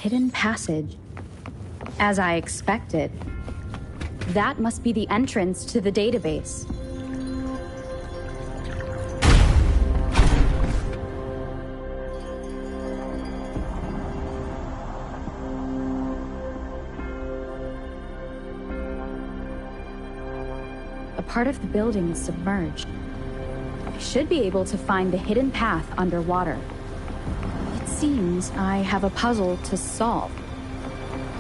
Hidden passage. As I expected. That must be the entrance to the database. A part of the building is submerged. I should be able to find the hidden path underwater. Seems I have a puzzle to solve.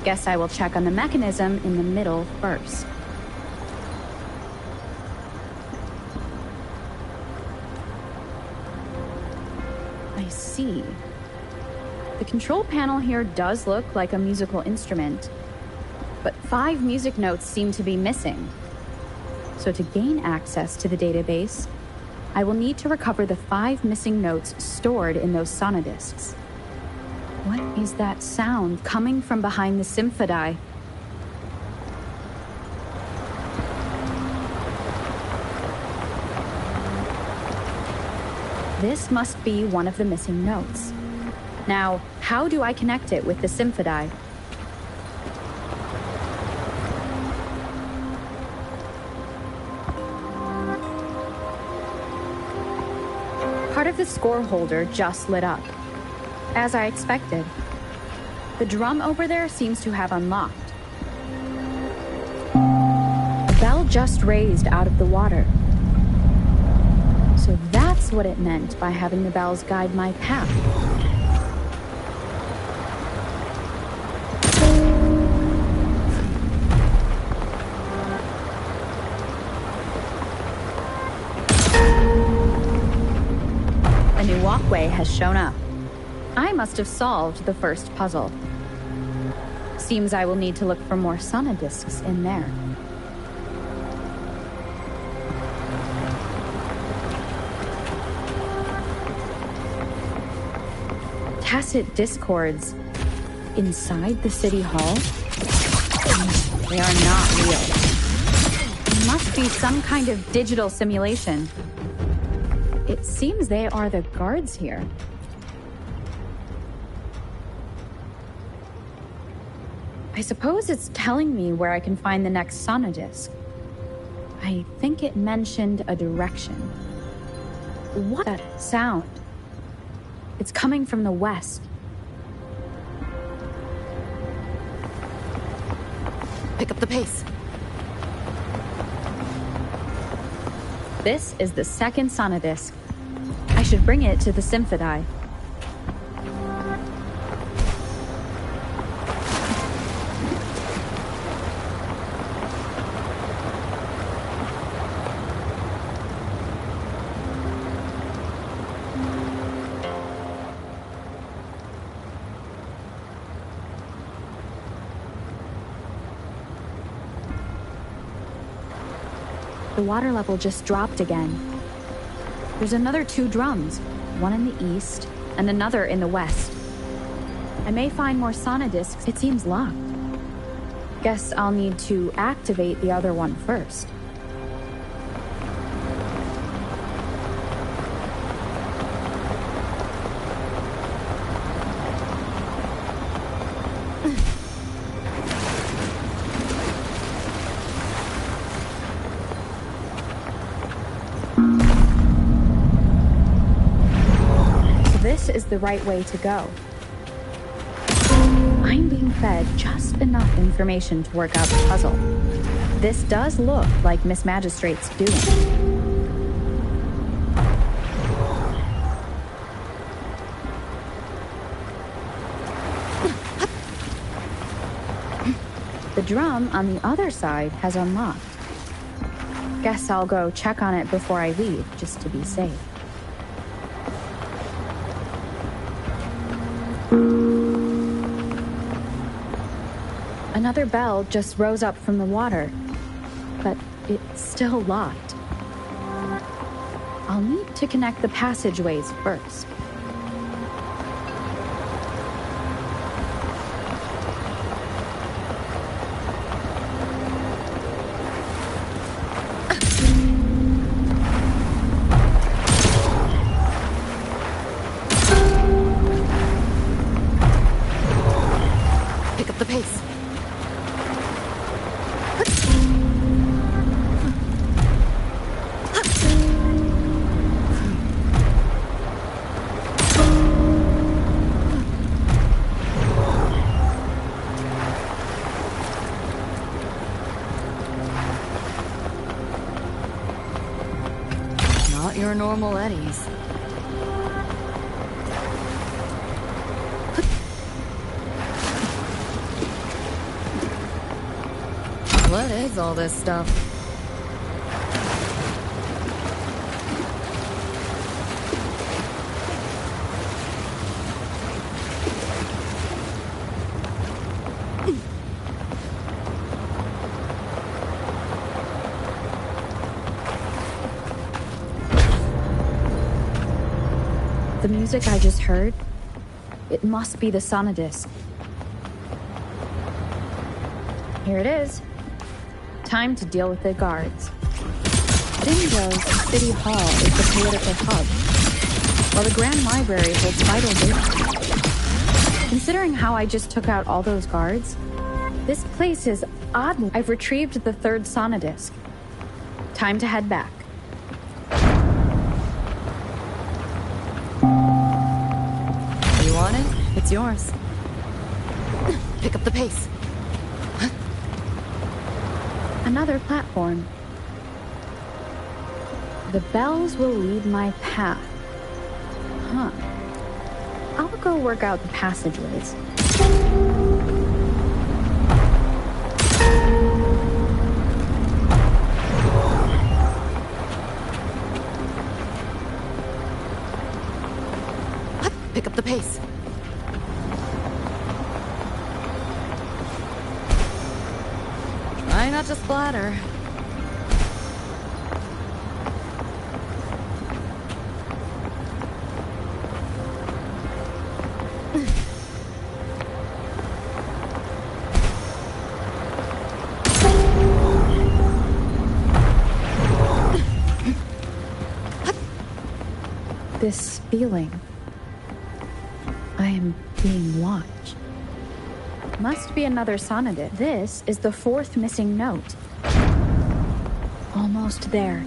Guess I will check on the mechanism in the middle first. I see. The control panel here does look like a musical instrument, but 5 music notes seem to be missing. So to gain access to the database, I will need to recover the 5 missing notes stored in those sonodiscs. What is that sound coming from behind the symphony? This must be one of the missing notes. Now, how do I connect it with the symphony? Part of the score holder just lit up. As I expected. The drum over there seems to have unlocked. A bell just raised out of the water. So that's what it meant by having the bells guide my path. A new walkway has shown up. I must have solved the first puzzle. Seems I will need to look for more sonodiscs in there. Tacit discords inside the city hall? They are not real. It must be some kind of digital simulation. It seems they are the guards here. I suppose it's telling me where I can find the next sonodisc. I think it mentioned a direction. What that sound? It's coming from the west. Pick up the pace. This is the second sonodisc. I should bring it to the symphony. the water level just dropped again. There's another 2 drums, one in the east and another in the west. I may find more sonodiscs. It seems locked. Guess I'll need to activate the other one first. This is the right way to go. I'm being fed just enough information to work out the puzzle. This does look like Miss Magistrate's doing. The drum on the other side has unlocked. Guess I'll go check on it before I leave, just to be safe. Another bell just rose up from the water, but it's still locked. I'll need to connect the passageways first. Pick up the pace. Not your normal eddies. What is all this stuff? The music I just heard, it must be the sonodisc. Here it is. Time to deal with the guards. Dingo's City Hall is the political hub, while the Grand Library holds vital data. Considering how I just took out all those guards, this place is odd. I've retrieved the 3rd sonodisc. Time to head back. You want it? It's yours. Pick up the pace. Another platform. The bells will lead my path. Huh. I'll go work out the passageways. Pick up the pace. Try not to splatter. This feeling. I am being watched. Must be another sonnet. This is the 4th missing note. Almost there.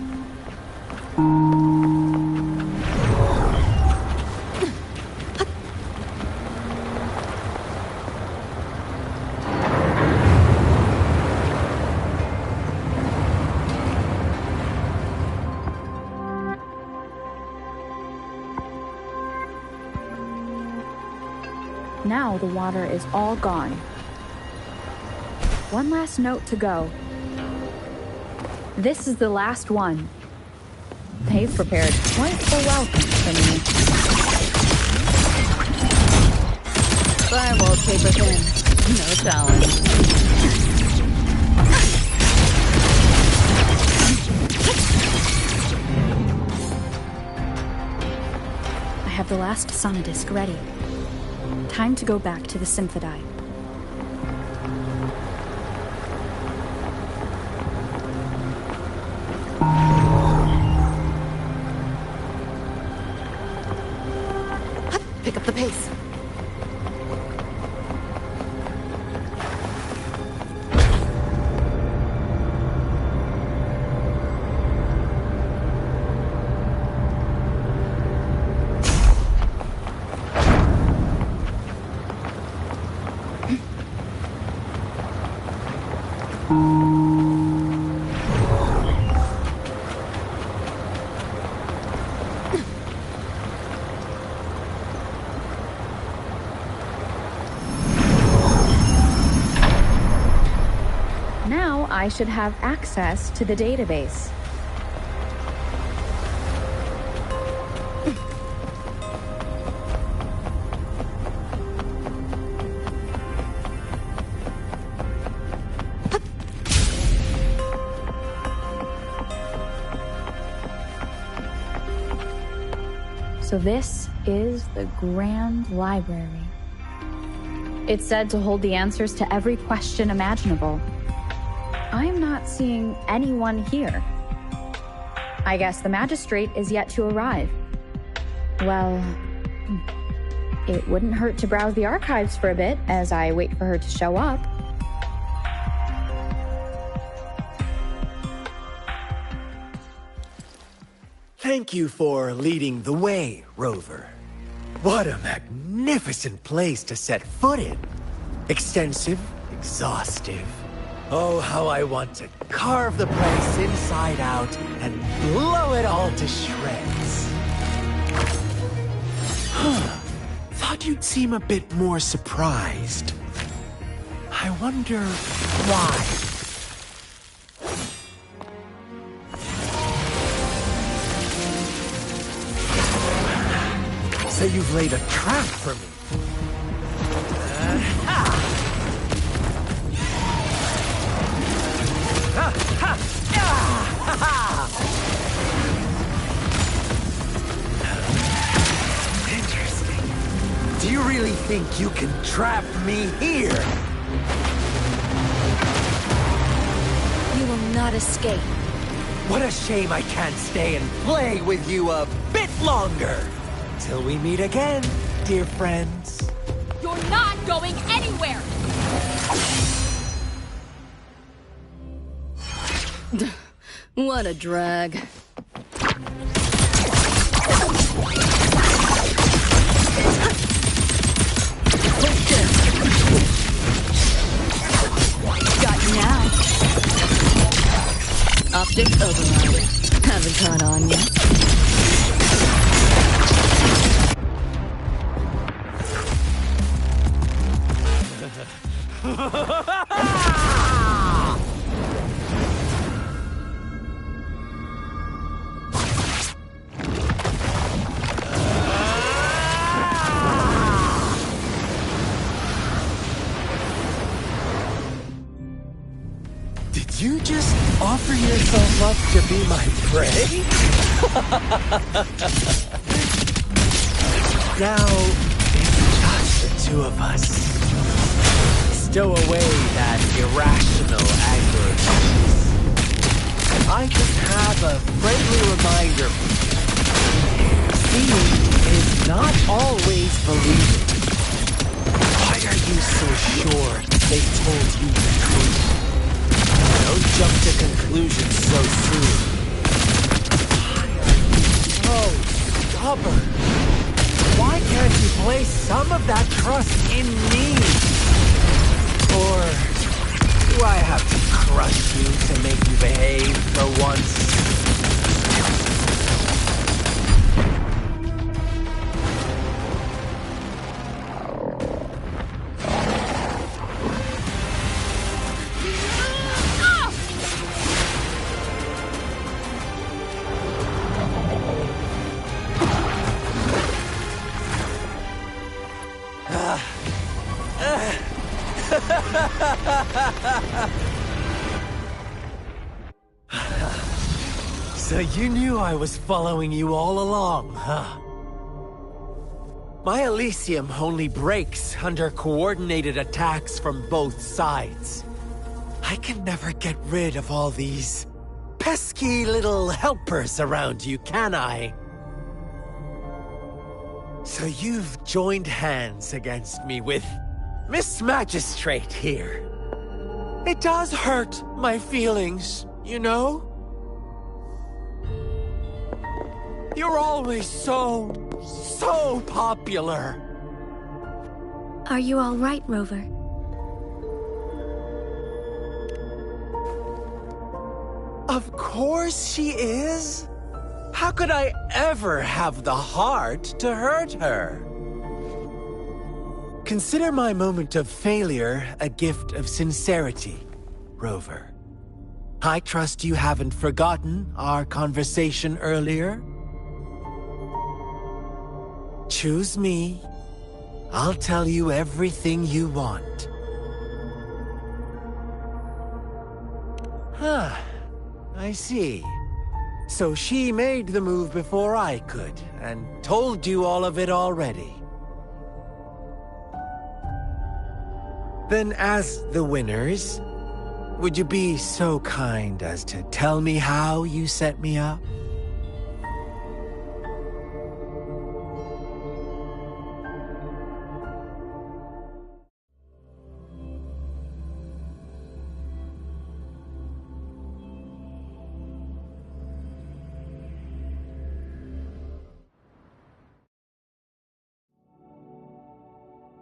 Now the water is all gone. One last note to go. This is the last one. They've prepared quite a welcome for me. Firewall paper thin. No challenge. have the last sonodisc ready. Time to go back to the Symphodi. Pick up the pace. Now I should have access to the database. So this is the Grand Library. It's said to hold the answers to every question imaginable. I'm not seeing anyone here. I guess the magistrate is yet to arrive. Well, it wouldn't hurt to browse the archives for a bit as I wait for her to show up. Thank you for leading the way, Rover. What a magnificent place to set foot in. Extensive, exhaustive. Oh, how I want to carve the place inside out and blow it all to shreds. Thought you'd seem a bit more surprised. I wonder why. So you've laid a trap for me. Interesting. Do you really think you can trap me here? You will not escape. What a shame I can't stay and play with you a bit longer. Till we meet again, dear friends. You're not going anywhere! What a drag. Got you now. Optic override. Haven't caught on yet. Did you just offer yourself up to be my prey? Now, it's just the two of us. Stow away that irrational anger. I just have a friendly reminder. Seeing is not always believing. Why are you so sure they told you the truth? Don't jump to conclusions so soon. Oh, stubborn. Why can't you place some of that trust in me? Or do I have to crush you to make you behave for once? So you knew I was following you all along, huh? My Elysium only breaks under coordinated attacks from both sides. I can never get rid of all these pesky little helpers around you, can I? So you've joined hands against me with Miss Magistrate here. It does hurt my feelings, you know? You're always so popular. Are you all right, Rover? Of course she is. How could I ever have the heart to hurt her? Consider my moment of failure a gift of sincerity, Rover. I trust you haven't forgotten our conversation earlier. Choose me. I'll tell you everything you want. Huh. I see. So she made the move before I could, and told you all of it already. Then as the winners, would you be so kind as to tell me how you set me up?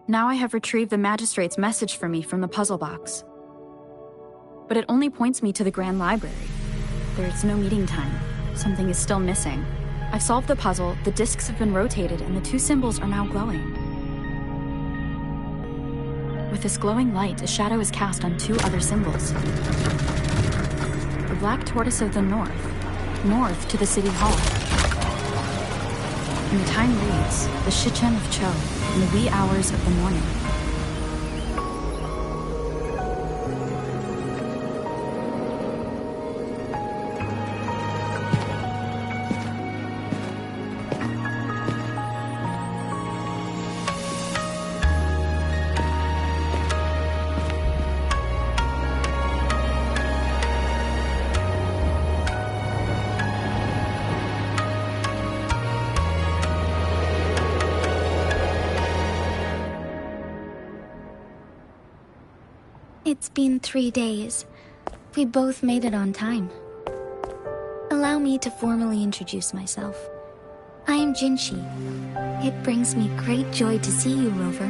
Now I have retrieved the Magistrate's message for me from the puzzle box. But it only points me to the Grand Library. There's no meeting time. Something is still missing. I've solved the puzzle, the discs have been rotated, and the two symbols are now glowing. With this glowing light, a shadow is cast on two other symbols. The black tortoise of the north to the City Hall. And the time reads, the Shichen of Cho, in the wee hours of the morning. It's been 3 days. We both made it on time. Allow me to formally introduce myself. I am Jinshi. It brings me great joy to see you, Rover.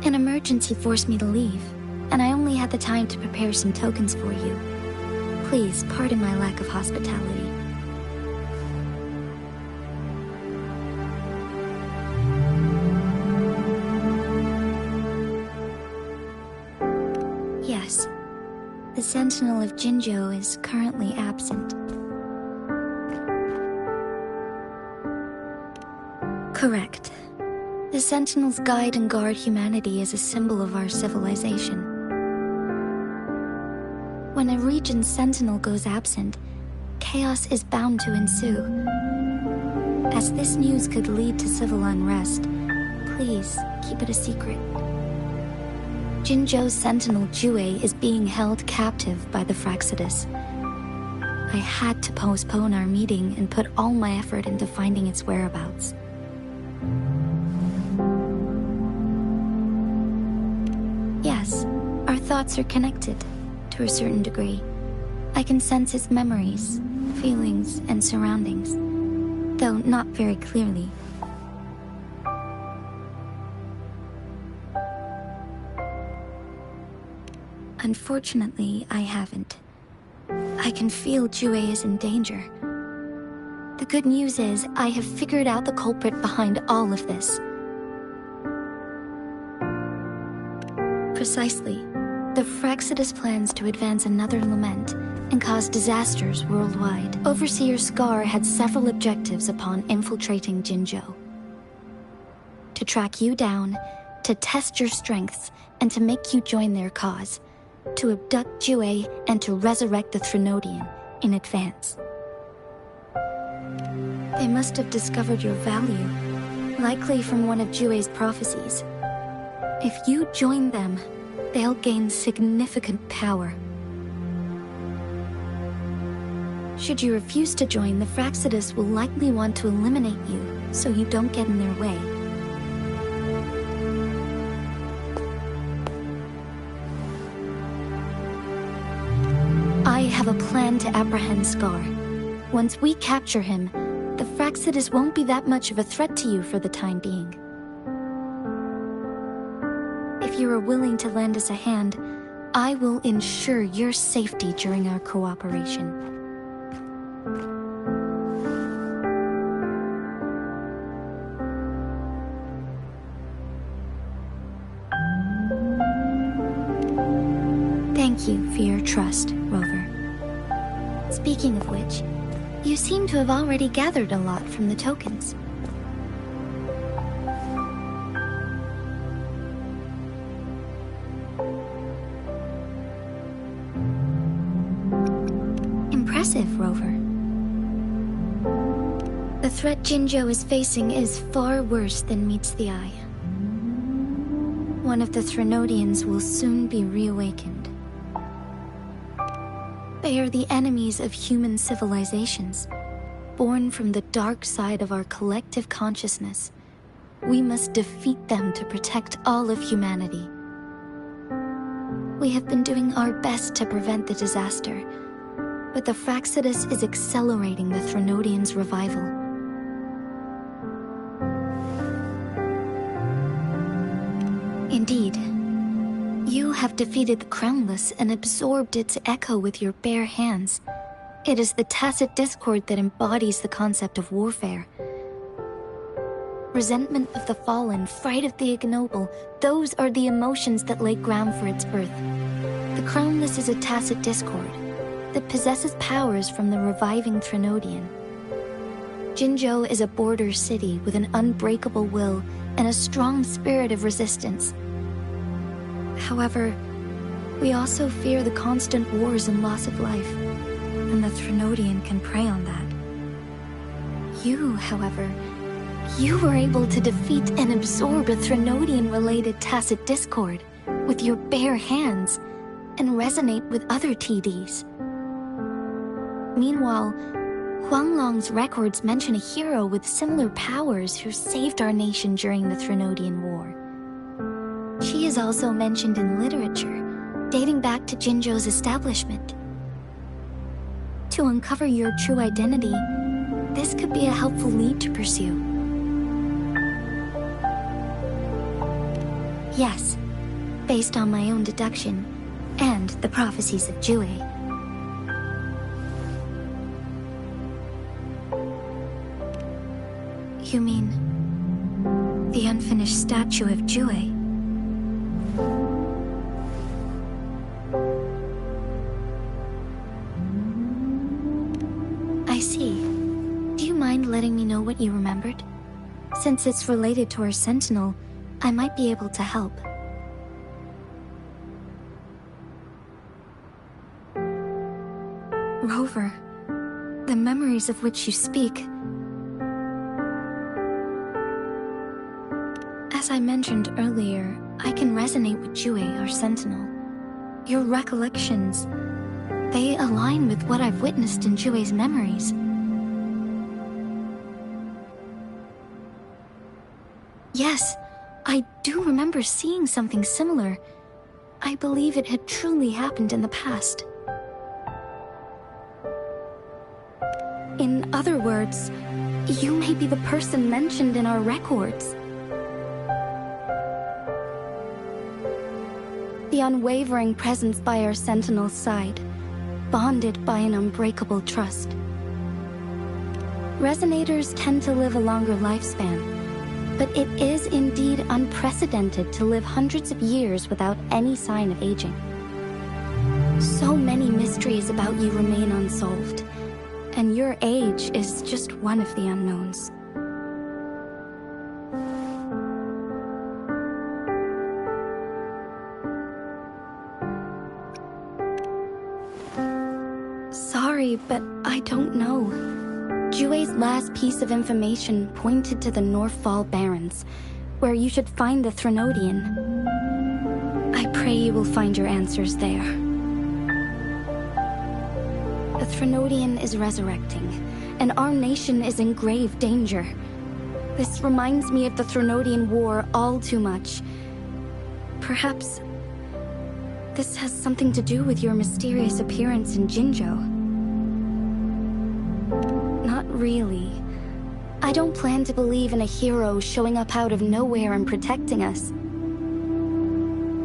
An emergency forced me to leave, and I only had the time to prepare some tokens for you. Please pardon my lack of hospitality. Yes, the Sentinel of Jinzhou is currently absent. Correct. The Sentinels guide and guard humanity as a symbol of our civilization. When a region's Sentinel goes absent, chaos is bound to ensue. As this news could lead to civil unrest, please keep it a secret. Jinzhou's Sentinel Jue is being held captive by the Fraxidus. I had to postpone our meeting and put all my effort into finding its whereabouts. Yes, our thoughts are connected, to a certain degree. I can sense its memories, feelings, and surroundings, though not very clearly. Unfortunately, I haven't. I can feel Jue is in danger. The good news is, I have figured out the culprit behind all of this. Precisely. The Fraxidus plans to advance another lament and cause disasters worldwide. Overseer Scar had several objectives upon infiltrating Jinzhou. To track you down, to test your strengths, and to make you join their cause. to abduct Jue and to resurrect the Threnodian in advance. They must have discovered your value, likely from one of Jue's prophecies. If you join them, they'll gain significant power. Should you refuse to join, the Fraxidus will likely want to eliminate you, so you don't get in their way. I have a plan to apprehend Scar. Once we capture him, the Fraxidus won't be that much of a threat to you for the time being. If you are willing to lend us a hand, I will ensure your safety during our cooperation. Thank you for your trust, Rover. Speaking of which, you seem to have already gathered a lot from the tokens. Impressive, Rover. The threat Jinzhou is facing is far worse than meets the eye. One of the Threnodians will soon be reawakened. They are the enemies of human civilizations, born from the dark side of our collective consciousness. We must defeat them to protect all of humanity. We have been doing our best to prevent the disaster, but the Fraxidus is accelerating the Threnodians' revival. Indeed, you have defeated the Crownless and absorbed its echo with your bare hands. It is the tacit discord that embodies the concept of warfare. Resentment of the fallen, fright of the ignoble, those are the emotions that lay ground for its birth. The Crownless is a tacit discord that possesses powers from the reviving Threnodian. Jinzhou is a border city with an unbreakable will and a strong spirit of resistance. However, we also fear the constant wars and loss of life, and the Threnodian can prey on that. You, however, you were able to defeat and absorb a Threnodian-related tacit discord with your bare hands and resonate with other TDs. Meanwhile, Huanglong's records mention a hero with similar powers who saved our nation during the Threnodian War. She is also mentioned in literature, dating back to Jinzhou's establishment. To uncover your true identity, this could be a helpful lead to pursue. Yes, based on my own deduction, and the prophecies of Jue. You mean the unfinished statue of Jue? I see. Do you mind letting me know what you remembered? Since it's related to our sentinel, I might be able to help. Rover, the memories of which you speak. As I mentioned earlier, I can resonate with Jue, our sentinel. Your recollections, they align with what I've witnessed in Jue's memories. Yes, I do remember seeing something similar. I believe it had truly happened in the past. In other words, you may be the person mentioned in our records. The unwavering presence by our sentinel's side, bonded by an unbreakable trust. Resonators tend to live a longer lifespan, but it is indeed unprecedented to live hundreds of years without any sign of aging. So many mysteries about you remain unsolved, and your age is just one of the unknowns. sorry, but I don't know. Jue's last piece of information pointed to the Northfall Barrens, where you should find the Threnodian. I pray you will find your answers there. The Threnodian is resurrecting, and our nation is in grave danger. This reminds me of the Threnodian War all too much. Perhaps this has something to do with your mysterious appearance in Jinzhou. Not really. I don't plan to believe in a hero showing up out of nowhere and protecting us.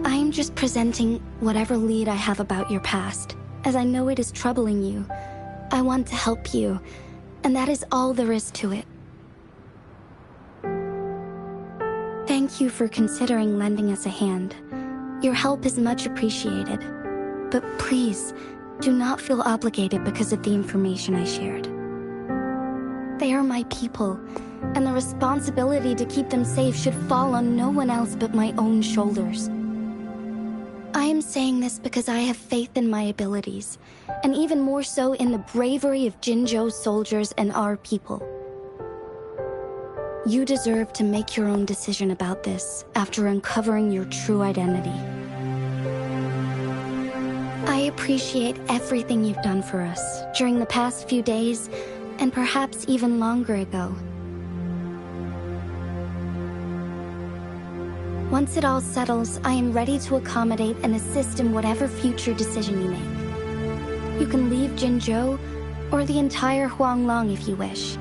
I am just presenting whatever lead I have about your past, as I know it is troubling you. I want to help you, and that is all there is to it. Thank you for considering lending us a hand. Your help is much appreciated. But please, do not feel obligated because of the information I shared. They are my people, and the responsibility to keep them safe should fall on no one else but my own shoulders. I am saying this because I have faith in my abilities, and even more so in the bravery of Jinzhou's soldiers and our people. You deserve to make your own decision about this after uncovering your true identity. I appreciate everything you've done for us during the past few days, and perhaps even longer ago. Once it all settles, I am ready to accommodate and assist in whatever future decision you make. You can leave Jinzhou, or the entire Huanglong if you wish.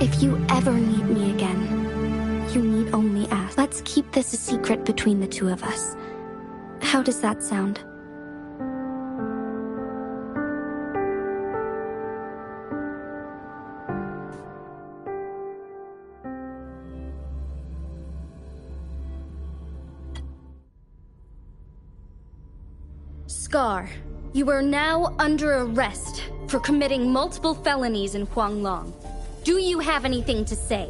If you ever need me again, you need only ask. Let's keep this a secret between the two of us. How does that sound? Scar, you are now under arrest for committing multiple felonies in Huanglong. Do you have anything to say?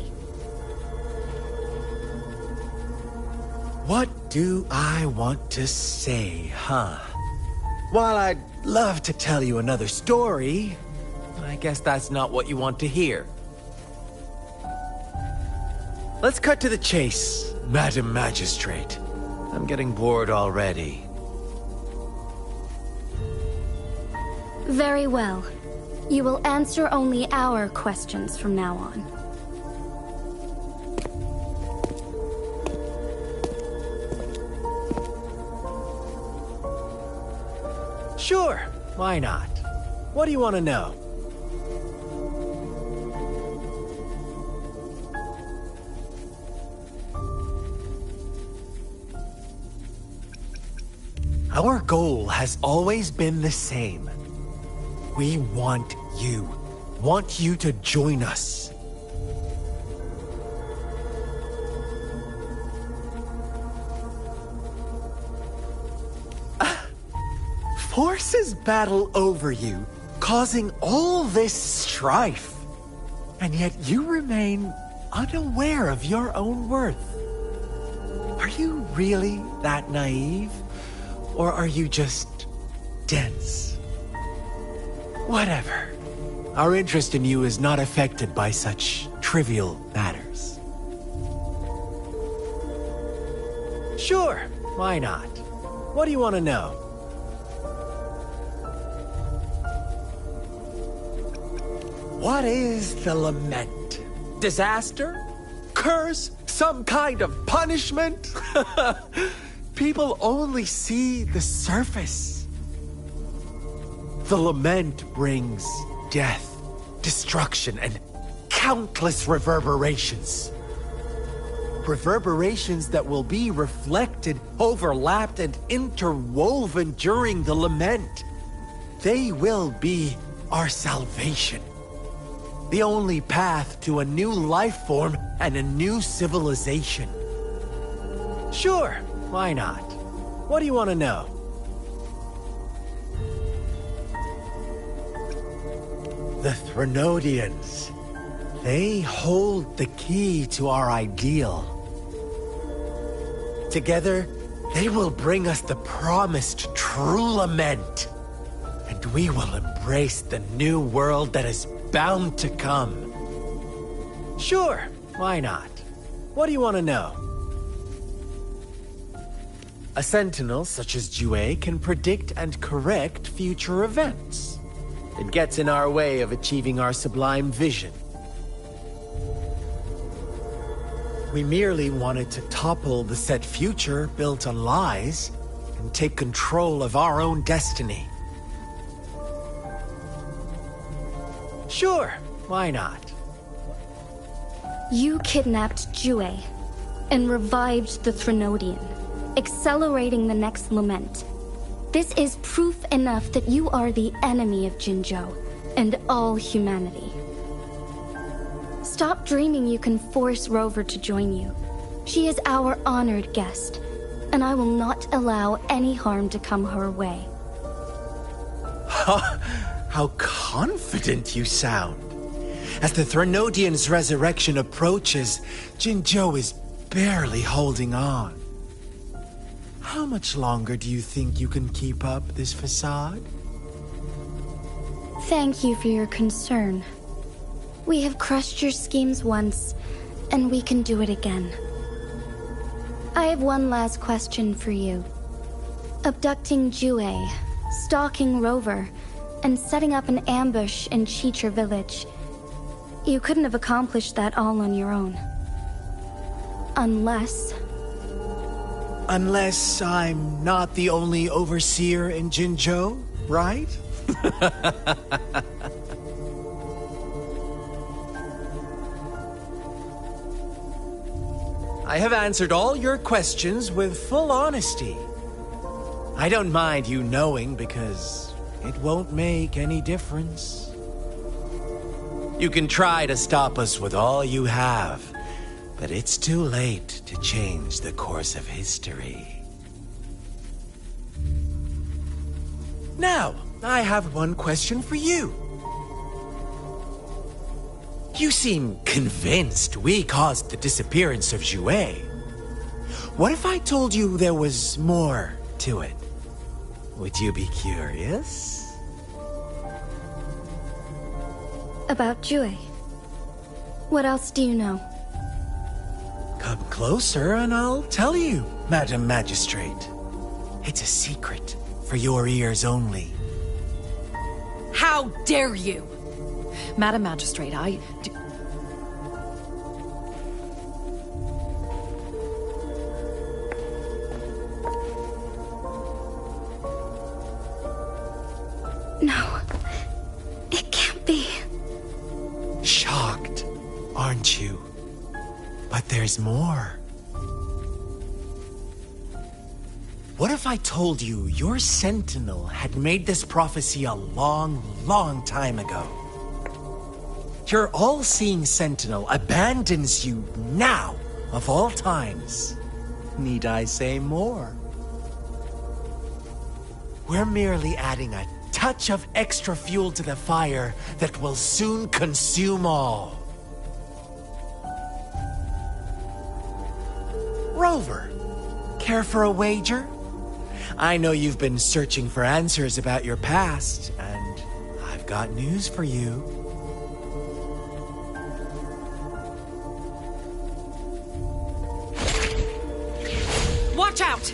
What do I want to say, huh? While I'd love to tell you another story, I guess that's not what you want to hear. Let's cut to the chase, Madam Magistrate. I'm getting bored already. Very well. You will answer only our questions from now on. Sure, why not? What do you want to know? Our goal has always been the same. We want you to join us. Forces battle over you, causing all this strife. And yet you remain unaware of your own worth. Are you really that naive? Or are you just dense? Whatever. Our interest in you is not affected by such trivial matters. Sure, why not? What do you want to know? What is the lament? Disaster? Curse? Some kind of punishment? People only see the surface. The lament brings death, destruction, and countless reverberations. Reverberations that will be reflected, overlapped, and interwoven during the lament. They will be our salvation. The only path to a new life form and a new civilization. Sure, why not? What do you want to know? The Threnodians. They hold the key to our ideal. Together, they will bring us the promised true lament. and we will embrace the new world that is bound to come. Sure, why not? What do you want to know? A sentinel such as Jue can predict and correct future events. It gets in our way of achieving our sublime vision. We merely wanted to topple the set future built on lies and take control of our own destiny. Sure, why not? You kidnapped Jue and revived the Threnodian, accelerating the next lament. This is proof enough that you are the enemy of Jinzhou and all humanity. Stop dreaming you can force Rover to join you. She is our honored guest, and I will not allow any harm to come her way. How confident you sound. As the Threnodian's resurrection approaches, Jinzhou is barely holding on. How much longer do you think you can keep up this facade? Thank you for your concern. We have crushed your schemes once, and we can do it again. I have one last question for you. Abducting Jue, stalking Rover, and setting up an ambush in Chicha village. You couldn't have accomplished that all on your own. Unless I'm not the only overseer in Jinzhou, right? I have answered all your questions with full honesty. I don't mind you knowing because it won't make any difference. You can try to stop us with all you have, but it's too late to change the course of history. Now, I have one question for you. You seem convinced we caused the disappearance of Jue. What if I told you there was more to it? Would you be curious? about Jue. What else do you know? Come closer and I'll tell you, Madam Magistrate. It's a secret for your ears only. How dare you! Madam Magistrate, No. It can't be. Shocked, aren't you? But there's more. What if I told you your sentinel had made this prophecy a long, long time ago? Your all-seeing sentinel abandons you now, of all times. Need I say more? We're merely adding a touch of extra fuel to the fire that will soon consume all. Rover, care for a wager? I know you've been searching for answers about your past, and I've got news for you. Watch out!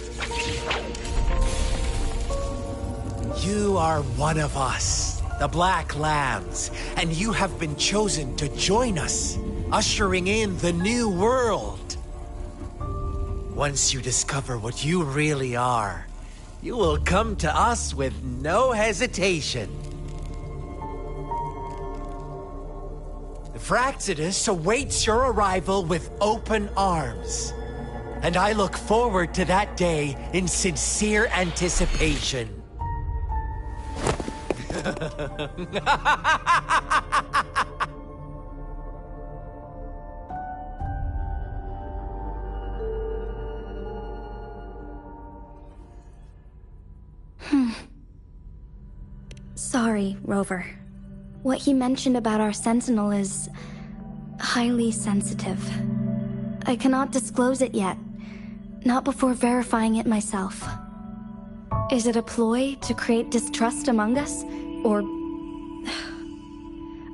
You are one of us, the Black Lambs, and you have been chosen to join us, ushering in the new world. Once you discover what you really are, you will come to us with no hesitation. The Fraxidus awaits your arrival with open arms, and I look forward to that day in sincere anticipation. Sorry, Rover. What he mentioned about our sentinel is highly sensitive. I cannot disclose it yet, not before verifying it myself. Is it a ploy to create distrust among us? Or...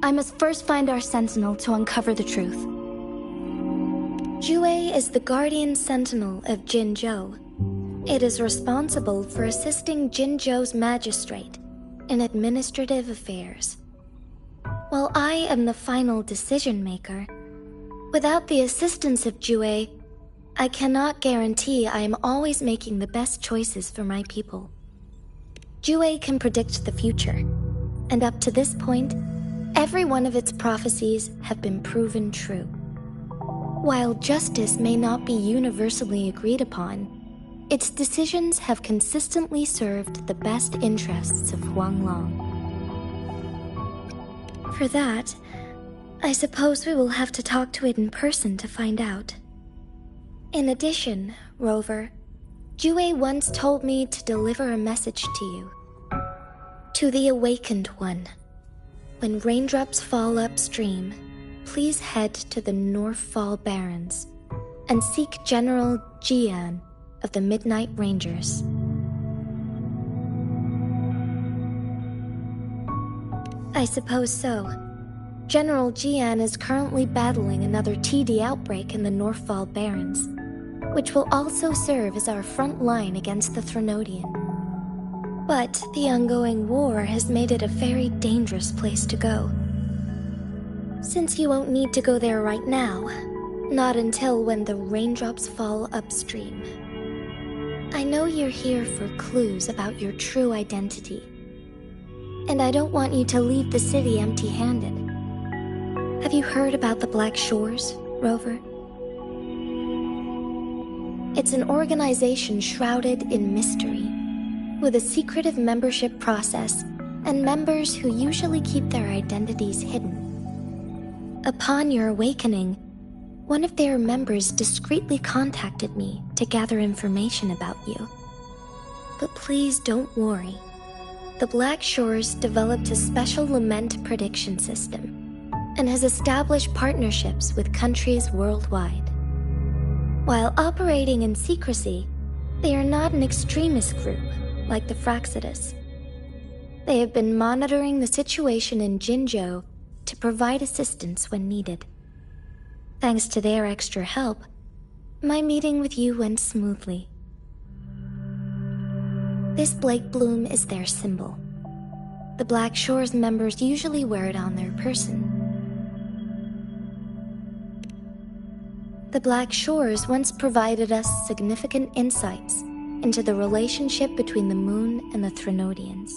I must first find our sentinel to uncover the truth. Jue is the guardian sentinel of Jinzhou. It is responsible for assisting Jinzhou's magistrate in administrative affairs. While I am the final decision maker, without the assistance of Jue, I cannot guarantee I am always making the best choices for my people. Jue can predict the future, and up to this point, every one of its prophecies have been proven true. While justice may not be universally agreed upon, its decisions have consistently served the best interests of Huanglong. For that, I suppose we will have to talk to it in person to find out. In addition, Rover, Jue once told me to deliver a message to you. To the Awakened One. When raindrops fall upstream, please head to the Northfall Barrens and seek General Jian of the Midnight Rangers. I suppose so. General Jian is currently battling another TD outbreak in the Northfall Barrens, which will also serve as our front line against the Threnodian. But the ongoing war has made it a very dangerous place to go. Since you won't need to go there right now, not until when the raindrops fall upstream. I know you're here for clues about your true identity, and I don't want you to leave the city empty-handed. Have you heard about the Black Shores, Rover? It's an organization shrouded in mystery, with a secretive membership process and members who usually keep their identities hidden. Upon your awakening, one of their members discreetly contacted me to gather information about you. But please don't worry. The Black Shores developed a special lament prediction system and has established partnerships with countries worldwide. While operating in secrecy, they are not an extremist group like the Fraxidus. They have been monitoring the situation in Jinzhou to provide assistance when needed. Thanks to their extra help, my meeting with you went smoothly. This Blake Bloom is their symbol. The Black Shores members usually wear it on their person. The Black Shores once provided us significant insights into the relationship between the Moon and the Threnodians.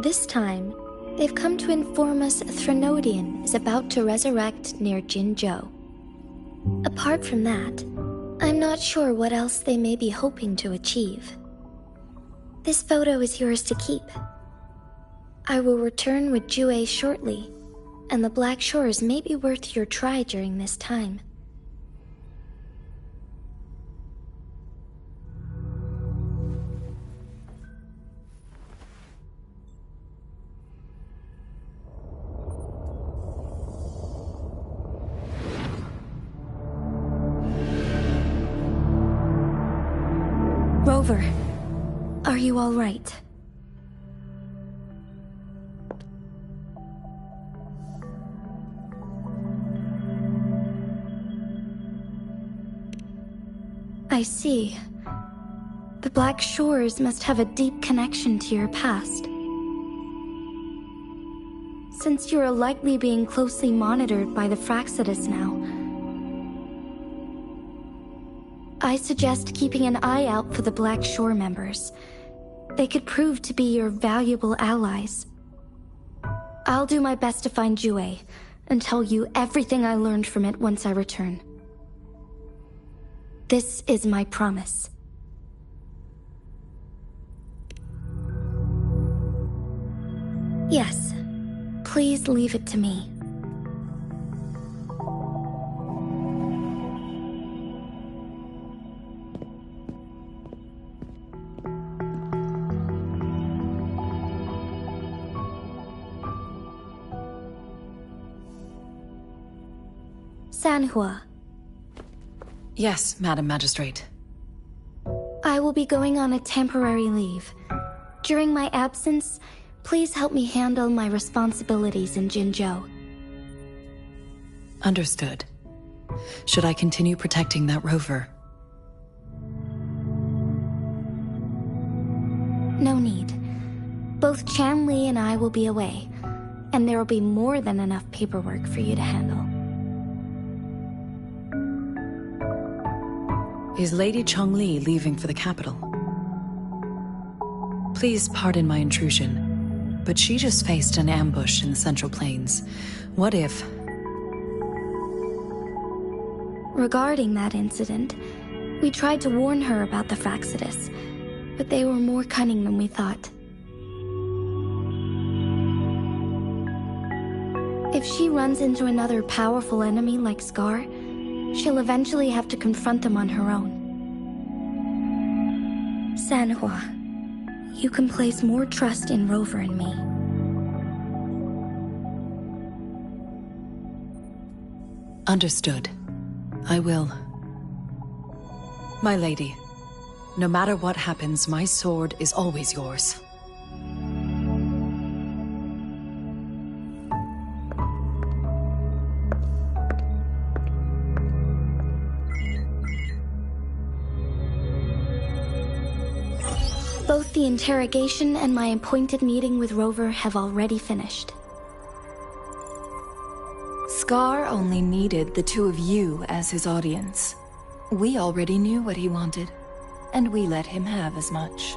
This time, they've come to inform us a Threnodian is about to resurrect near Jinzhou. Apart from that, I'm not sure what else they may be hoping to achieve. This photo is yours to keep. I will return with Jue shortly, and the Black Shores may be worth your try during this time. Rover, are you all right? I see. The Black Shores must have a deep connection to your past. Since you are likely being closely monitored by the Fraxidus now, I suggest keeping an eye out for the Black Shore members. They could prove to be your valuable allies. I'll do my best to find Jue and tell you everything I learned from it once I return. This is my promise. Yes, please leave it to me. Sanhua. Yes, Madam Magistrate. I will be going on a temporary leave. During my absence, please help me handle my responsibilities in Jinzhou. Understood. Should I continue protecting that rover? No need. Both Chanli and I will be away, and there will be more than enough paperwork for you to handle. Is Lady Chongli leaving for the capital? Please pardon my intrusion, but she just faced an ambush in the Central Plains. What if... Regarding that incident, we tried to warn her about the Fraxidus, but they were more cunning than we thought. If she runs into another powerful enemy like Scar, she'll eventually have to confront them on her own. Sanhua, you can place more trust in Rover and me. Understood. I will. My lady, no matter what happens, my sword is always yours. Both the interrogation and my appointed meeting with Rover have already finished. Scar only needed the two of you as his audience. We already knew what he wanted, and we let him have as much.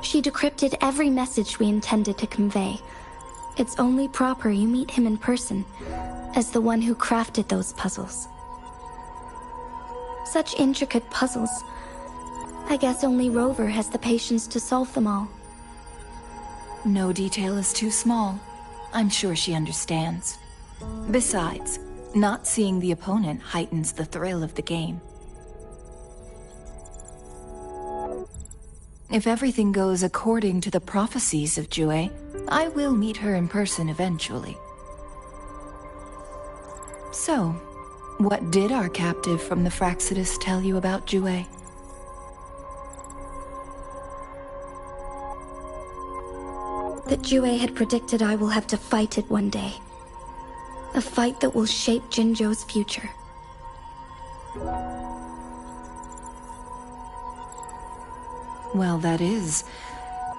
She decrypted every message we intended to convey. It's only proper you meet him in person, as the one who crafted those puzzles. Such intricate puzzles. I guess only Rover has the patience to solve them all. No detail is too small. I'm sure she understands. Besides, not seeing the opponent heightens the thrill of the game. If everything goes according to the prophecies of Jue, I will meet her in person eventually. So, what did our captive from the Fraxidus tell you about Jue? That Jue had predicted I will have to fight it one day. A fight that will shape Jinzhou's future. Well, that is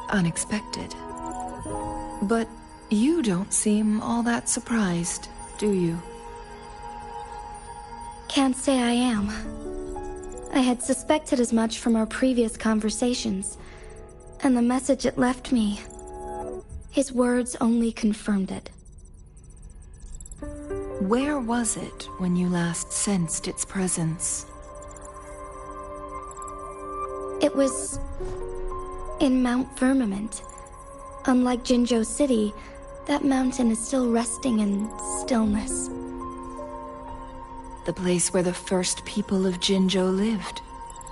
unexpected. But you don't seem all that surprised, do you? Can't say I am. I had suspected as much from our previous conversations, and the message it left me. His words only confirmed it. Where was it when you last sensed its presence? It was in Mount Firmament. Unlike Jinzhou City, that mountain is still resting in stillness. The place where the first people of Jinzhou lived,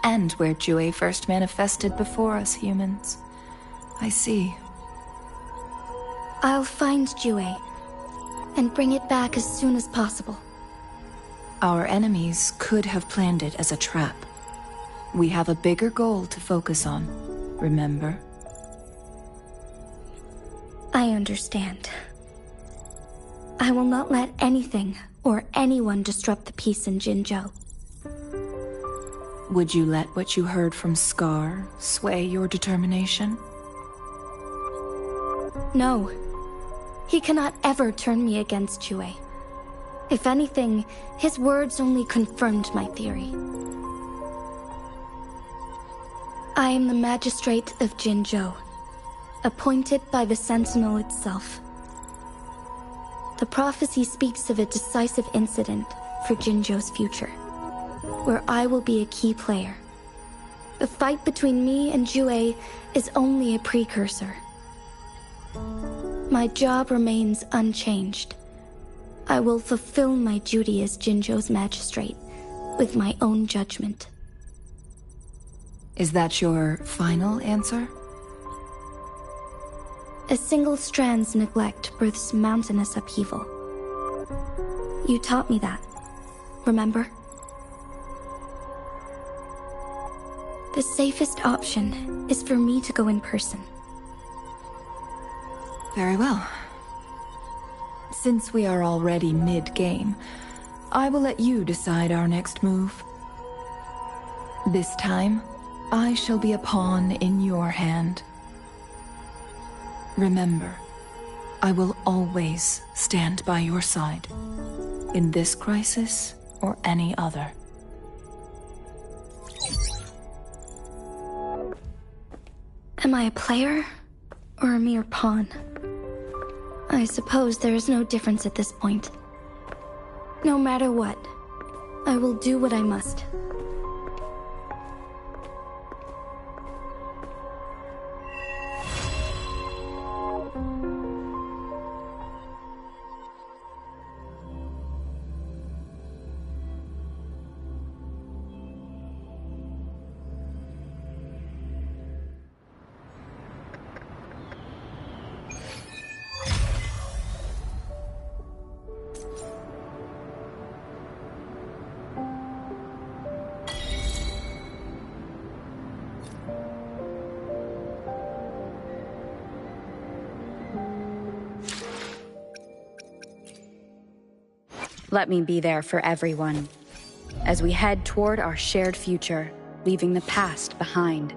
and where Jue first manifested before us humans. I see. I'll find Jue, and bring it back as soon as possible. Our enemies could have planned it as a trap. We have a bigger goal to focus on, remember? I understand. I will not let anything or anyone disrupt the peace in Jinzhou. Would you let what you heard from Scar sway your determination? No. He cannot ever turn me against Jue. If anything, his words only confirmed my theory. I am the magistrate of Jinzhou, appointed by the Sentinel itself. The prophecy speaks of a decisive incident for Jinzhou's future, where I will be a key player. The fight between me and Jue is only a precursor. My job remains unchanged. I will fulfill my duty as Jinzhou's magistrate with my own judgment. Is that your final answer? A single strand's neglect births mountainous upheaval. You taught me that, remember? The safest option is for me to go in person. Very well. Since we are already mid-game, I will let you decide our next move. This time, I shall be a pawn in your hand. Remember, I will always stand by your side, in this crisis or any other. Am I a player or a mere pawn? I suppose there is no difference at this point. No matter what, I will do what I must. Let me be there for everyone, as we head toward our shared future, leaving the past behind.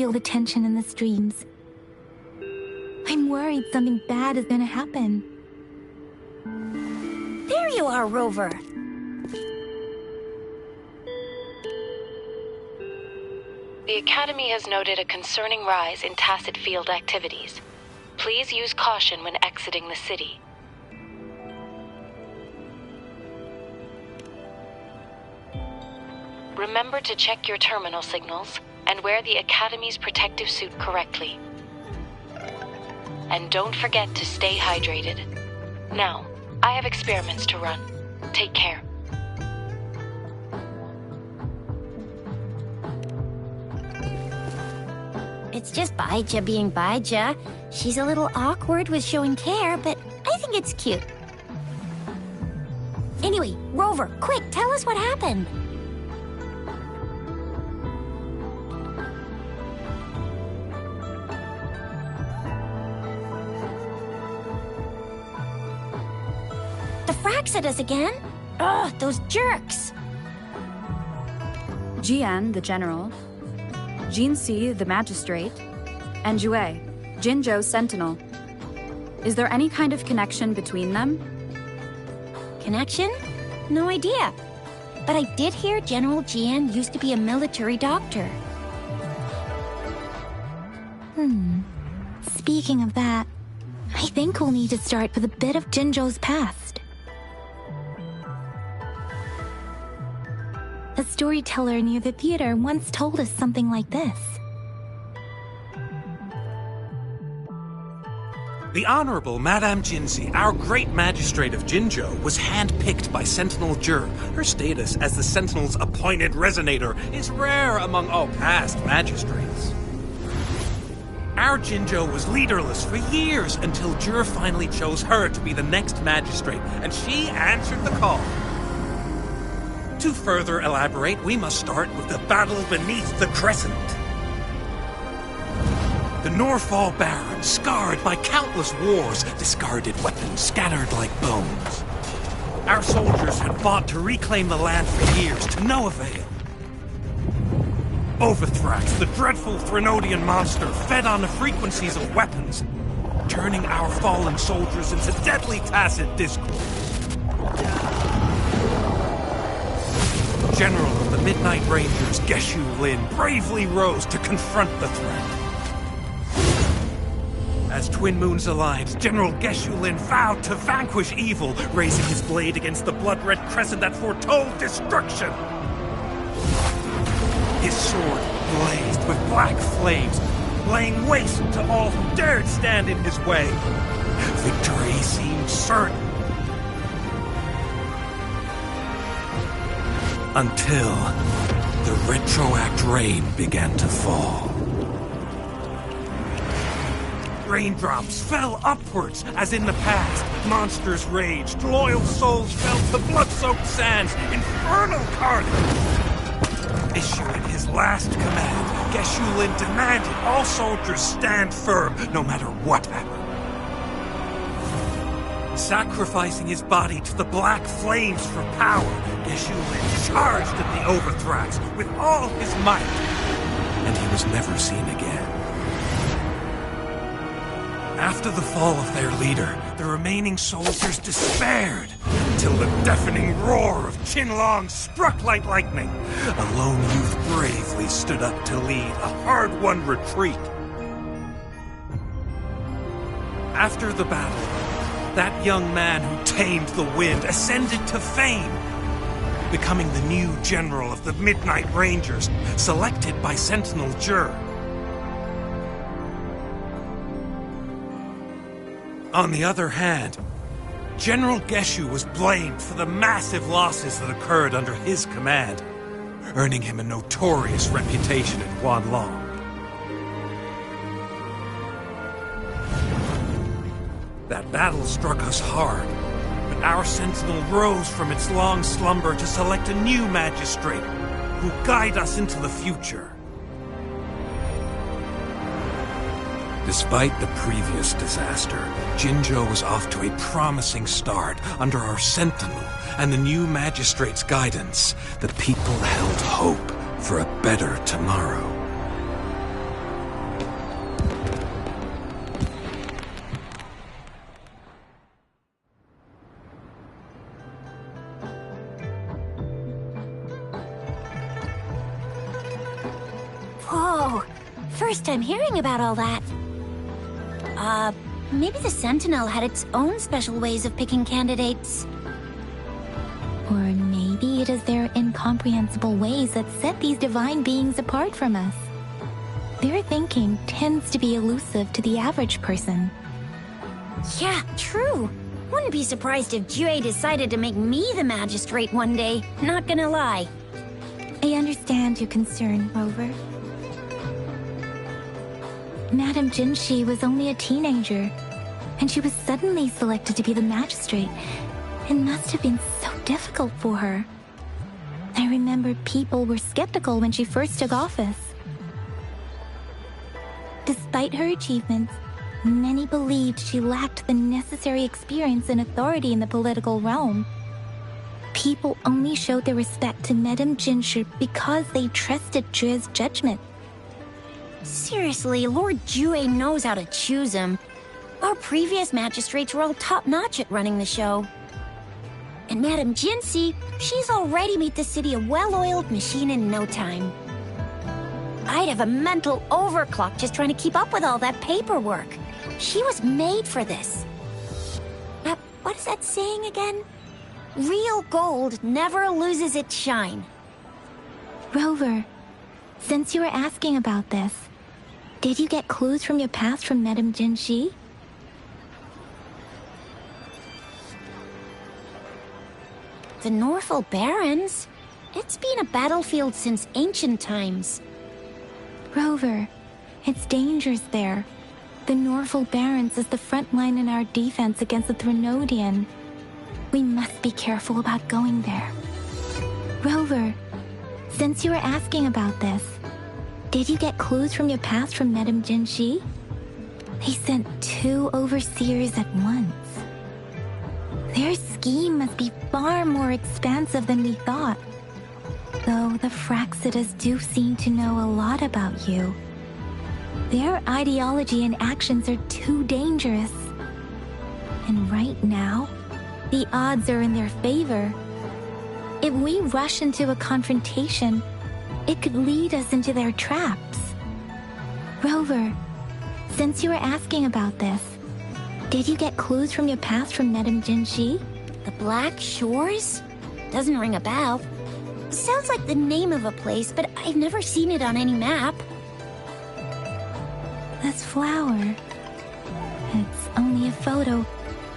feel the tension in the streams. I'm worried something bad is gonna happen. There you are, Rover. The Academy has noted a concerning rise in tacit field activities. Please use caution when exiting the city. Remember to check your terminal signals and wear the Academy's protective suit correctly. And don't forget to stay hydrated. Now, I have experiments to run. Take care. It's just Baija being Baija. She's a little awkward with showing care, but I think it's cute. Anyway, Rover, quick, tell us what happened. The frags at us again? Ugh, those jerks! Jian, the general, Jinxi, the magistrate, and Jue, Jinzhou's sentinel. Is there any kind of connection between them? Connection? No idea. But I did hear General Jian used to be a military doctor. Speaking of that, I think we'll need to start with a bit of Jinzhou's past. A storyteller near the theater once told us something like this. The Honorable Madame Jinxi, our great magistrate of Jinzhou, was handpicked by Sentinel Jur. Her status as the Sentinel's appointed resonator is rare among all past magistrates. Our Jinzhou was leaderless for years until Jur finally chose her to be the next magistrate, and she answered the call. To further elaborate, we must start with the battle beneath the Crescent. The Norfall Baron, scarred by countless wars, discarded weapons scattered like bones. Our soldiers had fought to reclaim the land for years, to no avail. Overthrax, the dreadful Threnodian monster, fed on the frequencies of weapons, turning our fallen soldiers into deadly tacit discord. General of the Midnight Rangers, Geshu Lin, bravely rose to confront the threat. As Twin Moons aligned, General Geshu Lin vowed to vanquish evil, raising his blade against the blood-red crescent that foretold destruction. His sword blazed with black flames, laying waste to all who dared stand in his way. Victory seemed certain. Until the retroact rain began to fall. Raindrops fell upwards, as in the past. Monsters raged, loyal souls fell to blood-soaked sands, infernal carnage. Issuing his last command, Geshu Lin demanded all soldiers stand firm, no matter what happened. Sacrificing his body to the black flames for power, Geshu Lin charged at the Overthrax with all his might, and he was never seen again. After the fall of their leader, the remaining soldiers despaired, until the deafening roar of Qinlong struck like lightning. A lone youth bravely stood up to lead a hard-won retreat. After the battle, that young man who tamed the wind ascended to fame, becoming the new general of the Midnight Rangers, selected by Sentinel Jur. On the other hand, General Geshu was blamed for the massive losses that occurred under his command, earning him a notorious reputation in Guanlong. That battle struck us hard, but our sentinel rose from its long slumber to select a new magistrate who will guide us into the future. Despite the previous disaster, Jinzhou was off to a promising start under our sentinel and the new magistrate's guidance. The people held hope for a better tomorrow. first time hearing about all that. Maybe the Sentinel had its own special ways of picking candidates. Or maybe it is their incomprehensible ways that set these divine beings apart from us. Their thinking tends to be elusive to the average person. Yeah, true. Wouldn't be surprised if Jue decided to make me the magistrate one day, not gonna lie. I understand your concern, Rover. Madame Jinshi was only a teenager, and she was suddenly selected to be the magistrate. It must have been so difficult for her. I remember people were skeptical when she first took office. Despite her achievements, many believed she lacked the necessary experience and authority in the political realm. People only showed their respect to Madame Jinshi because they trusted Jue's judgment. Seriously, Lord Jue knows how to choose him. Our previous magistrates were all top-notch at running the show. And Madame Jinshi, she's already made the city a well-oiled machine in no time. I'd have a mental overclock just trying to keep up with all that paperwork. She was made for this. What is that saying again? Real gold never loses its shine. Rover, since you were asking about this, did you get clues from your past from Madame Jinshi? The Northel Barrens? It's been a battlefield since ancient times. Rover, it's dangerous there. The Northel Barrens is the front line in our defense against the Threnodian. We must be careful about going there. Rover, since you were asking about this, did you get clues from your past from Madame Jinshi? They sent 2 overseers at once. Their scheme must be far more expansive than we thought. Though the Fraxidas do seem to know a lot about you. Their ideology and actions are too dangerous. And right now, the odds are in their favor. If we rush into a confrontation, it could lead us into their traps. Rover, since you were asking about this, did you get clues from your past from Madame Jinshi? The Black Shores? Doesn't ring a bell. Sounds like the name of a place, but I've never seen it on any map. This flower. It's only a photo,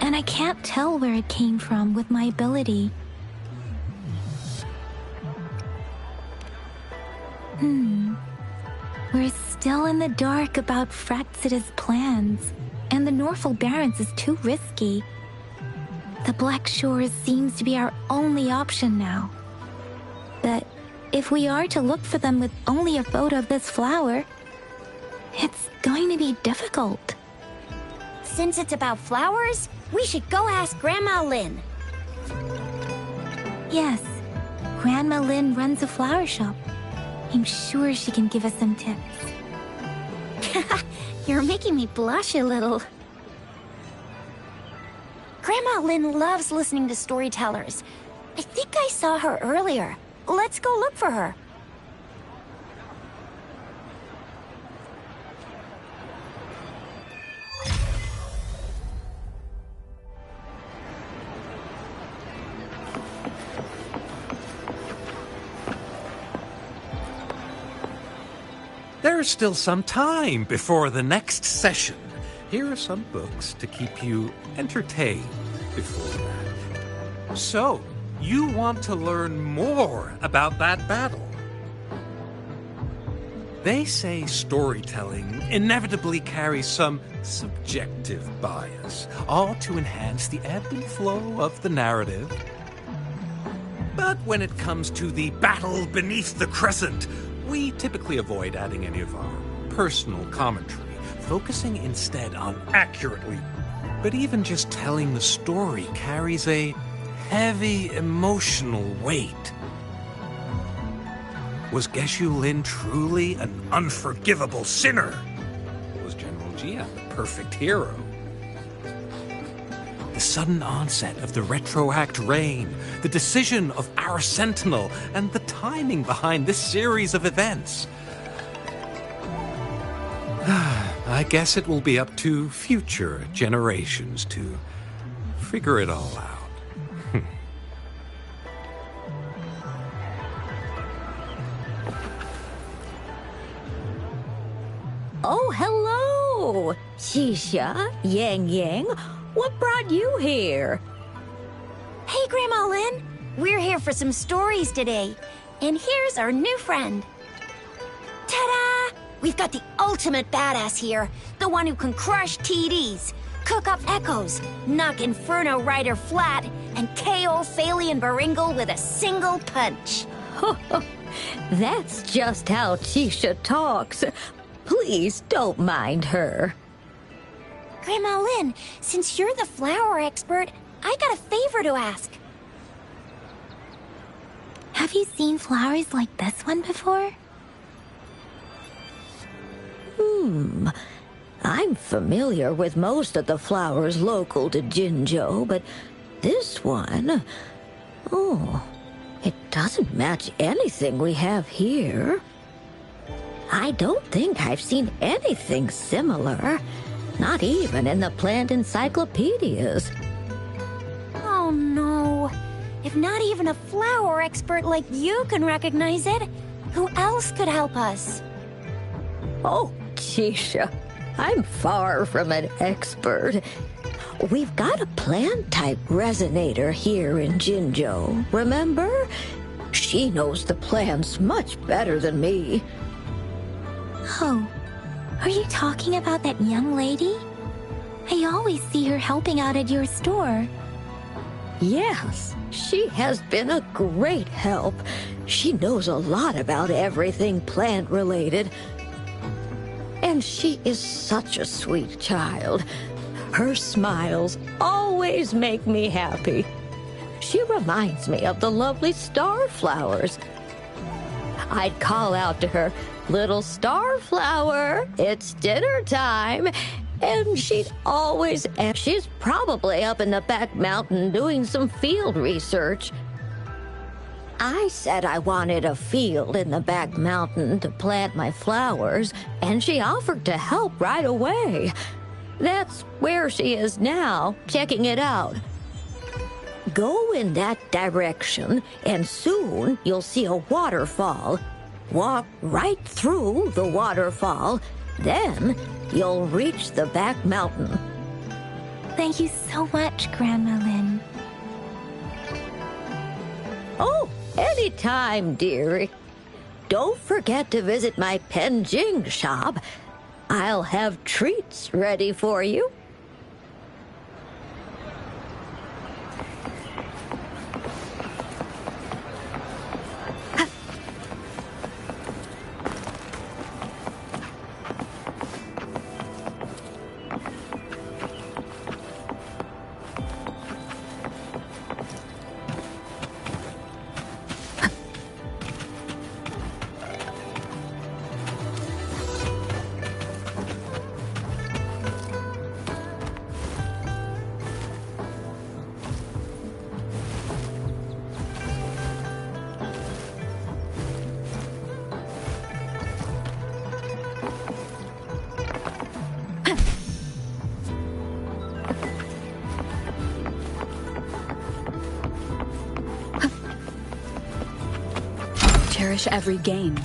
and I can't tell where it came from with my ability. We're still in the dark about Fraxida's plans, and the Northel Barrens is too risky. The Black Shores seems to be our only option now. But if we are to look for them with only a photo of this flower, it's going to be difficult. Since it's about flowers, we should go ask Grandma Lin. Yes, Grandma Lin runs a flower shop. I'm sure she can give us some tips. You're making me blush a little. Grandma Lin loves listening to storytellers. I think I saw her earlier. Let's go look for her. There's still some time before the next session. Here are some books to keep you entertained before that. So, you want to learn more about that battle? They say storytelling inevitably carries some subjective bias, all to enhance the ebb and flow of the narrative. But when it comes to the battle beneath the crescent, we typically avoid adding any of our personal commentary, focusing instead on accurately. But even just telling the story carries a heavy emotional weight. Was Geshu Lin truly an unforgivable sinner? Or was General Jia the perfect hero? The sudden onset of the retroact rain, the decision of our Sentinel, and the timing behind this series of events. I guess it will be up to future generations to figure it all out. Oh, hello! Shisha, Yang Yang, what brought you here? Hey, Grandma Lynn. We're here for some stories today. And here's our new friend. Ta-da! We've got the ultimate badass here. The one who can crush TDs, cook up echoes, knock Inferno Rider flat, and KO Phalian Baringle with a single punch. That's just how Shisha talks. Please don't mind her. Grandma Lynn, since you're the flower expert, I got a favor to ask. Have you seen flowers like this one before? I'm familiar with most of the flowers local to Jinzhou, but this one... Oh, it doesn't match anything we have here. I don't think I've seen anything similar, not even in the plant encyclopedias. Oh no. If not even a flower expert like you can recognize it, who else could help us? Oh, Shisha, I'm far from an expert. We've got a plant-type resonator here in Jinzhou, remember? She knows the plants much better than me. Oh, are you talking about that young lady? I always see her helping out at your store. Yes, she has been a great help. She knows a lot about everything plant-related. And she is such a sweet child. Her smiles always make me happy. She reminds me of the lovely star flowers. I'd call out to her, "Little star flower, it's dinner time." And she'd always ask. She's probably up in the back mountain doing some field research. I said I wanted a field in the back mountain to plant my flowers, and she offered to help right away. That's where she is now, checking it out. Go in that direction, and soon you'll see a waterfall. Walk right through the waterfall, then you'll reach the back mountain. Thank you so much, Grandma Lynn. Oh, anytime, dearie. Don't forget to visit my Penjing shop. I'll have treats ready for you. Cherish every gain.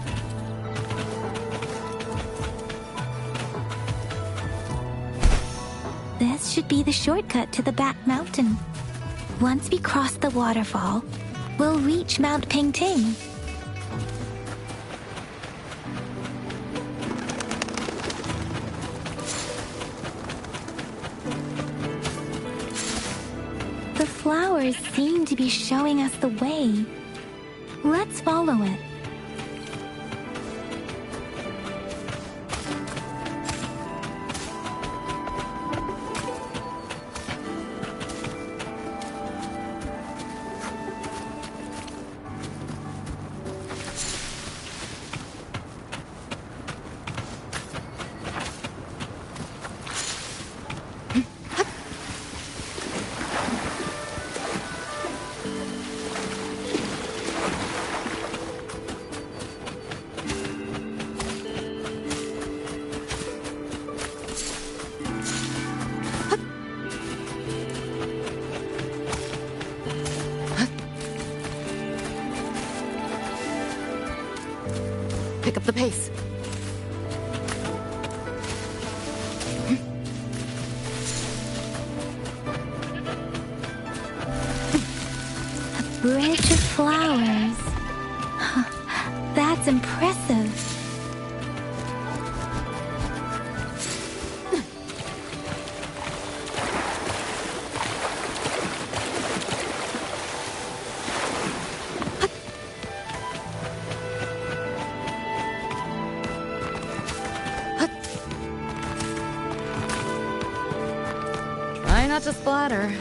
This should be the shortcut to the back mountain. Once we cross the waterfall, we'll reach Mount Pingting. The flowers seem to be showing us the way. Let's follow it. Pick up the pace. Bridge of flowers. That's impressive. Try not to splatter.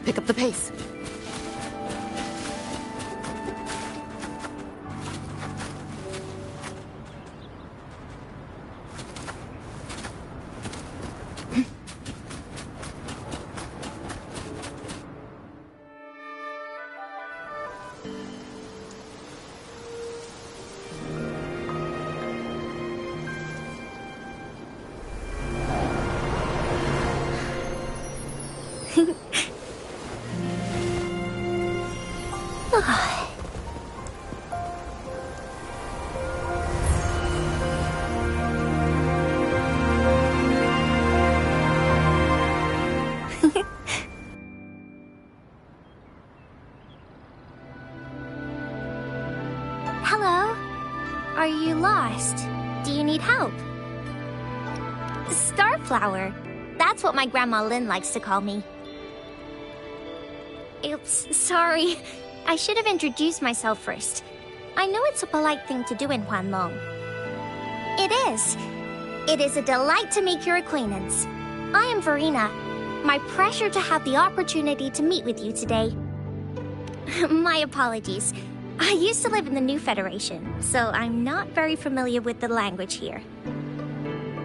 Pick up the pace. Hello? Are you lost? Do you need help? Starflower. That's what my Grandma Lynn likes to call me. Oops, sorry. I should have introduced myself first. I know it's a polite thing to do in Huanlong. It is. It is a delight to make your acquaintance. I am Verena. My pleasure to have the opportunity to meet with you today. My apologies. I used to live in the New Federation, so I'm not very familiar with the language here.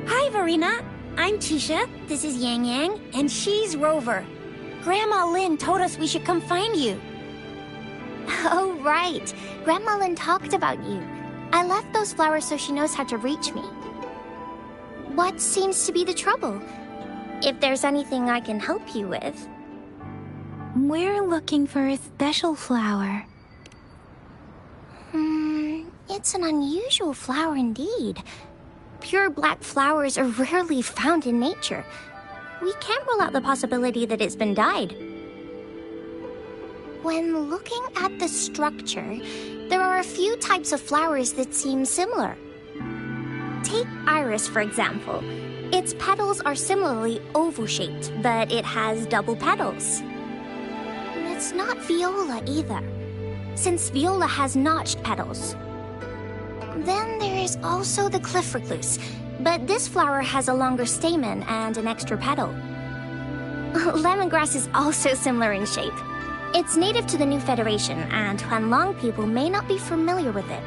Hi, Verena. I'm Tisha. This is Yang Yang, and she's Rover. Grandma Lynn told us we should come find you. Oh, right. Grandma Lynn talked about you. I left those flowers so she knows how to reach me. What seems to be the trouble? If there's anything I can help you with. We're looking for a special flower. It's an unusual flower indeed. Pure black flowers are rarely found in nature. We can't rule out the possibility that it's been dyed. When looking at the structure, there are a few types of flowers that seem similar. Take iris, for example. Its petals are similarly oval-shaped, but it has double petals. It's not viola either, since viola has notched petals. Then there is also the cliff recluse, but this flower has a longer stamen and an extra petal. Lemongrass is also similar in shape. It's native to the New Federation, and Huanlong people may not be familiar with it.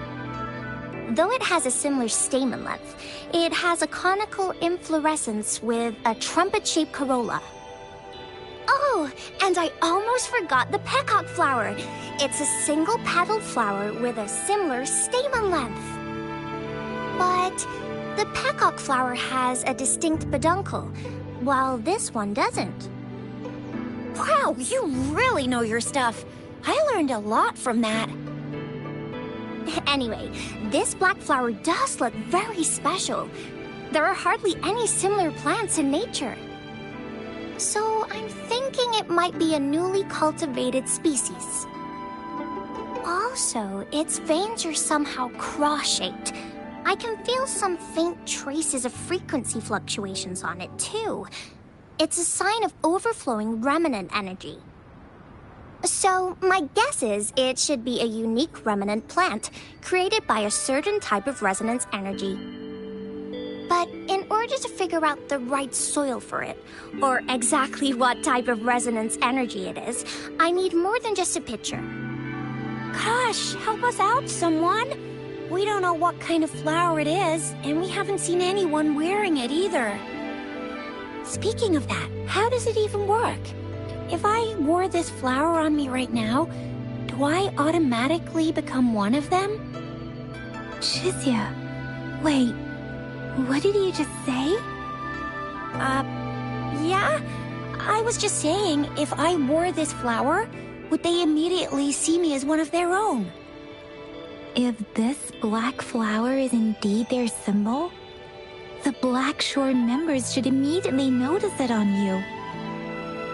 Though it has a similar stamen length, it has a conical inflorescence with a trumpet-shaped corolla. Oh, and I almost forgot the peacock flower. It's a single-petaled flower with a similar stamen length. But the peacock flower has a distinct peduncle, while this one doesn't. Wow, you really know your stuff. I learned a lot from that. Anyway, this black flower does look very special. There are hardly any similar plants in nature. So I'm thinking it might be a newly cultivated species. Also, its veins are somehow cross-shaped. I can feel some faint traces of frequency fluctuations on it, too. It's a sign of overflowing remnant energy. So, my guess is it should be a unique remnant plant, created by a certain type of resonance energy. But in order to figure out the right soil for it, or exactly what type of resonance energy it is, I need more than just a picture. Gosh, help us out, someone! We don't know what kind of flower it is, and we haven't seen anyone wearing it either. Speaking of that, how does it even work? If I wore this flower on me right now, do I automatically become one of them? Shizia, wait, what did you just say? Yeah? I was just saying, if I wore this flower, would they immediately see me as one of their own? If this black flower is indeed their symbol, the Black Shore members should immediately notice it on you.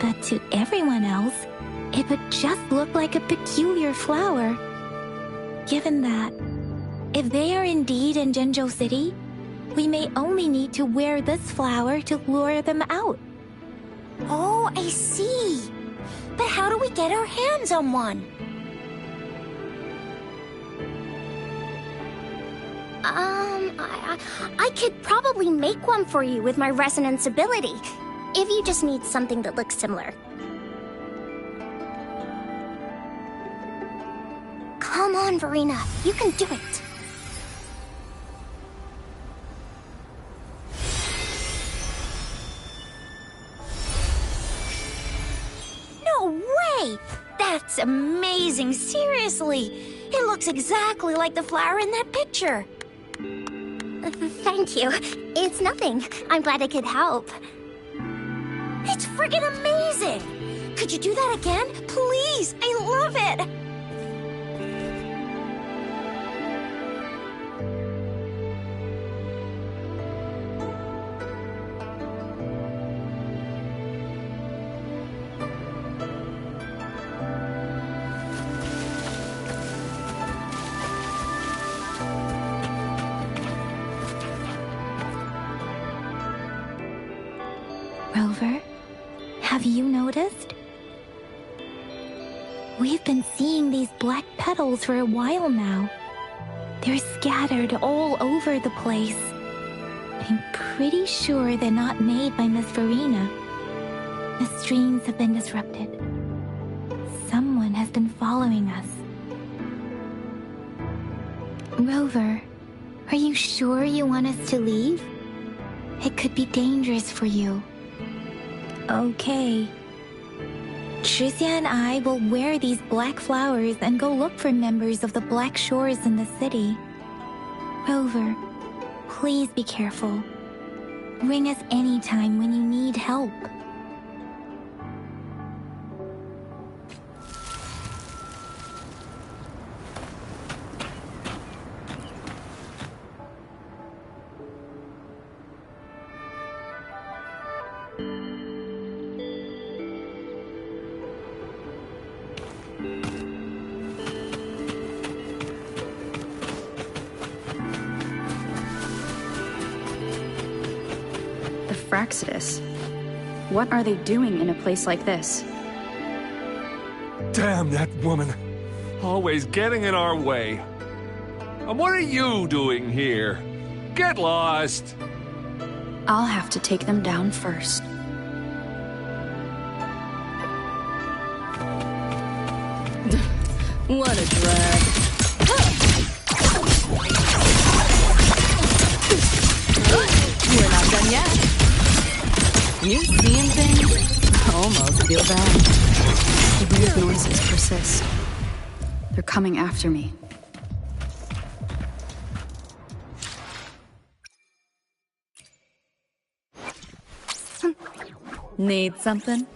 But to everyone else, it would just look like a peculiar flower. Given that, if they are indeed in Jinzhou City, we may only need to wear this flower to lure them out. Oh, I see. But how do we get our hands on one? I could probably make one for you with my resonance ability, if you just need something that looks similar. Come on, Verena, you can do it. No way! That's amazing, seriously! It looks exactly like the flower in that picture. Thank you. It's nothing. I'm glad I could help. It's friggin' amazing! Could you do that again? Please! I love it! Rover, have you noticed? We've been seeing these black petals for a while now. They're scattered all over the place. I'm pretty sure they're not made by Miss Verena. The streams have been disrupted. Someone has been following us. Rover, are you sure you want us to leave? It could be dangerous for you. Okay. Shizia and I will wear these black flowers and go look for members of the Black Shores in the city. Rover, please be careful. Ring us anytime when you need help. Fraxidus. What are they doing in a place like this? Damn that woman. Always getting in our way. And what are you doing here? Get lost! I'll have to take them down first. What a drag. We're not done yet. You seeing things? I almost feel bad. The weird noises persist. They're coming after me. Need something?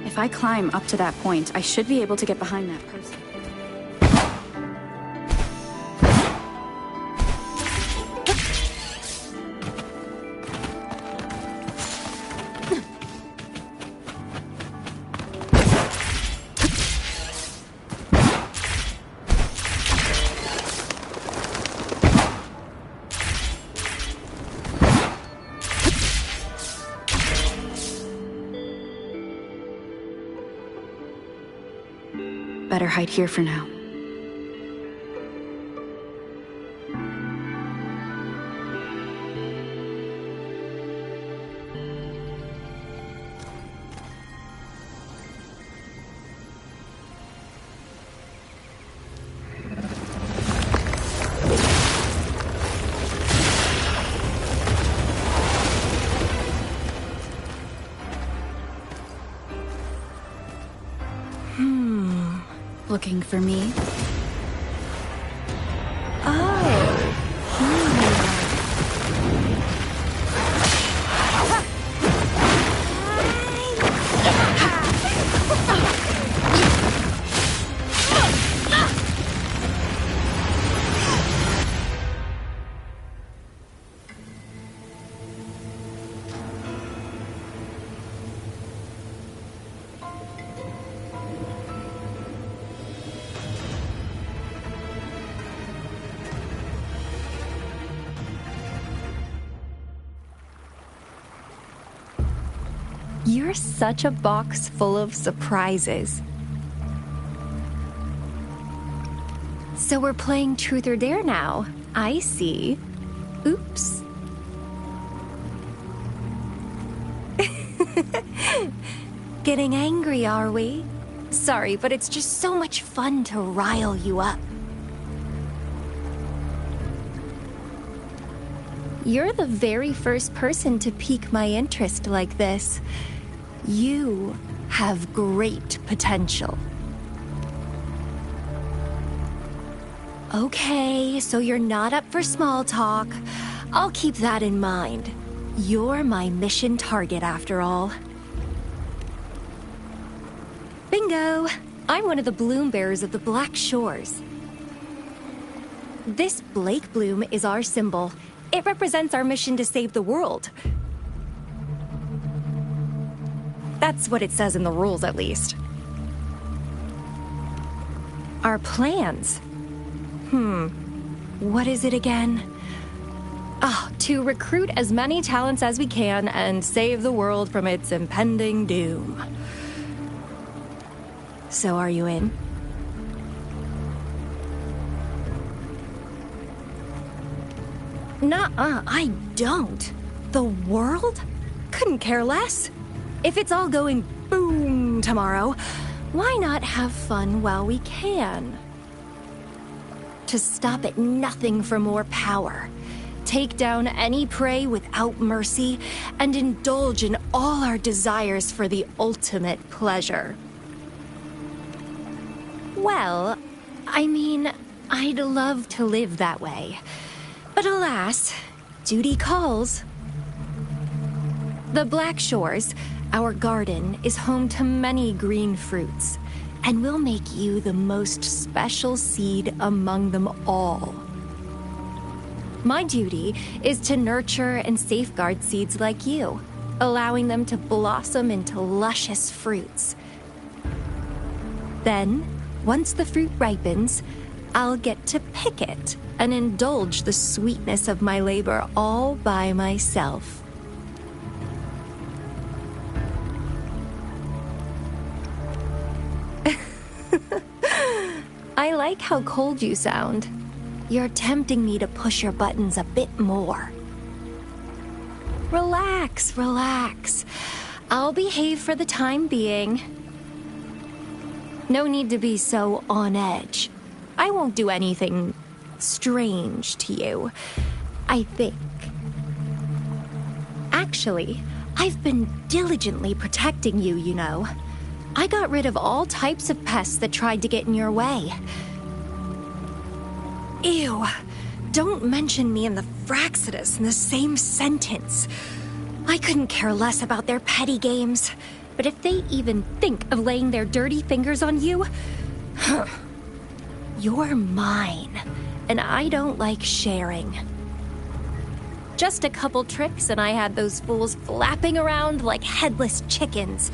If I climb up to that point, I should be able to get behind that person. Better hide here for now. Looking for me? You're such a box full of surprises. So we're playing Truth or Dare now. I see. Oops. Getting angry, are we? Sorry, but it's just so much fun to rile you up. You're the very first person to pique my interest like this. You have great potential. Okay, so you're not up for small talk. I'll keep that in mind. You're my mission target, after all. Bingo! I'm one of the bloom bearers of the Black Shores. This Blake bloom is our symbol. It represents our mission to save the world. That's what it says in the rules, at least. Our plans? What is it again? To recruit as many talents as we can and save the world from its impending doom. So are you in? Nuh-uh, I don't. The world? Couldn't care less. If it's all going boom tomorrow, why not have fun while we can? To stop at nothing for more power, take down any prey without mercy, and indulge in all our desires for the ultimate pleasure. Well, I mean, I'd love to live that way. But alas, duty calls. The Black Shores, our garden, is home to many green fruits, and we'll make you the most special seed among them all. My duty is to nurture and safeguard seeds like you, allowing them to blossom into luscious fruits. Then, once the fruit ripens, I'll get to pick it and indulge the sweetness of my labor all by myself. I like how cold you sound. You're tempting me to push your buttons a bit more. Relax, relax. I'll behave for the time being. No need to be so on edge. I won't do anything strange to you, I think. Actually, I've been diligently protecting you, you know. I got rid of all types of pests that tried to get in your way. Ew, don't mention me and the Fraxidus in the same sentence. I couldn't care less about their petty games, but if they even think of laying their dirty fingers on you, you're mine, and I don't like sharing. Just a couple tricks and I had those fools flapping around like headless chickens.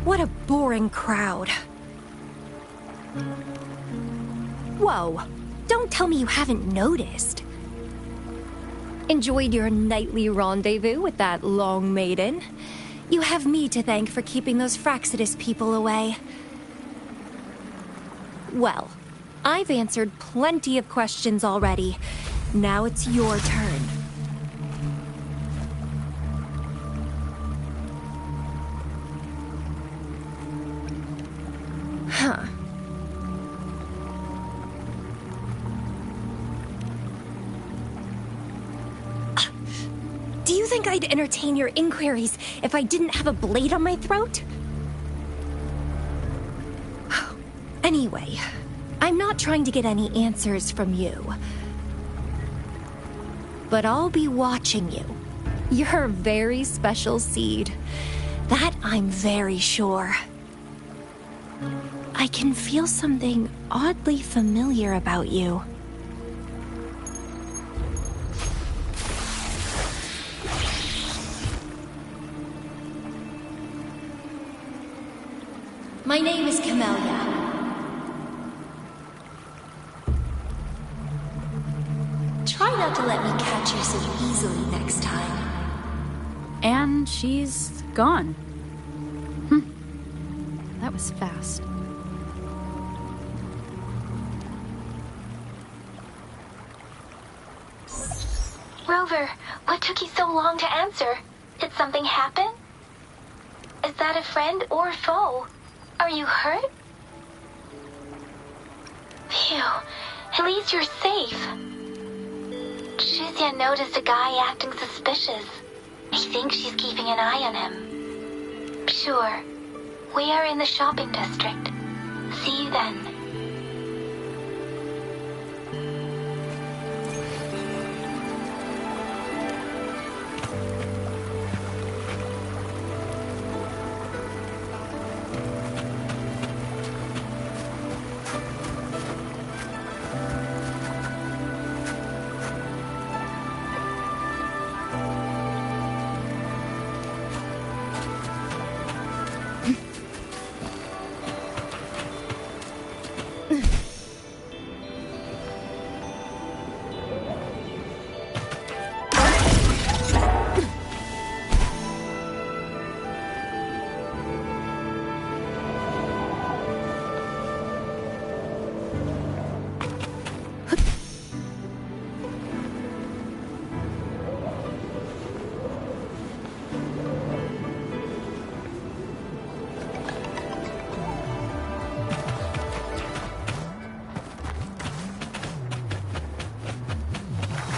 What a boring crowd. Whoa, don't tell me you haven't noticed. Enjoyed your nightly rendezvous with that long maiden? You have me to thank for keeping those Fraxidus people away. Well, I've answered plenty of questions already. Now it's your turn. Huh. Do you think I'd entertain your inquiries if I didn't have a blade on my throat? Anyway, I'm not trying to get any answers from you. But I'll be watching you. You're a very special seed. That I'm very sure. I can feel something oddly familiar about you. My name is Camellia. Try not to let me catch you so easily next time. And she's gone. That was fast. Rover, what took you so long to answer? Did something happen? Is that a friend or foe? Are you hurt? Phew, at least you're safe. Shuzia noticed a guy acting suspicious. I think she's keeping an eye on him. Sure. We are in the shopping district. See you then.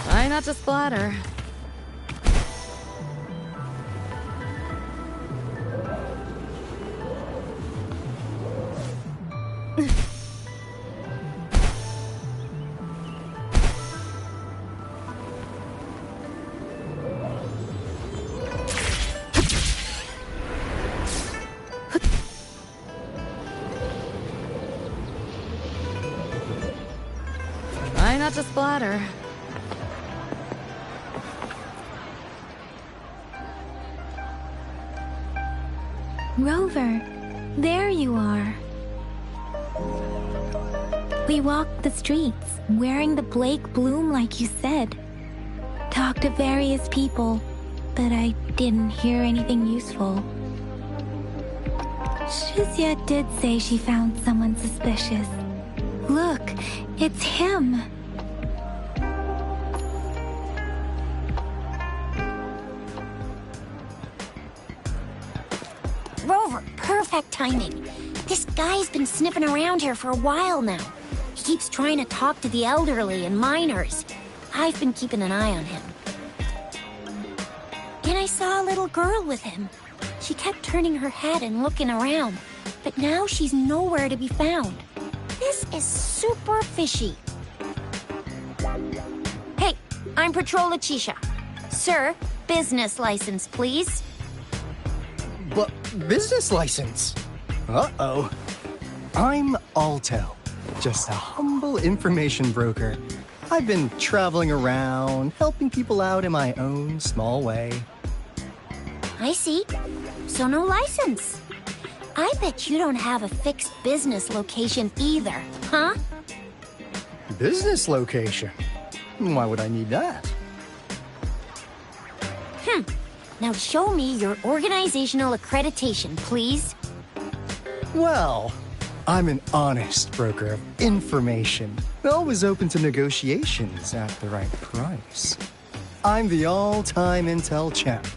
Try not to splatter. Try not to splatter. Rover, there you are. We walked the streets, wearing the Blake bloom like you said. Talked to various people, but I didn't hear anything useful. Shuzia did say she found someone suspicious. Look, it's him. Rover, perfect timing. This guy's been sniffing around here for a while now. He keeps trying to talk to the elderly and minors. I've been keeping an eye on him. And I saw a little girl with him. She kept turning her head and looking around, but now she's nowhere to be found. This is super fishy. Hey, I'm Patrol Letitia. Sir, business license, please. But business license? Uh-oh. I'm Alto, just a humble information broker. I've been traveling around, helping people out in my own small way. I see. So no license. I bet you don't have a fixed business location either, huh? Business location? Why would I need that? Now show me your organizational accreditation, please. Well, I'm an honest broker of information, always open to negotiations at the right price. I'm the all-time intel champ,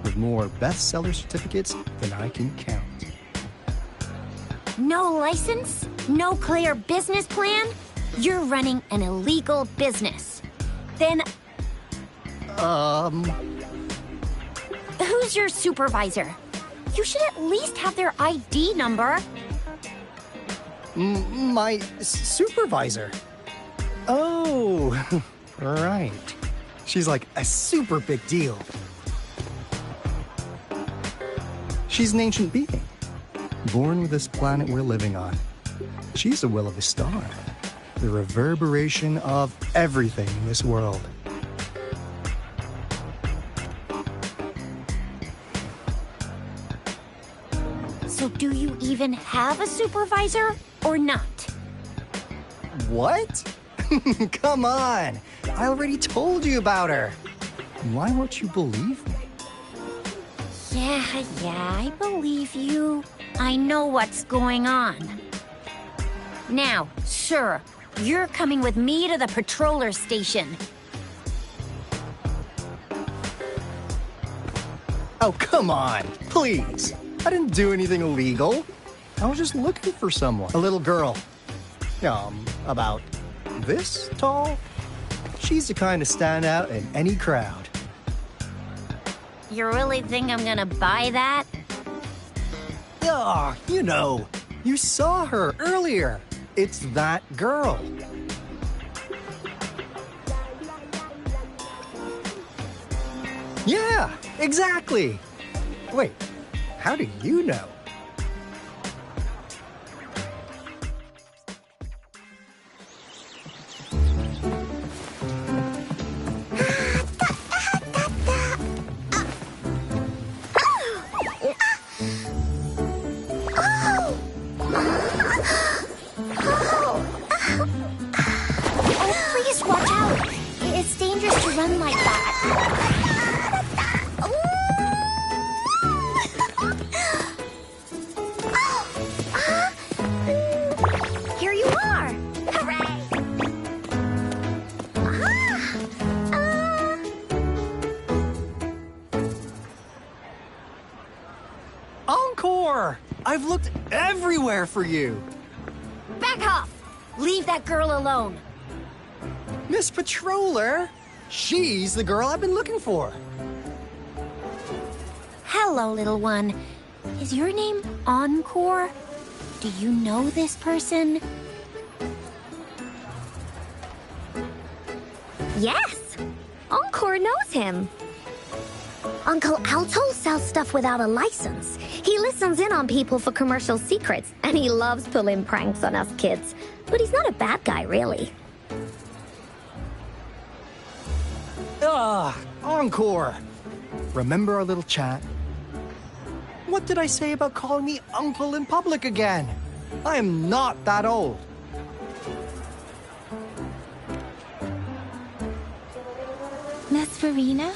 with more bestseller certificates than I can count. No license? No clear business plan? You're running an illegal business. Then... Who's your supervisor? You should at least have their ID number. My supervisor? Oh, right. She's like a super big deal. She's an ancient being, born with this planet we're living on. She's the will of the star, the reverberation of everything in this world. So do you even have a supervisor or not? What? Come on! I already told you about her. Why won't you believe me? Yeah, I believe you. I know what's going on. Now, sir, you're coming with me to the patroller station. Oh, come on, please. I didn't do anything illegal. I was just looking for someone. A little girl. About this tall. She's the kind to stand out in any crowd. You really think I'm gonna buy that? Ah, you know, you saw her earlier. It's that girl. Yeah, exactly. Wait, how do you know? I've looked everywhere for you. Back off! Leave that girl alone. Miss Patroller, she's the girl I've been looking for. Hello, little one. Is your name Encore? Do you know this person? Yes! Encore knows him. Uncle Alto sells stuff without a license. He listens in on people for commercial secrets, and he loves pulling pranks on us kids. But he's not a bad guy, really. Encore! Remember our little chat? What did I say about calling me uncle in public again? I am not that old. Miss Verena?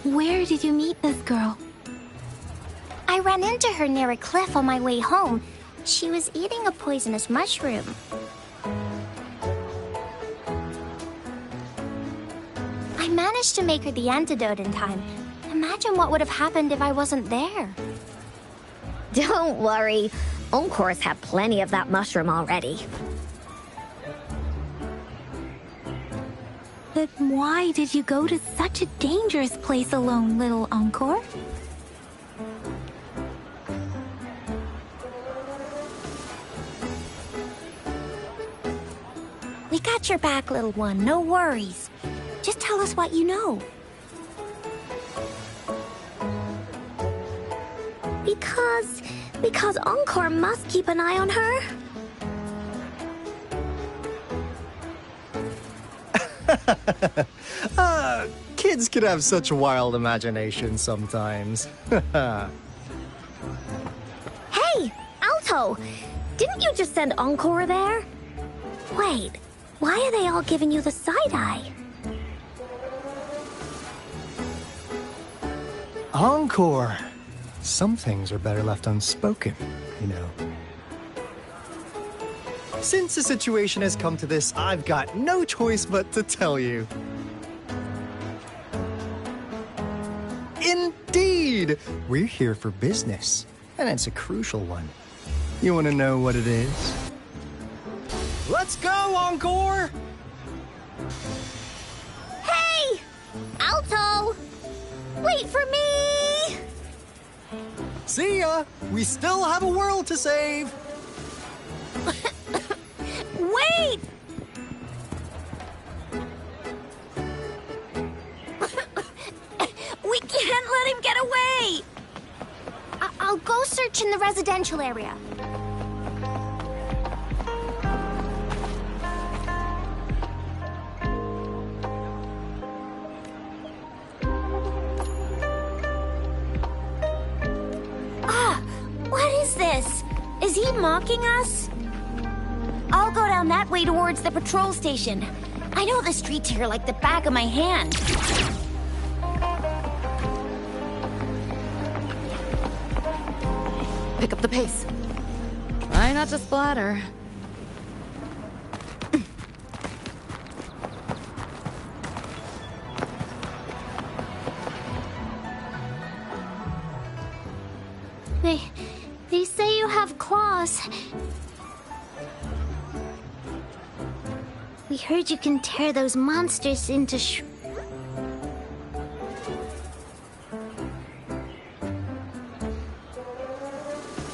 Where did you meet this girl? I ran into her near a cliff on my way home. She was eating a poisonous mushroom. I managed to make her the antidote in time. Imagine what would have happened if I wasn't there. Don't worry. Encore's had plenty of that mushroom already. But why did you go to such a dangerous place alone, little Encore? We got your back, little one. No worries. Just tell us what you know. Because Encore must keep an eye on her? Kids can have such wild imaginations sometimes. Hey, Alto! Didn't you just send Encore there? Wait, why are they all giving you the side-eye? Encore! Some things are better left unspoken, you know. Since the situation has come to this, I've got no choice but to tell you. Indeed! We're here for business, and it's a crucial one. You want to know what it is? Let's go, Encore! Hey! Alto! Wait for me! See ya! We still have a world to save! Wait! We can't let him get away! I'll go search in the residential area. What is this? Is he mocking us? I'll go down that way towards the patrol station. I know the streets here like the back of my hand. Pick up the pace. Try not to splatter. They say you have claws. We heard you can tear those monsters into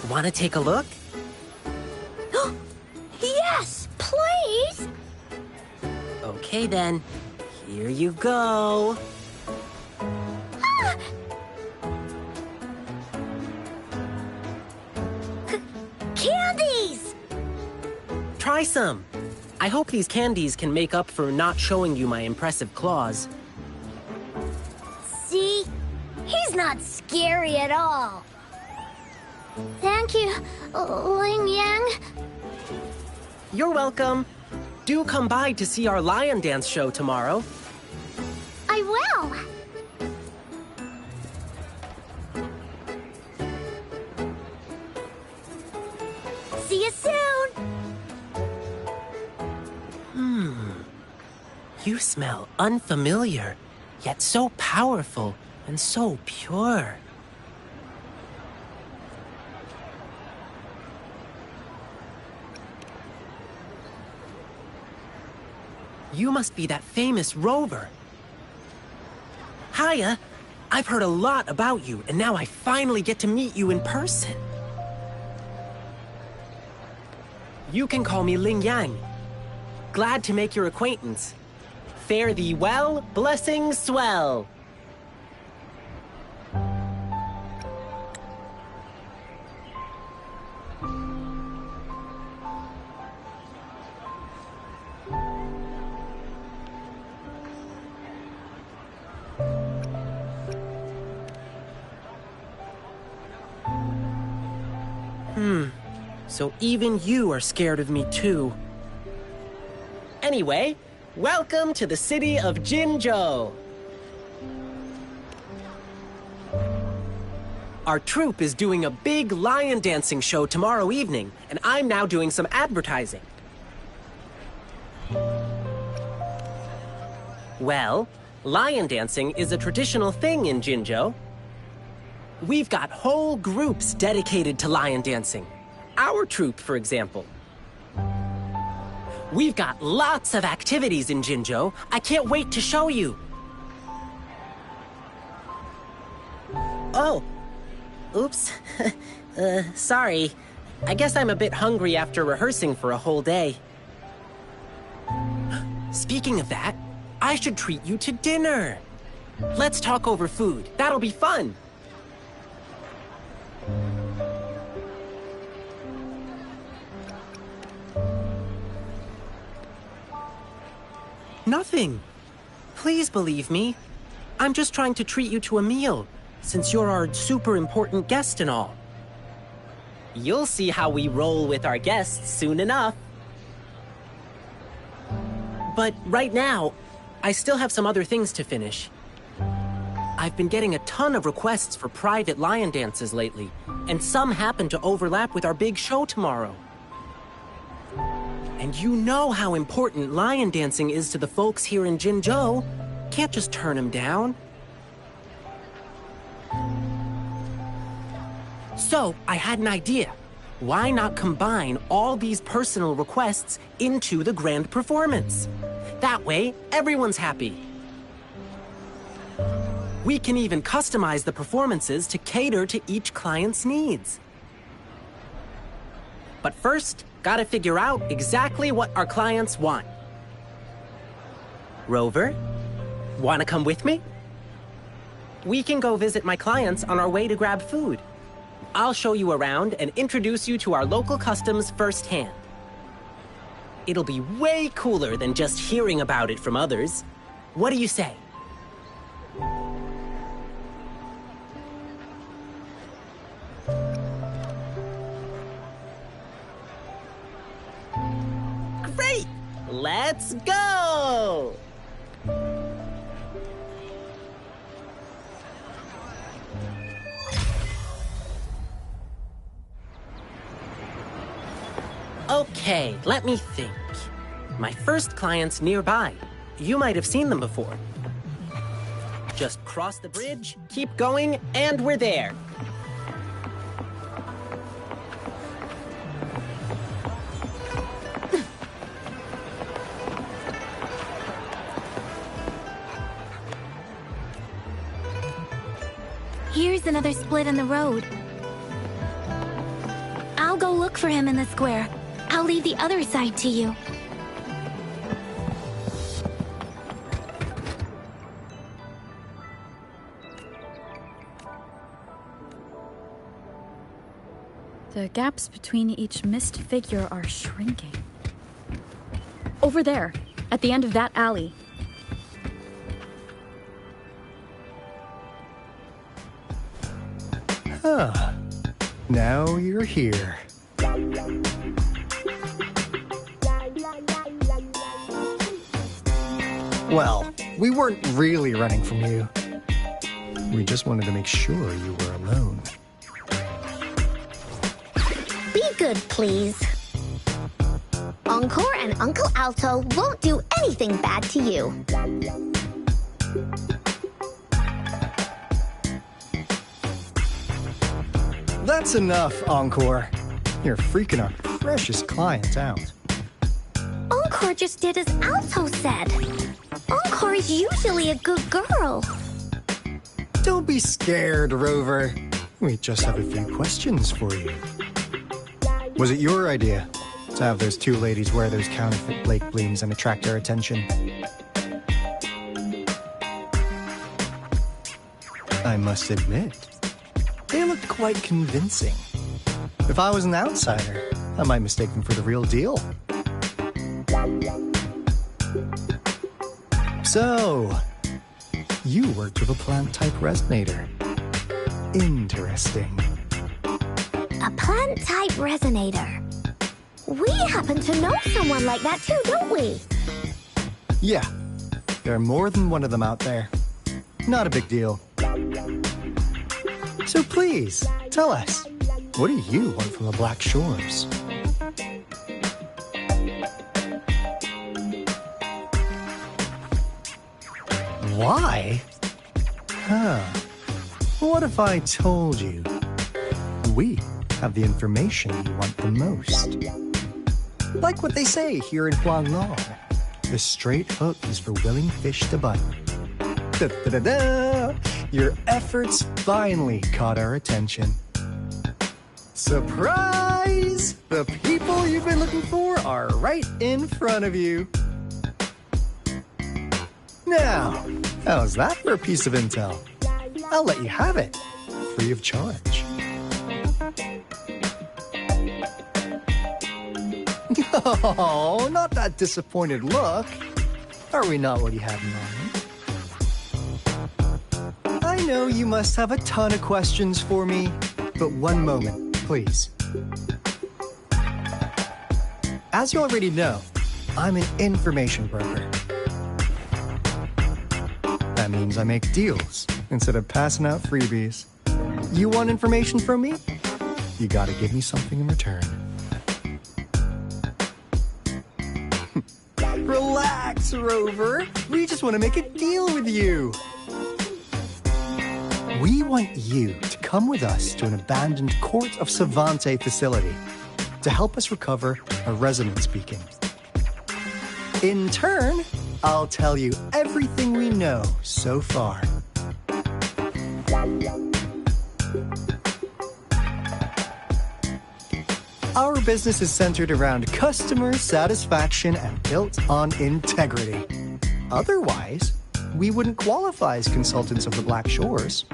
Want to take a look? Yes, please! Okay then, here you go. Candies! Try some. I hope these candies can make up for not showing you my impressive claws. See? He's not scary at all. Thank you, Ling Yang. You're welcome. Do come by to see our lion dance show tomorrow. I will. See you soon. You smell unfamiliar, yet so powerful and so pure. You must be that famous rover. Hiya, I've heard a lot about you, and now I finally get to meet you in person. You can call me Ling Yang. Glad to make your acquaintance. Fare thee well, blessings swell. So even you are scared of me too. Anyway, welcome to the city of Jinzhou. Our troupe is doing a big lion dancing show tomorrow evening, and I'm now doing some advertising. Well, lion dancing is a traditional thing in Jinzhou. We've got whole groups dedicated to lion dancing. Our troupe, for example. We've got lots of activities in Jinzhou. I can't wait to show you. Oh. Oops. Sorry. I guess I'm a bit hungry after rehearsing for a whole day. Speaking of that, I should treat you to dinner. Let's talk over food. That'll be fun. Nothing. Please believe me. I'm just trying to treat you to a meal, since you're our super important guest and all. You'll see how we roll with our guests soon enough. But right now, I still have some other things to finish. I've been getting a ton of requests for private lion dances lately, and some happen to overlap with our big show tomorrow. And you know how important lion dancing is to the folks here in Jinzhou. Can't just turn them down. So, I had an idea. Why not combine all these personal requests into the grand performance? That way, everyone's happy. We can even customize the performances to cater to each client's needs. But first, gotta figure out exactly what our clients want. Rover, wanna come with me? We can go visit my clients on our way to grab food. I'll show you around and introduce you to our local customs firsthand. It'll be way cooler than just hearing about it from others. What do you say? Great! Let's go! Okay, let me think. My first client's nearby. You might have seen them before. Just cross the bridge, keep going, and we're there. Here's another split in the road. I'll go look for him in the square. I'll leave the other side to you. The gaps between each missed figure are shrinking. Over there, at the end of that alley. Huh. Now you're here. Well, we weren't really running from you. We just wanted to make sure you were alone. Be good, please. Encore and Uncle Alto won't do anything bad to you. That's enough, Encore. You're freaking our precious client out. Encore just did as Alto said. Encore is usually a good girl. Don't be scared, Rover. We just have a few questions for you. Was it your idea to have those two ladies wear those counterfeit Blake blooms and attract our attention? I must admit, they looked quite convincing. If I was an outsider, I might mistake them for the real deal. So, you worked with a plant-type resonator. Interesting. A plant-type resonator. We happen to know someone like that too, don't we? Yeah, there are more than one of them out there. Not a big deal. So please, tell us, what do you want from the Black Shores? Why? Huh. What if I told you we have the information you want the most? Like what they say here in Guanglong, the straight hook is for willing fish to bite. Da-da-da-da! Your efforts finally caught our attention. Surprise! The people you've been looking for are right in front of you. Now, how's that for a piece of intel? I'll let you have it, free of charge. Oh, not that disappointed look. Are we not what you had in mind? I know you must have a ton of questions for me, but one moment, please. As you already know, I'm an information broker. That means I make deals instead of passing out freebies. You want information from me? You gotta give me something in return. Relax, Rover. We just want to make a deal with you. We want you to come with us to an abandoned Court of Savante facility to help us recover a resonance beacon. In turn, I'll tell you everything we know so far. Our business is centered around customer satisfaction and built on integrity. Otherwise, we wouldn't qualify as consultants of the Black Shores.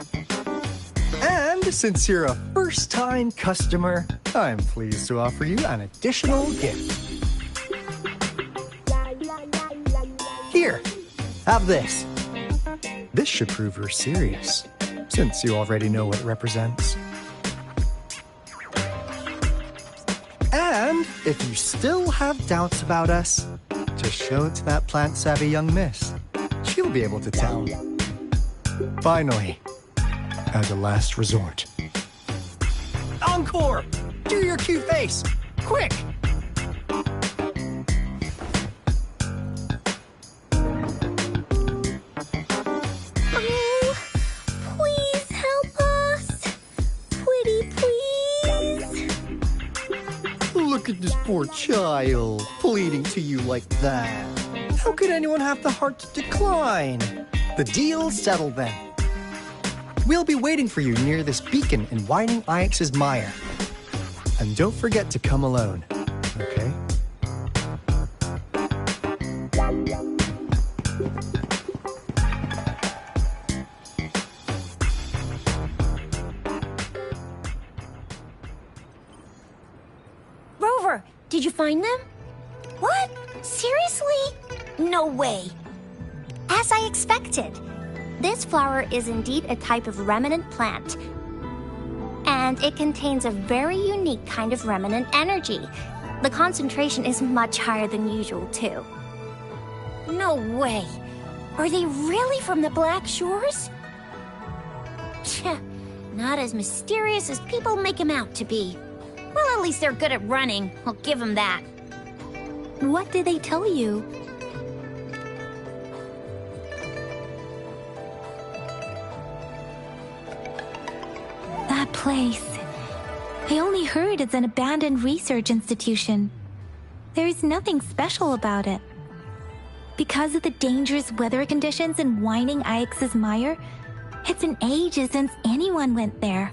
And since you're a first-time customer, I'm pleased to offer you an additional gift. Here, have this. This should prove you're serious, since you already know what it represents. And if you still have doubts about us, just show it to that plant-savvy young miss. She'll be able to tell. Finally, as a last resort. Encore! Do your cute face! Quick! Oh, please help us. Pretty please. Look at this poor child, pleading to you like that. How could anyone have the heart to decline? The deal's settled then. We'll be waiting for you near this beacon in Whining Ix's mire. And don't forget to come alone, okay? Rover, did you find them? What? Seriously? No way. As I expected. This flower is indeed a type of remnant plant. And it contains a very unique kind of remnant energy. The concentration is much higher than usual, too. No way. Are they really from the Black Shores? Not as mysterious as people make them out to be. Well, at least they're good at running. I'll give them that. What did they tell you? That place. I only heard it's an abandoned research institution. There's nothing special about it. Because of the dangerous weather conditions in Whining Ix's mire, it's been ages since anyone went there.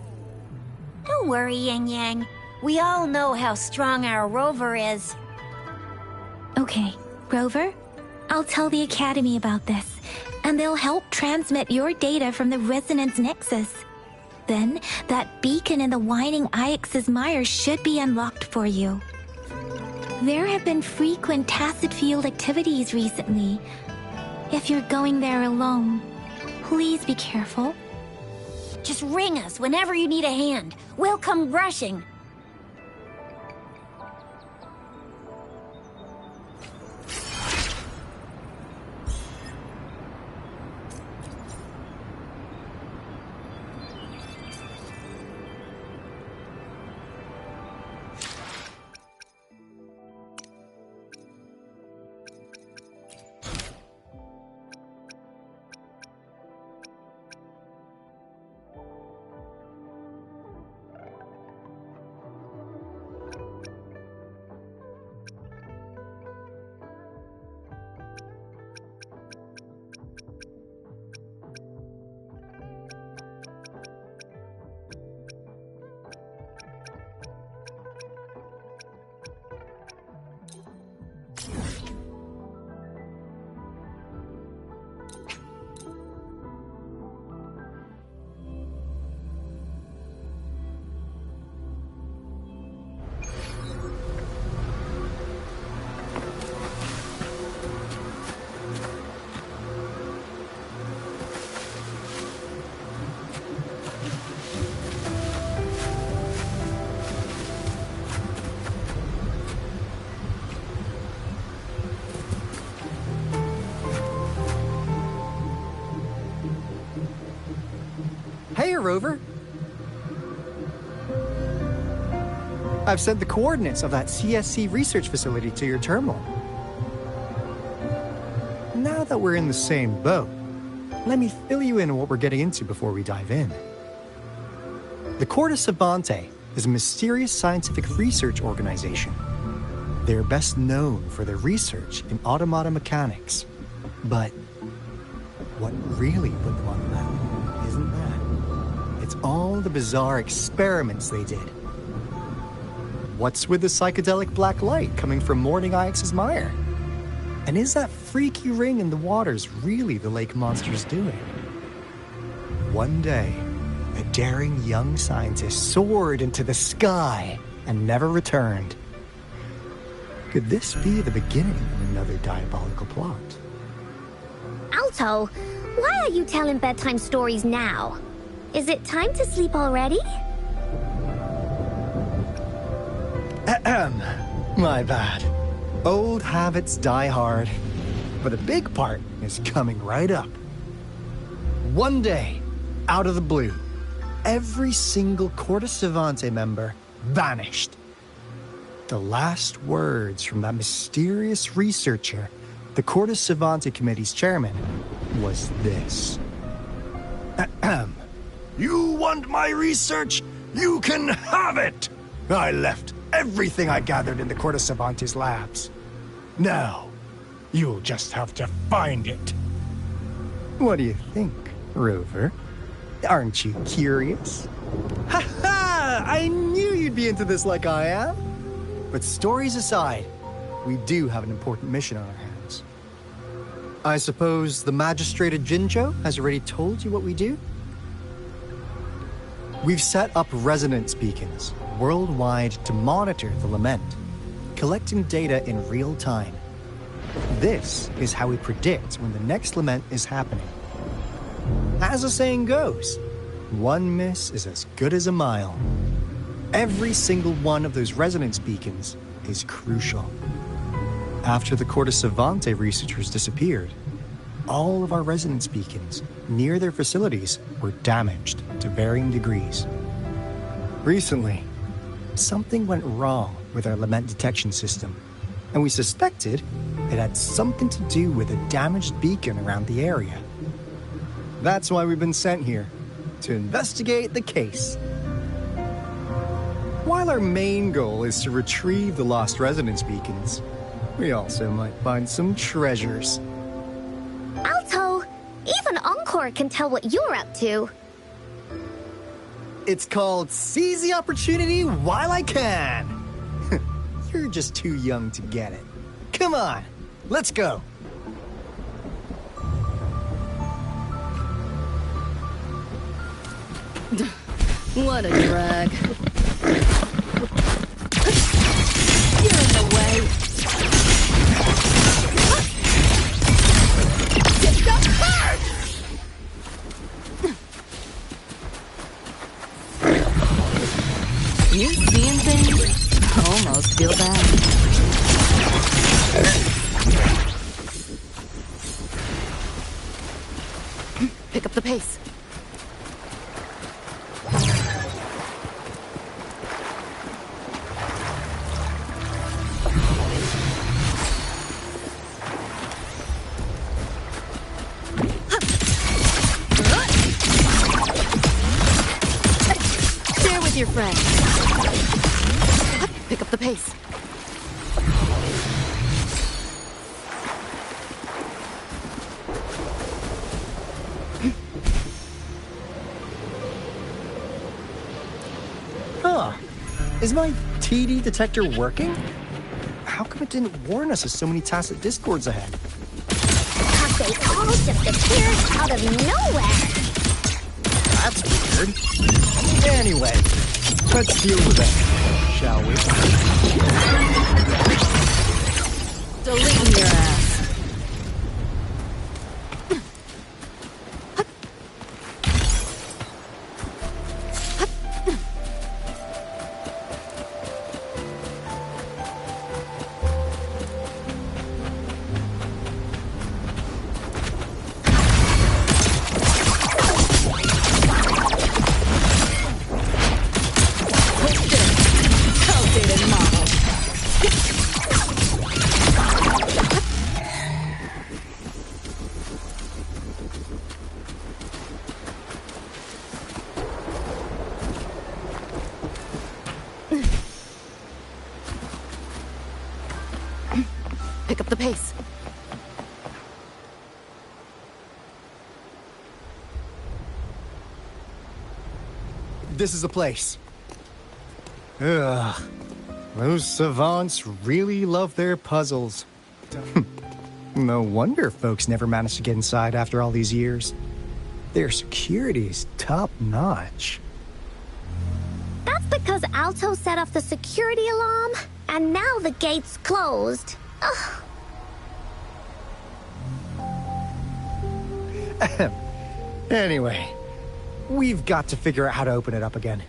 Don't worry, Yang Yang. We all know how strong our Rover is. Okay, Rover, I'll tell the Academy about this, and they'll help transmit your data from the Resonance Nexus. Then, that beacon in the Whining Ix's mire should be unlocked for you. There have been frequent tacit field activities recently. If you're going there alone, please be careful. Just ring us whenever you need a hand. We'll come rushing. Hey, Rover. I've sent the coordinates of that CSC research facility to your terminal. now that we're in the same boat, let me fill you in on what we're getting into before we dive in. The Corte Savante is a mysterious scientific research organization. They're best known for their research in automata mechanics. But what really put them on the map isn't that. It's all the bizarre experiments they did. What's with the psychedelic black light coming from Morning Ix's mire? And is that freaky ring in the waters really the lake monster's doing? One day, a daring young scientist soared into the sky and never returned. Could this be the beginning of another diabolical plot? Alto, why are you telling bedtime stories now? Is it time to sleep already? Ahem. My bad. Old habits die hard. But a big part is coming right up. One day, out of the blue, every single Corte Savante member vanished. The last words from that mysterious researcher, the Corte Savante Committee's chairman, was this. Ahem. You want my research? You can have it! I left everything I gathered in the Corte Savante's labs. Now, you'll just have to find it. What do you think, Rover? Aren't you curious? Ha ha! I knew you'd be into this like I am. But stories aside, we do have an important mission on our hands. I suppose the magistrate at Jinzhou has already told you what we do? We've set up resonance beacons worldwide to monitor the lament, collecting data in real time. This is how we predict when the next lament is happening. As the saying goes, one miss is as good as a mile. Every single one of those resonance beacons is crucial. After the Corte Savante researchers disappeared, all of our resonance beacons near their facilities were damaged to varying degrees. Recently, something went wrong with our lament detection system, and we suspected it had something to do with a damaged beacon around the area. That's why we've been sent here, to investigate the case. While our main goal is to retrieve the lost resonance beacons, we also might find some treasures. Alto, even Encore can tell what you're up to. It's called Seize the Opportunity While I Can. You're just too young to get it. Come on, let's go. What a drag. You're in the way. Get the hurt! You seeing things? Almost feel bad. Pick up the pace. Share with your friends. Pick up the pace. Is my TD detector working? How come it didn't warn us of so many tacit discords ahead? Because they all just appeared out of nowhere. That's weird. Anyway, let's deal with it, shall we? Deleting your ass. This is the place. Ugh. Those savants really love their puzzles. No wonder folks never managed to get inside after all these years. Their security's top-notch. That's because Alto set off the security alarm, and now the gate's closed. Ugh. Anyway, we've got to figure out how to open it up again.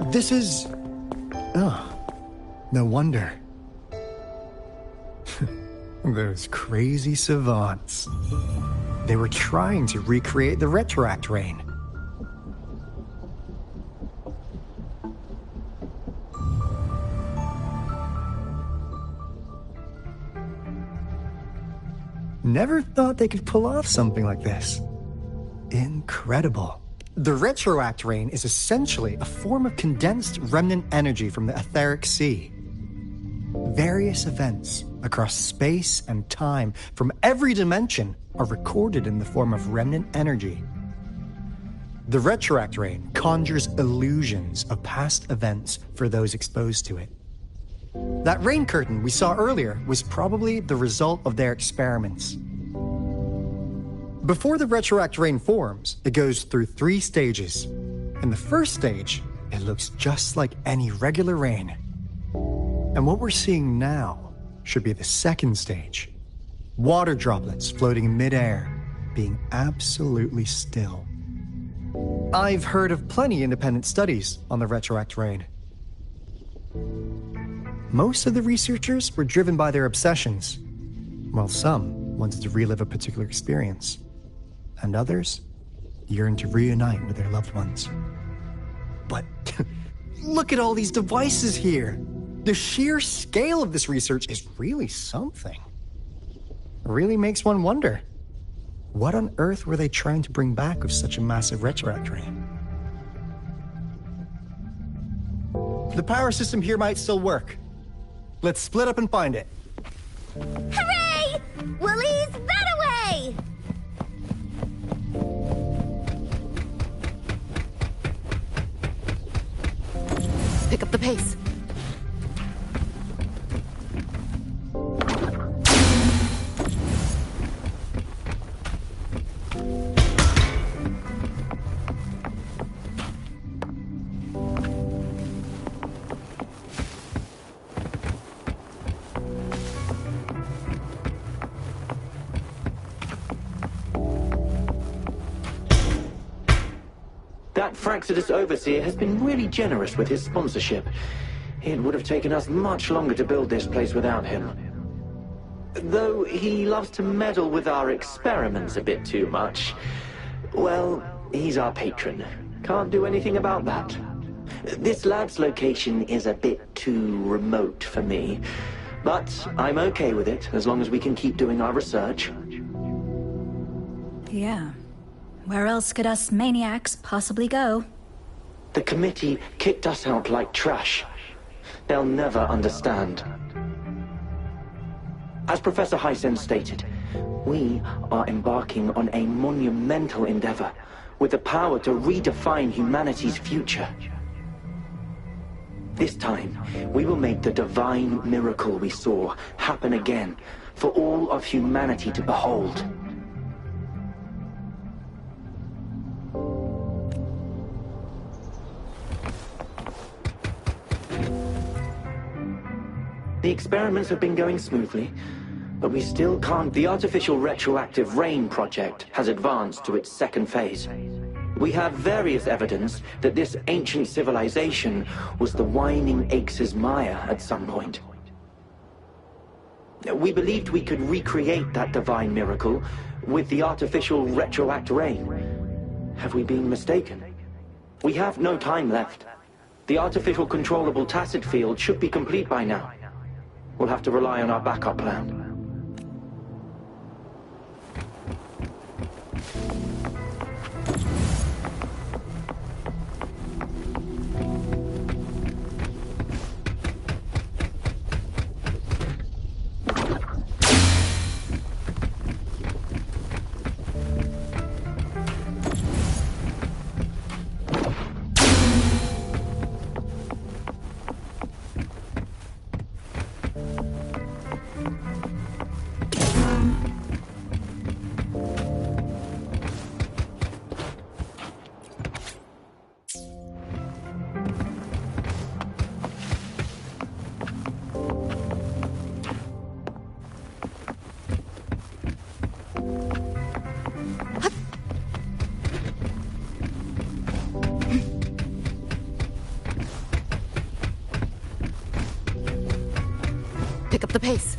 This is... Oh, no wonder. Those crazy savants. They were trying to recreate the Retroact Rain. Never thought they could pull off something like this. Incredible. The Retroact Rain is essentially a form of condensed remnant energy from the etheric sea. Various events across space and time from every dimension are recorded in the form of remnant energy. The Retroact Rain conjures illusions of past events for those exposed to it. That rain curtain we saw earlier was probably the result of their experiments. Before the Retroact Rain forms, it goes through 3 stages. In the first stage, it looks just like any regular rain. And what we're seeing now should be the second stage. Water droplets floating in midair, being absolutely still. I've heard of plenty independent studies on the Retroact Rain. Most of the researchers were driven by their obsessions, while some wanted to relive a particular experience, and others yearned to reunite with their loved ones. But look at all these devices here! The sheer scale of this research is really something. It really makes one wonder, what on earth were they trying to bring back with such a massive Retroact Rain? The power system here might still work. Let's split up and find it. Hooray! Willie's that way! Pick up the pace. That Fraxidus Overseer has been really generous with his sponsorship. It would have taken us much longer to build this place without him. Though he loves to meddle with our experiments a bit too much. Well, he's our patron. Can't do anything about that. This lab's location is a bit too remote for me. But I'm okay with it, as long as we can keep doing our research. Yeah. Where else could us maniacs possibly go? The committee kicked us out like trash. They'll never understand. As Professor Hysen stated, we are embarking on a monumental endeavor with the power to redefine humanity's future. This time, we will make the divine miracle we saw happen again for all of humanity to behold. The experiments have been going smoothly, but we still can't... The artificial retroactive rain project has advanced to its second phase. We have various evidence that this ancient civilization was the Whining Aches' Maya at some point. We believed we could recreate that divine miracle with the artificial retroact rain. Have we been mistaken? We have no time left. The artificial controllable tacit field should be complete by now. We'll have to rely on our backup plan. Pick up the pace.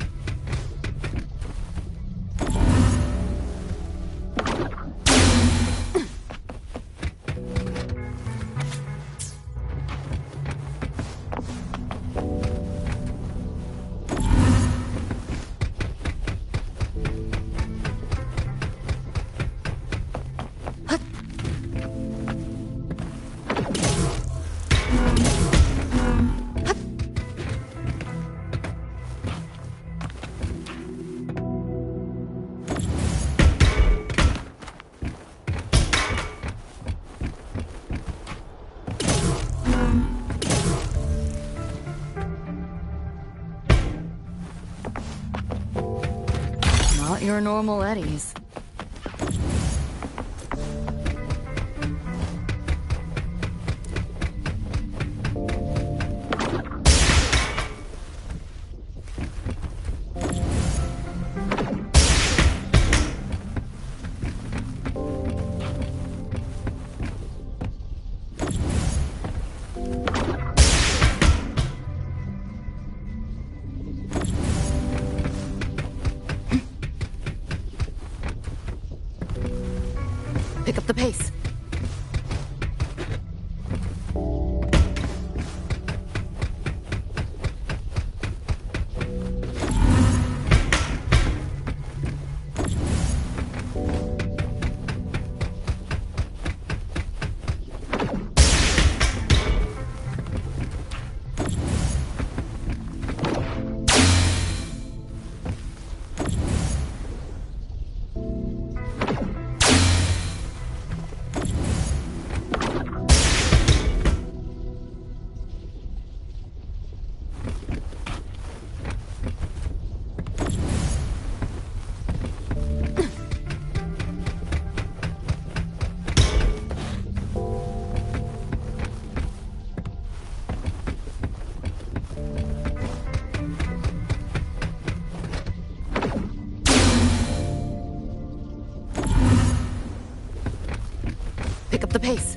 Not your normal eddies. Pick up the pace. Pick up the pace.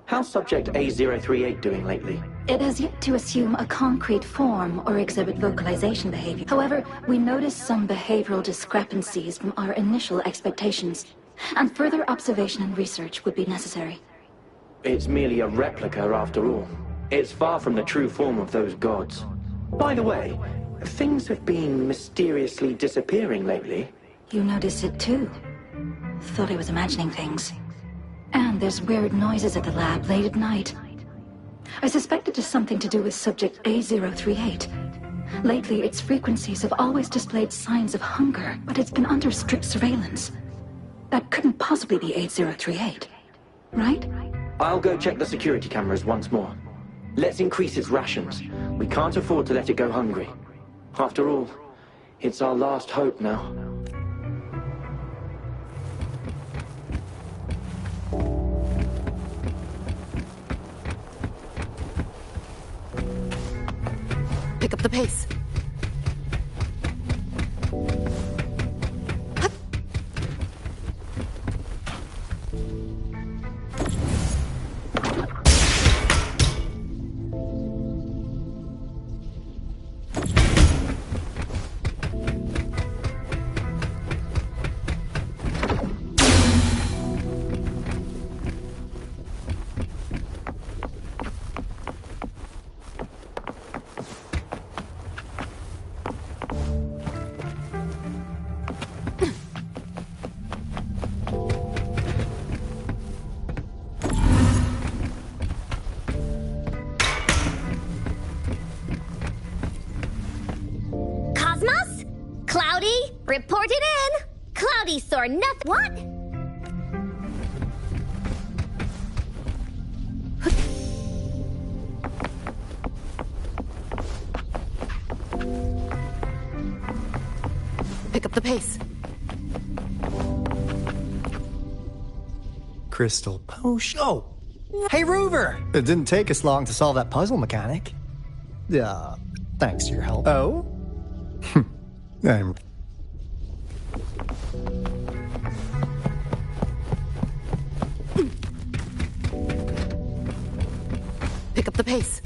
How's Subject A038 doing lately? It has yet to assume a concrete form or exhibit vocalization behavior. However, we noticed some behavioral discrepancies from our initial expectations, and further observation and research would be necessary. It's merely a replica after all. It's far from the true form of those gods. By the way, things have been mysteriously disappearing lately. You noticed it too. Thought I was imagining things. And there's weird noises at the lab late at night. I suspect it is something to do with subject A038. Lately, its frequencies have always displayed signs of hunger, but it's been under strict surveillance. That couldn't possibly be 8038, right? I'll go check the security cameras once more. Let's increase its rations. We can't afford to let it go hungry. After all, it's our last hope now. Pick up the pace. Report it in! Cloudy saw nothing. What? Pick up the pace. Crystal potion. Oh! Hey, Rover! It didn't take us long to solve that puzzle mechanic. Thanks to your help. Oh? I'm... Pick up the pace.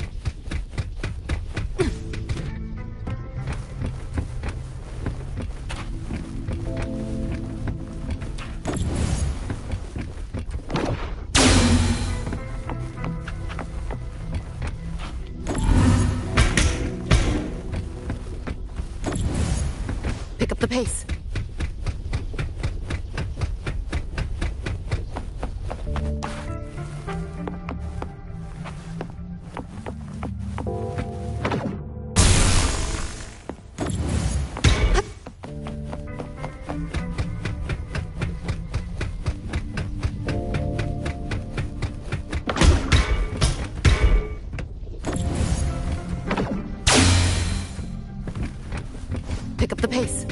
Pick up the pace. Pick up the pace.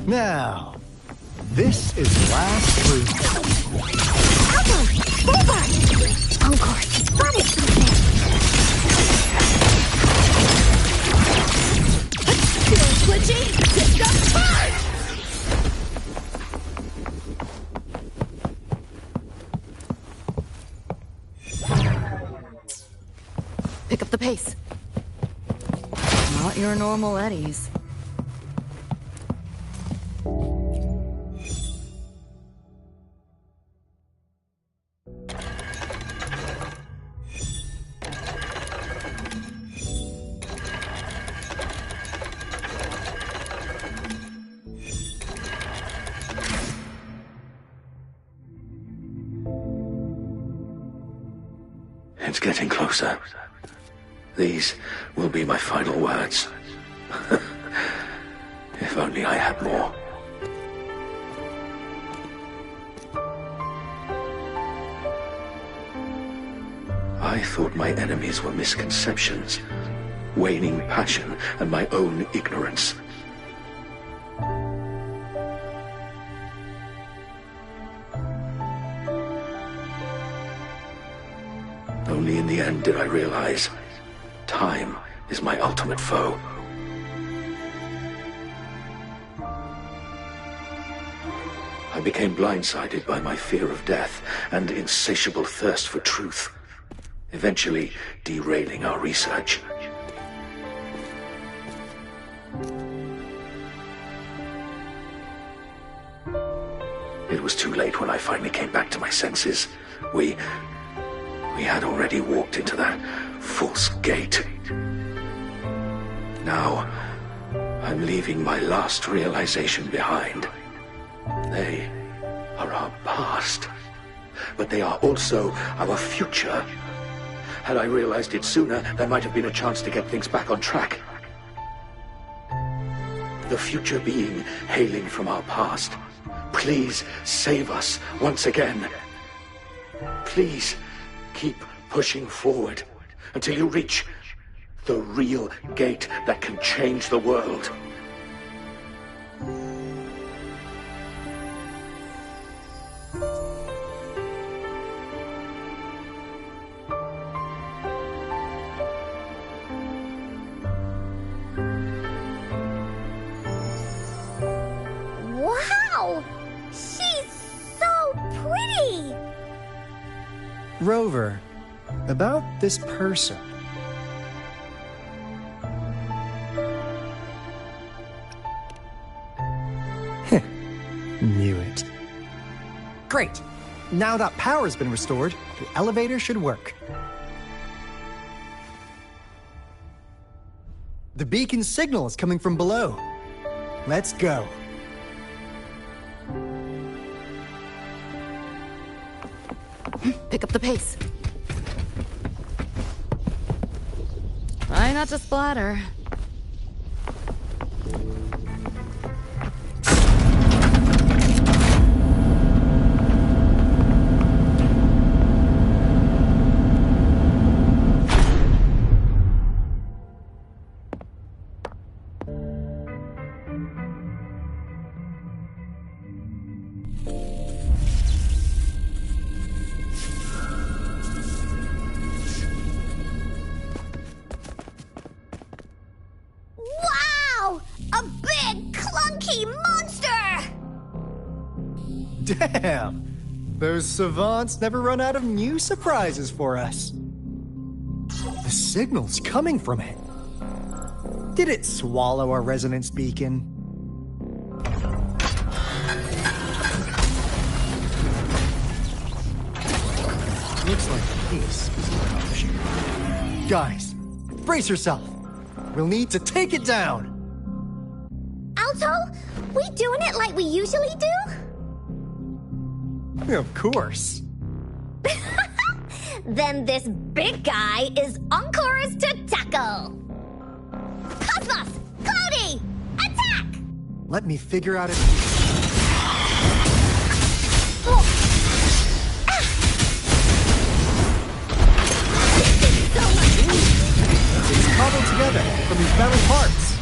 Now, this is last fruit. Encore, spotted something! Feeling glitchy? Discuss hard! Pick up the pace. Not your normal eddies. It's getting closer. These will be my final words. If only I had more. I thought my enemies were misconceptions, waning passion, and my own ignorance. Only in the end did I realize time is my ultimate foe. I became blindsided by my fear of death and insatiable thirst for truth, eventually derailing our research. It was too late when I finally came back to my senses. We had already walked into that false gate. Now, I'm leaving my last realization behind. They are our past, but they are also our future. Had I realized it sooner, there might have been a chance to get things back on track. The future being hailing from our past. Please save us once again. Please keep pushing forward until you reach the real gate that can change the world. Wow! She's so pretty! Rover, about this person. Knew it. Great! Now that power's been restored, the elevator should work. The beacon signal is coming from below. Let's go. Pick up the pace. Try not to splatter. Wow! A big, clunky monster! Damn! Those savants never run out of new surprises for us. The signal's coming from it. Did it swallow our resonance beacon? Looks like peace is approaching. Guys, brace yourself. We'll need to take it down. Alto, we doing it like we usually do? Of course. Then this big guy is Encore's to tackle. Cosmos! Cloudy! Attack! Let me figure out it. It's cobbled together from these metal parts.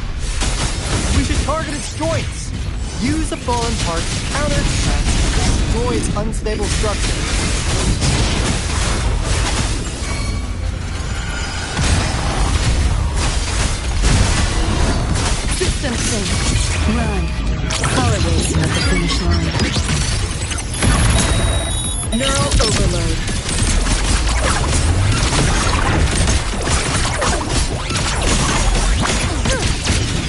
We should target its joints. Use the fallen parts to counter its attacks and destroy its unstable structure. System sync. Run. Holidays at the finish line. Neural overload.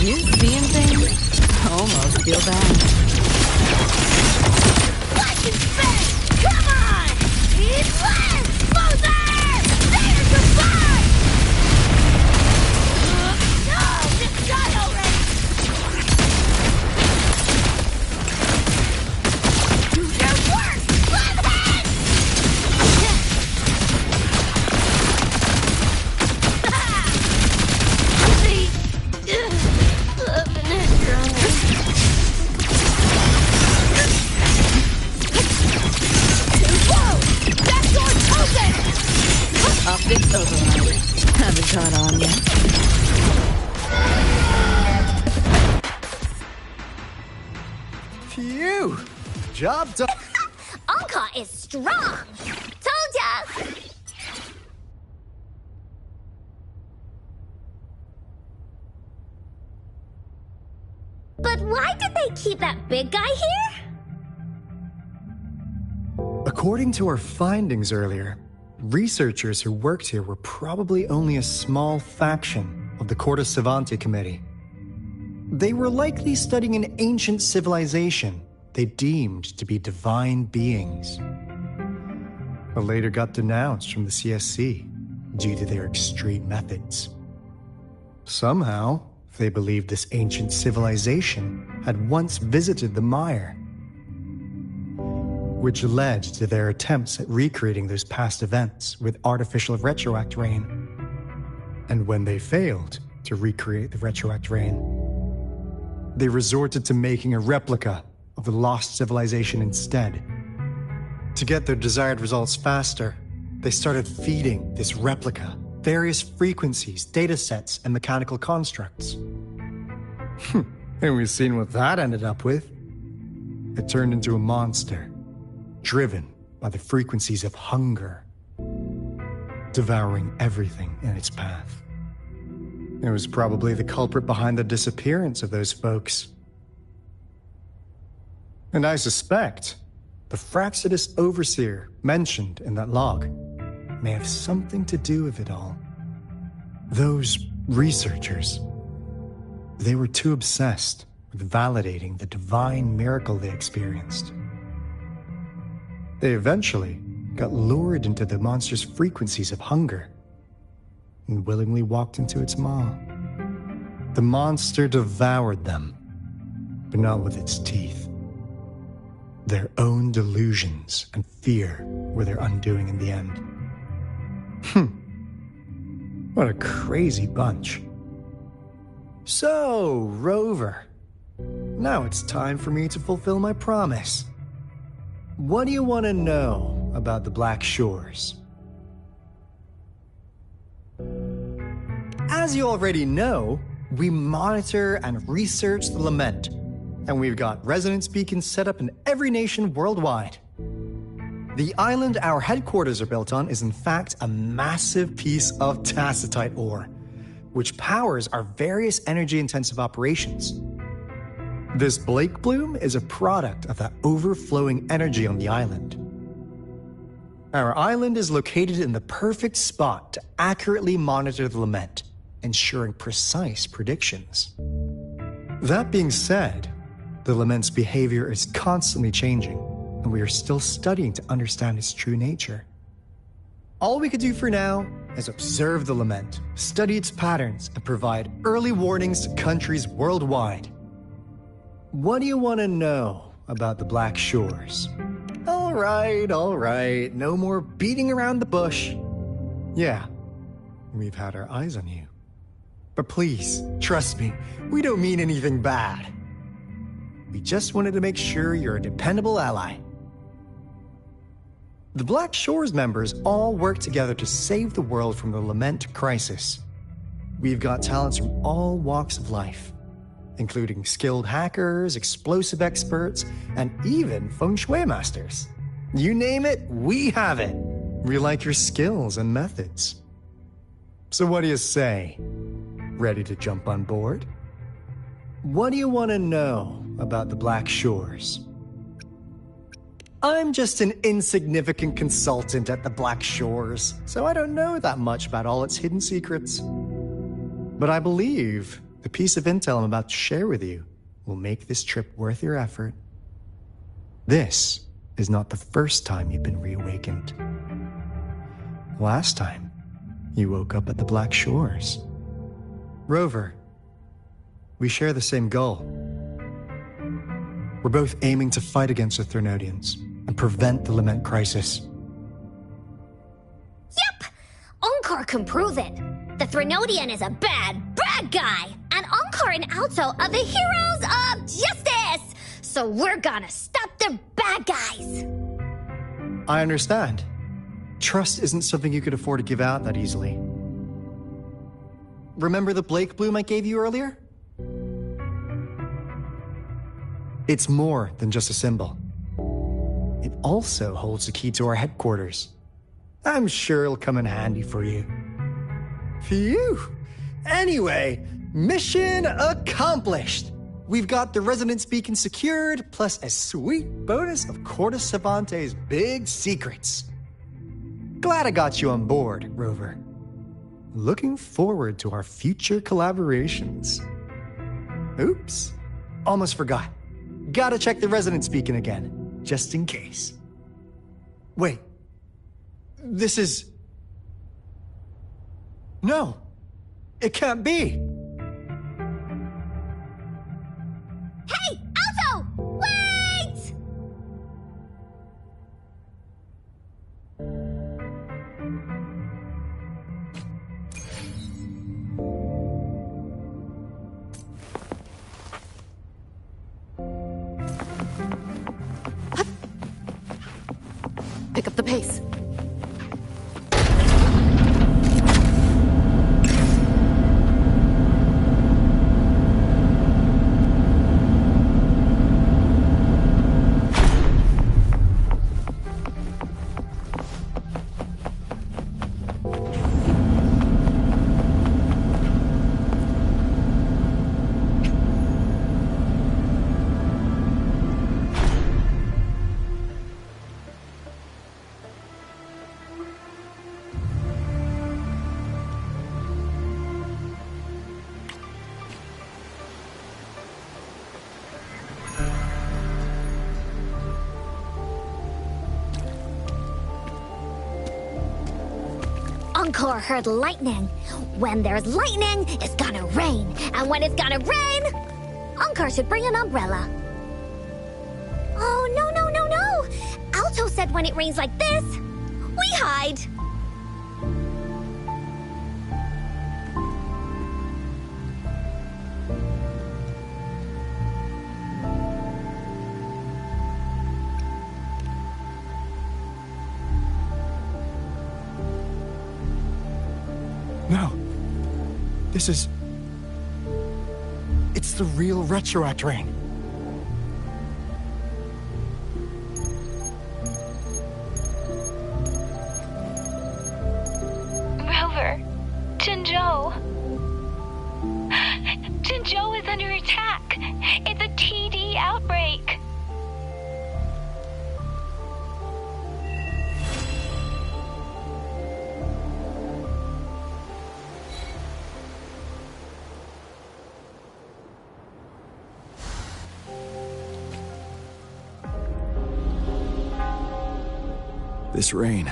You seeing things? Almost feel bad. Watch it spin! Come on! It's less! Loser! There's the fun! No! Just die already! Do your work! Flathead! See? Optics override. Haven't caught on yet. Phew! Job done. Anka is strong! Told ya! But why did they keep that big guy here? According to our findings earlier, researchers who worked here were probably only a small faction of the Corte Savante Committee. They were likely studying an ancient civilization they deemed to be divine beings, but later got denounced from the CSC due to their extreme methods. Somehow, they believed this ancient civilization had once visited the mire, which led to their attempts at recreating those past events with artificial retroact rain. And when they failed to recreate the retroact rain, they resorted to making a replica of the lost civilization instead. To get their desired results faster, they started feeding this replica various frequencies, data sets, and mechanical constructs. And we've seen what that ended up with. It turned into a monster, driven by the frequencies of hunger, devouring everything in its path. It was probably the culprit behind the disappearance of those folks. And I suspect the Fraxidus Overseer mentioned in that log may have something to do with it all. Those researchers, they were too obsessed with validating the divine miracle they experienced. They eventually got lured into the monster's frequencies of hunger and willingly walked into its maw. The monster devoured them, but not with its teeth. Their own delusions and fear were their undoing in the end. What a crazy bunch. So, Rover, now it's time for me to fulfill my promise. What do you want to know about the Black Shores? As you already know, we monitor and research the Lament, and we've got resonance beacons set up in every nation worldwide. The island our headquarters are built on is in fact a massive piece of tacitite ore, which powers our various energy-intensive operations. This Blake Bloom is a product of that overflowing energy on the island. Our island is located in the perfect spot to accurately monitor the Lament, ensuring precise predictions. That being said, the Lament's behavior is constantly changing, and we are still studying to understand its true nature. All we could do for now is observe the Lament, study its patterns, and provide early warnings to countries worldwide. What do you want to know about the Black Shores? All right, no more beating around the bush. Yeah, we've had our eyes on you. But please, trust me, we don't mean anything bad. We just wanted to make sure you're a dependable ally. The Black Shores members all work together to save the world from the Lament crisis. We've got talents from all walks of life, including skilled hackers, explosive experts, and even feng shui masters. You name it, we have it. We like your skills and methods. So what do you say? Ready to jump on board? What do you want to know about the Black Shores? I'm just an insignificant consultant at the Black Shores, so I don't know that much about all its hidden secrets. But I believe the piece of intel I'm about to share with you will make this trip worth your effort. This is not the first time you've been reawakened. Last time, you woke up at the Black Shores. Rover, we share the same goal. We're both aiming to fight against the Threnodians and prevent the Lament crisis. Yep! Onkar can prove it. The Threnodian is a bad, bad guy. And Onkar and Alto are the heroes of justice. So we're gonna stop the bad guys. I understand. Trust isn't something you could afford to give out that easily. Remember the Blake Bloom I gave you earlier? It's more than just a symbol. It also holds the key to our headquarters. I'm sure it'll come in handy for you. Phew! Anyway, mission accomplished! We've got the resonance beacon secured, plus a sweet bonus of Cortus Savante's big secrets. Glad I got you on board, Rover. Looking forward to our future collaborations. Oops, almost forgot. Gotta check the resident speaking again, just in case. Wait. This is... No. It can't be. Hey, Alto! Wait! Pick up the pace. Encore heard lightning. When there's lightning, it's gonna rain. And when it's gonna rain, Encore should bring an umbrella. Oh, no, no, no, no! Alto said when it rains like this, we hide. No. This is... It's the real Retroact rain. Rover, Jinzhou. Jinzhou is under attack. It's a TD outbreak. This rain,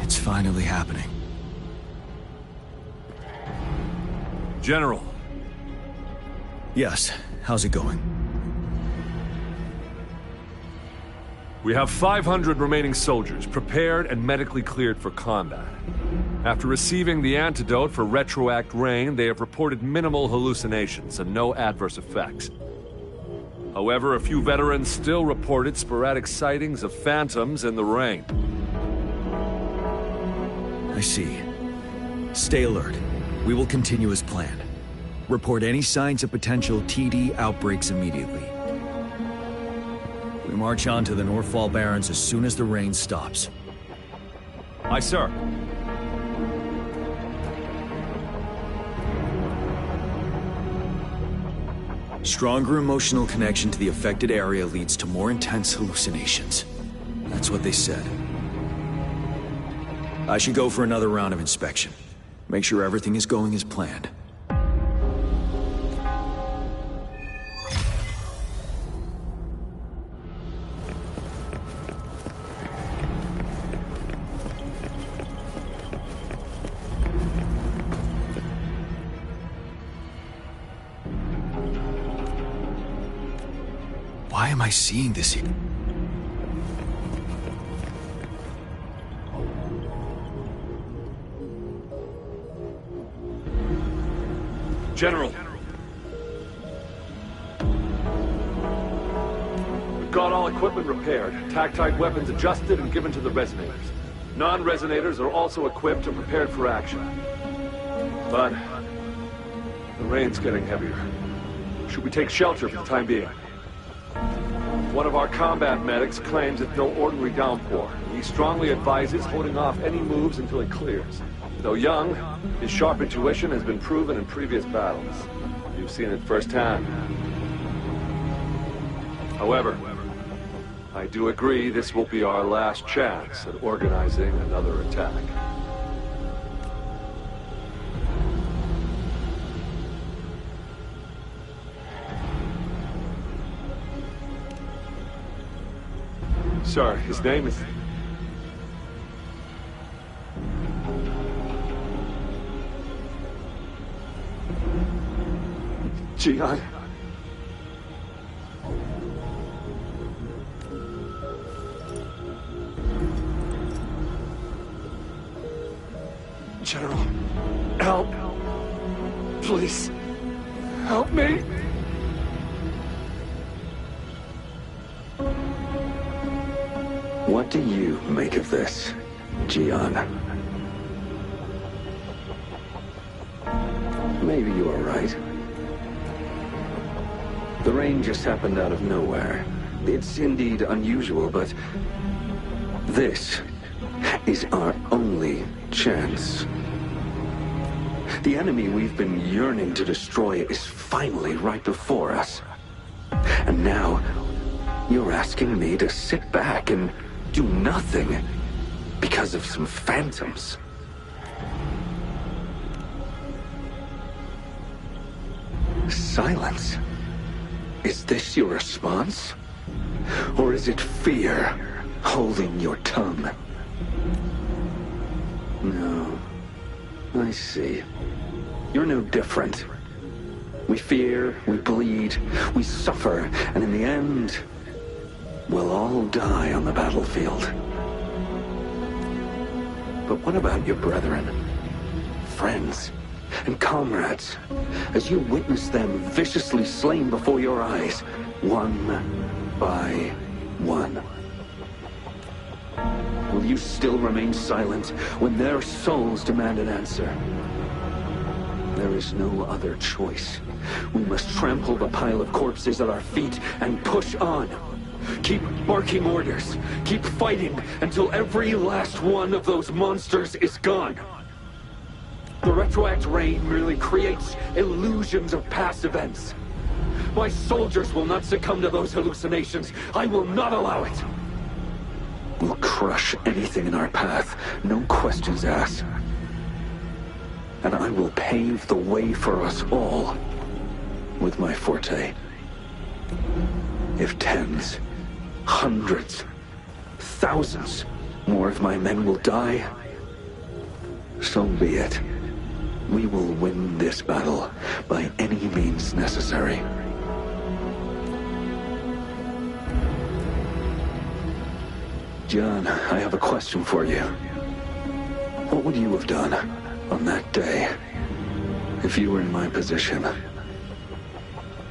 it's finally happening. General. Yes, how's it going? We have 500 remaining soldiers, prepared and medically cleared for combat. After receiving the antidote for Retroact rain, they have reported minimal hallucinations and no adverse effects. However, a few veterans still reported sporadic sightings of phantoms in the rain. I see. Stay alert. We will continue as planned. Report any signs of potential TD outbreaks immediately. We march on to the Northfall Barrens as soon as the rain stops. Aye, sir. Stronger emotional connection to the affected area leads to more intense hallucinations. That's what they said. I should go for another round of inspection. Make sure everything is going as planned. Why am I seeing this here? General. We've got all equipment repaired, tactite weapons adjusted and given to the resonators. Non-resonators are also equipped and prepared for action. But the rain's getting heavier. Should we take shelter for the time being? One of our combat medics claims it's no ordinary downpour. He strongly advises holding off any moves until it clears. Though young, his sharp intuition has been proven in previous battles. You've seen it firsthand. However, I do agree this will be our last chance at organizing another attack. Sir, his name is... Jian. General, help. Please, help me. What do you make of this, Jian? Maybe you are right. The rain just happened out of nowhere. It's indeed unusual, but this is our only chance. The enemy we've been yearning to destroy is finally right before us. And now, you're asking me to sit back and do nothing because of some phantoms. Silence. Is this your response? Or is it fear holding your tongue? No. I see. You're no different. We fear, we bleed, we suffer, and in the end, we'll all die on the battlefield. But what about your brethren, friends, and comrades, as you witness them viciously slain before your eyes, one by one? Will you still remain silent when their souls demand an answer? There is no other choice. We must trample the pile of corpses at our feet and push on. Keep barking orders. Keep fighting until every last one of those monsters is gone. The retroact rain merely creates illusions of past events. My soldiers will not succumb to those hallucinations. I will not allow it. We'll crush anything in our path, no questions asked. And I will pave the way for us all with my forte. If tens, hundreds, thousands more of my men will die, so be it. We will win this battle by any means necessary. John, I have a question for you. What would you have done on that day if you were in my position?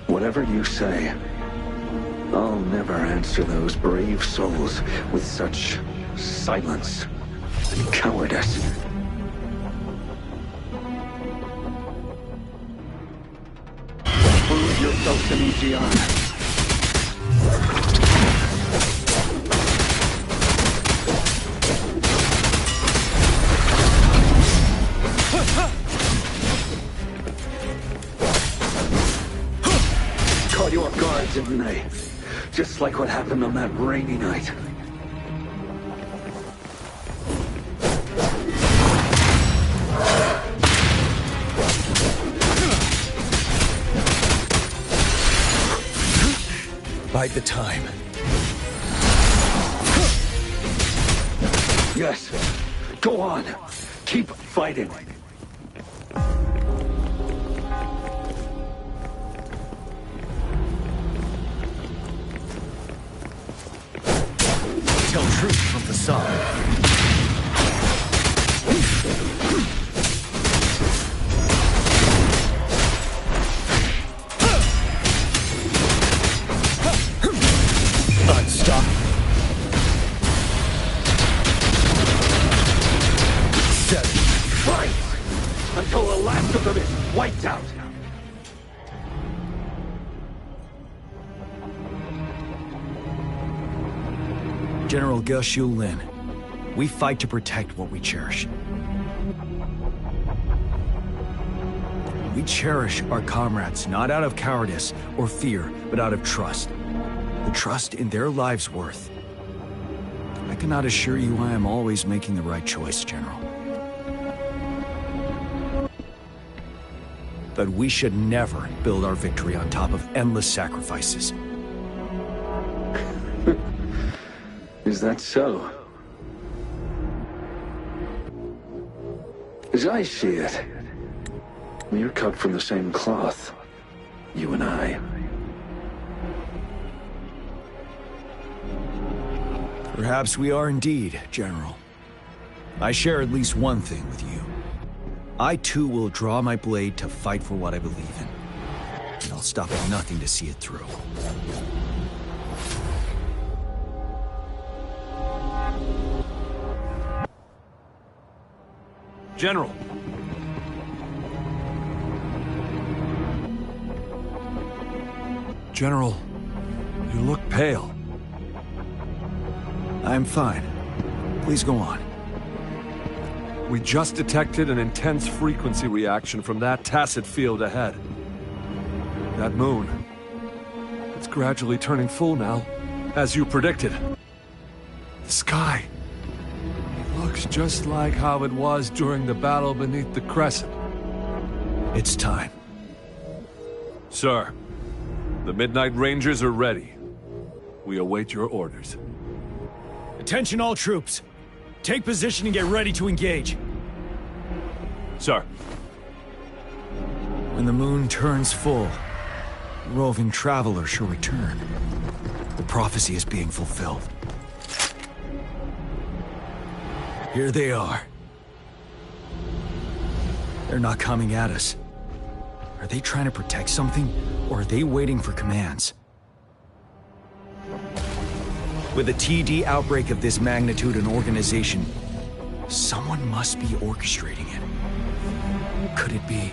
Whatever you say, I'll never answer those brave souls with such silence and cowardice. Prove yourself to me, Jian. Caught you off guard, didn't they? Just like what happened on that rainy night. Bide the time. Yes. Go on. Keep fighting. Tell truth from facade. Unstoppable. Fight! Until the last of them is wiped out! General Ge Lin, we fight to protect what we cherish. We cherish our comrades not out of cowardice or fear, but out of trust. The trust in their lives' worth. I cannot assure you I am always making the right choice, General. But we should never build our victory on top of endless sacrifices. Is that so? As I see it, we're cut from the same cloth, you and I. Perhaps we are indeed, General. I share at least one thing with you. I too will draw my blade to fight for what I believe in. And I'll stop at nothing to see it through. General. General, you look pale. I'm fine. Please go on. We just detected an intense frequency reaction from that tacit field ahead. That moon. It's gradually turning full now, as you predicted. The sky. It looks just like how it was during the battle beneath the crescent. It's time. Sir, the Midnight Rangers are ready. We await your orders. Attention all troops. Take position and get ready to engage. Sir. When the moon turns full, the roving traveler shall return. The prophecy is being fulfilled. Here they are. They're not coming at us. Are they trying to protect something, or are they waiting for commands? With a TD outbreak of this magnitude and organization, someone must be orchestrating it. Could it be?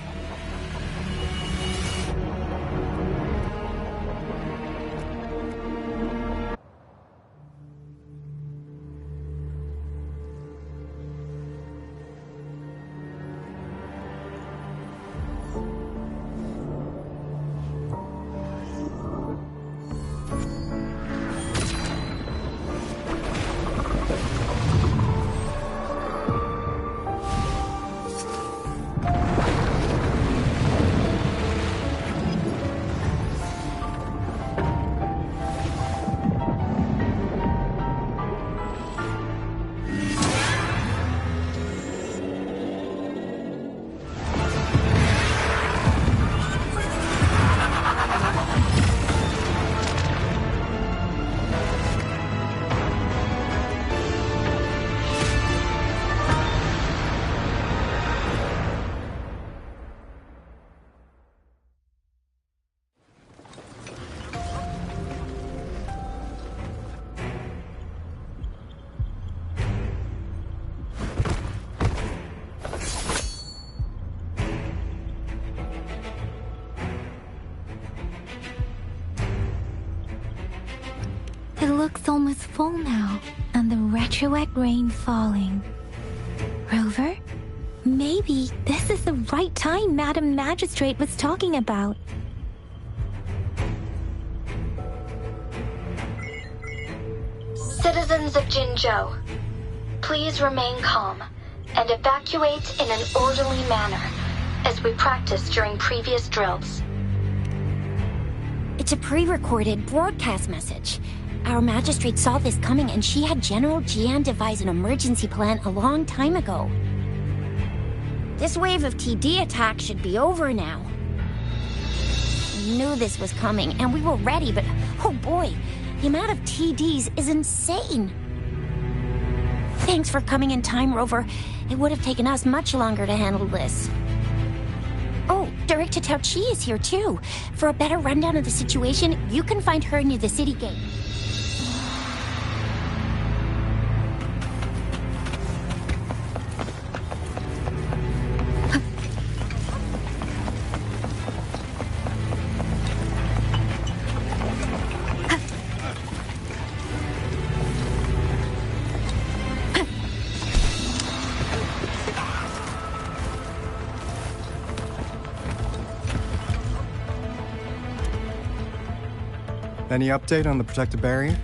It looks almost full now, and the retroact rain falling. Rover? Maybe this is the right time Madam Magistrate was talking about. Citizens of Jinzhou, please remain calm and evacuate in an orderly manner, as we practiced during previous drills. It's a pre-recorded broadcast message. Our magistrate saw this coming and she had General Jian devise an emergency plan a long time ago. This wave of TD attacks should be over now. We knew this was coming and we were ready, but oh boy, the amount of TDs is insane. Thanks for coming in time, Rover. It would have taken us much longer to handle this. Oh, Director Tao Chi is here too. For a better rundown of the situation, you can find her near the city gate. Any update on the protective barrier?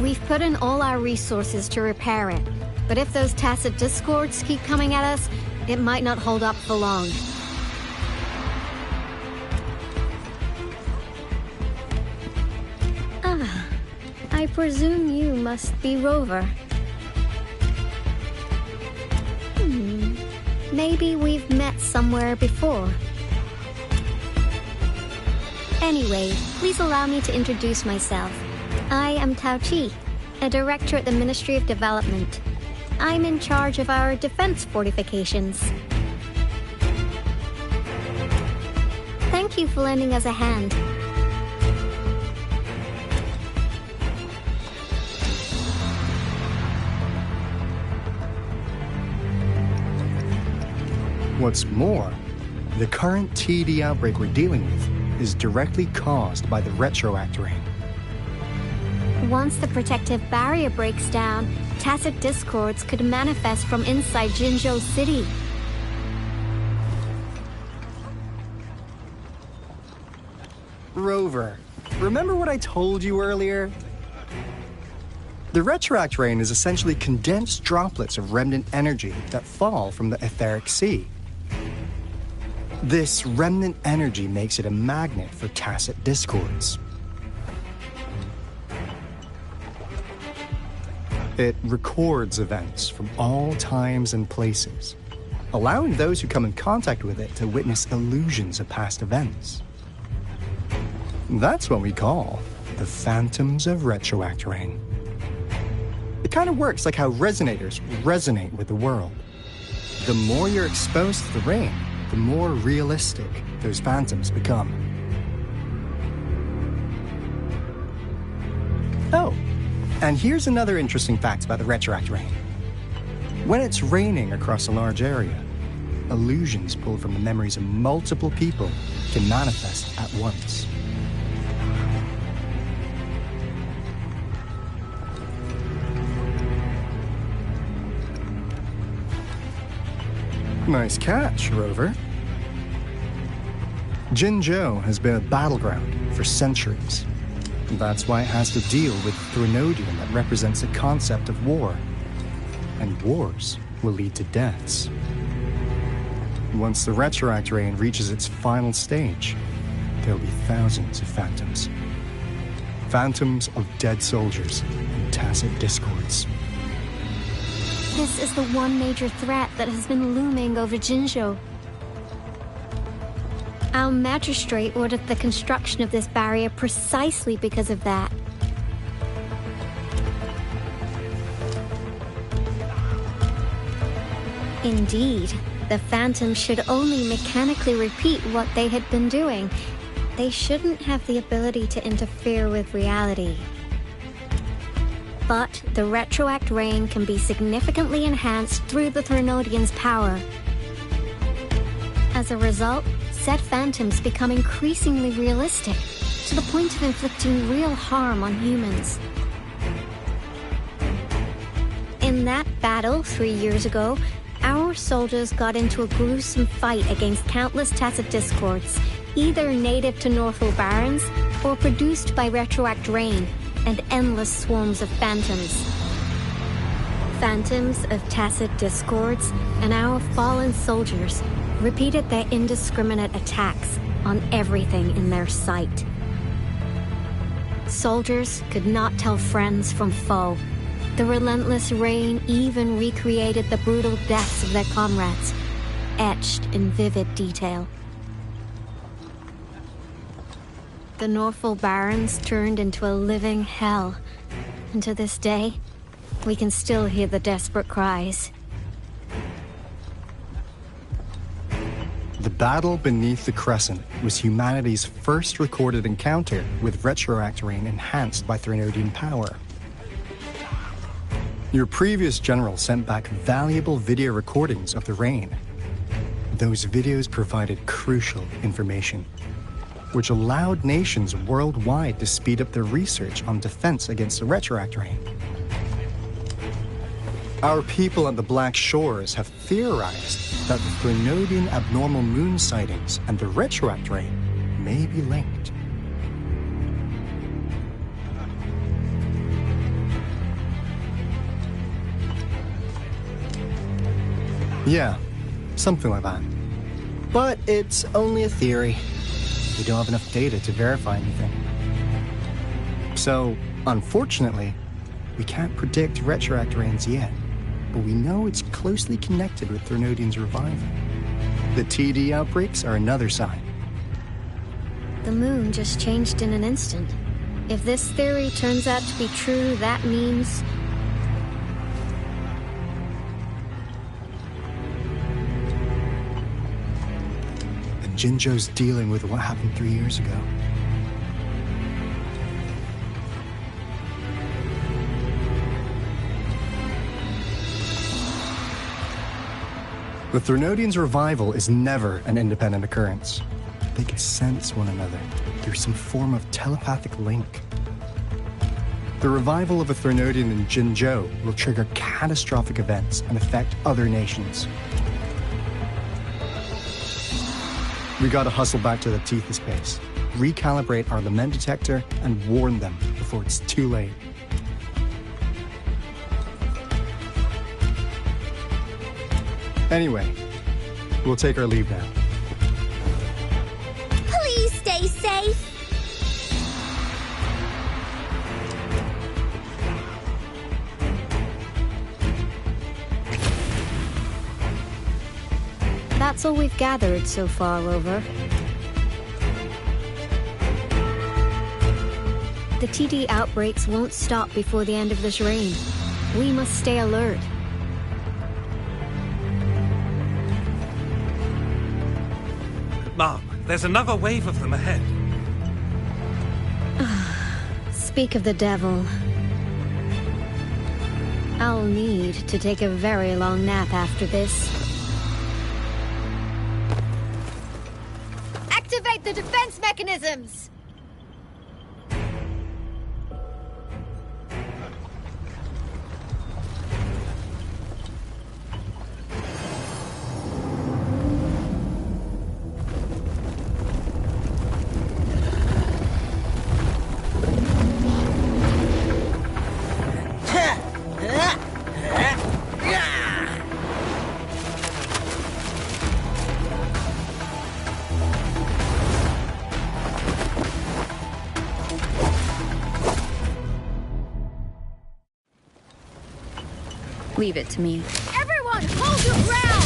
We've put in all our resources to repair it, but if those tacit discords keep coming at us, it might not hold up for long. I I presume you must be Rover. Maybe we've met somewhere before. Anyway, please allow me to introduce myself. I am Tao Chi, a director at the Ministry of Development. I'm in charge of our defense fortifications. Thank you for lending us a hand. What's more, the current TD outbreak we're dealing with is directly caused by the retroact rain. Once the protective barrier breaks down, tacit discords could manifest from inside Jinzhou City. Rover, remember what I told you earlier? The retroact rain is essentially condensed droplets of remnant energy that fall from the etheric sea. This remnant energy makes it a magnet for tacit discords. It records events from all times and places, allowing those who come in contact with it to witness illusions of past events. That's what we call the phantoms of retroact rain. It kind of works like how resonators resonate with the world. The more you're exposed to the rain, the more realistic those phantoms become. Oh, and here's another interesting fact about the retroact rain. When it's raining across a large area, illusions pulled from the memories of multiple people can manifest at once. Nice catch, Rover. Jinzhou has been a battleground for centuries. That's why it has to deal with Threnodium that represents the concept of war. And wars will lead to deaths. Once the retroact rain reaches its final stage, there'll be thousands of phantoms. Phantoms of dead soldiers and tacit discords. This is the one major threat that has been looming over Jinzhou. Our magistrate ordered the construction of this barrier precisely because of that. Indeed, the phantoms should only mechanically repeat what they had been doing. They shouldn't have the ability to interfere with reality. But the retroact rain can be significantly enhanced through the Threnodian's power. As a result, said phantoms become increasingly realistic, to the point of inflicting real harm on humans. In that battle 3 years ago, our soldiers got into a gruesome fight against countless tacit discords, either native to Northwell Barrens or produced by retroact rain and endless swarms of phantoms. Phantoms of tacit discords and our fallen soldiers repeated their indiscriminate attacks on everything in their sight. Soldiers could not tell friends from foe. The relentless rain even recreated the brutal deaths of their comrades, etched in vivid detail. The Northwell Barrens turned into a living hell, and to this day, we can still hear the desperate cries. The battle beneath the Crescent was humanity's first recorded encounter with retroact rain enhanced by Threnodian power. Your previous general sent back valuable video recordings of the rain. Those videos provided crucial information, which allowed nations worldwide to speed up their research on defense against the retroact rain. Our people at the Black Shores have theorized that the Threnodian abnormal moon sightings and the retroact rain may be linked. Yeah, something like that. But it's only a theory. We don't have enough data to verify anything. So, Unfortunately, we can't predict retroact rains yet, but we know it's closely connected with Threnodian's revival. The TD outbreaks are another sign. The moon just changed in an instant. If this theory turns out to be true, that means... And Jinzhou's dealing with what happened 3 years ago. The Threnodian's revival is never an independent occurrence. They can sense one another through some form of telepathic link. The revival of a Threnodian in Jinzhou will trigger catastrophic events and affect other nations. We gotta hustle back to the Tethys base, recalibrate our lament detector, and warn them before it's too late. Anyway, we'll take our leave now. Please stay safe. That's all we've gathered so far, Rover. The TD outbreaks won't stop before the end of this reign. We must stay alert. Mom, there's another wave of them ahead. Speak of the devil. I'll need to take a very long nap after this. Activate the defense mechanisms! Leave it to me. Everyone, hold your ground!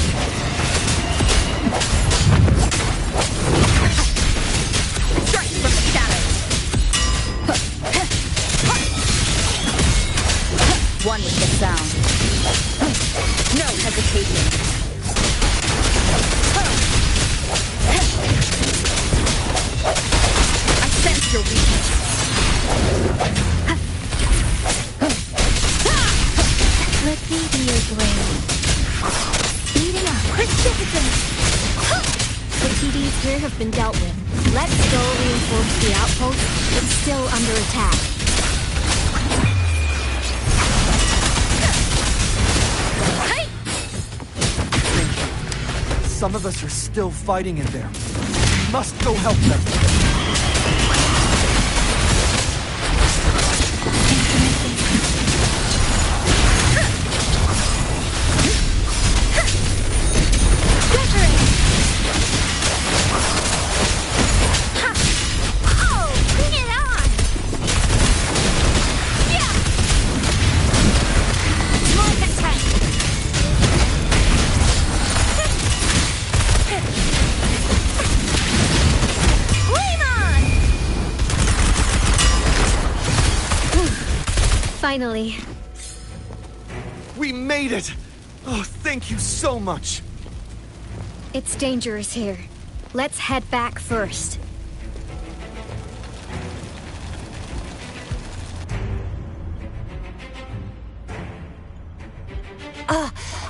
Strike from the shadows! One with the sound. No hesitation. I sense your weakness. Let me be your blade. Speeding up. Precipitant! The TDs here have been dealt with. Let's go reinforce the outpost. It's still under attack. Hey! Some of us are still fighting in there. We must go help them. Finally. We made it! Oh, thank you so much! It's dangerous here. Let's head back first.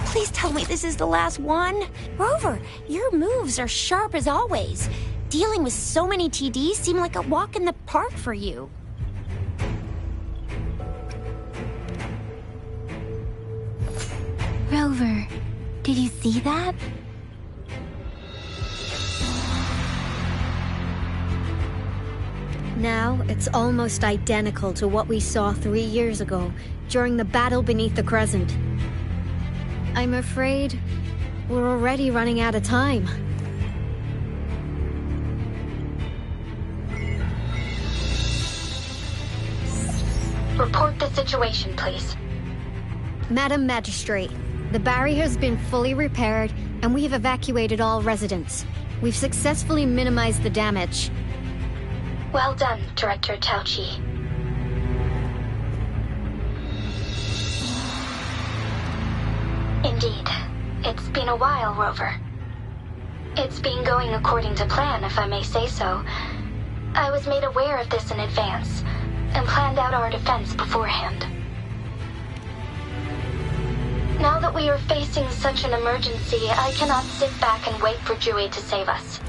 Please tell me this is the last one. Rover, your moves are sharp as always. Dealing with so many TDs seemed like a walk in the park for you. Rover, did you see that? Now, it's almost identical to what we saw 3 years ago, during the battle beneath the Crescent. I'm afraid we're already running out of time. Report the situation, please. Madam Magistrate, the barrier has been fully repaired, and we have evacuated all residents. We've successfully minimized the damage. Well done, Director Tauchi. Indeed. It's been a while, Rover. It's been going according to plan, if I may say so. I was made aware of this in advance, and planned out our defense beforehand. Now that we are facing such an emergency, I cannot sit back and wait for Jue to save us.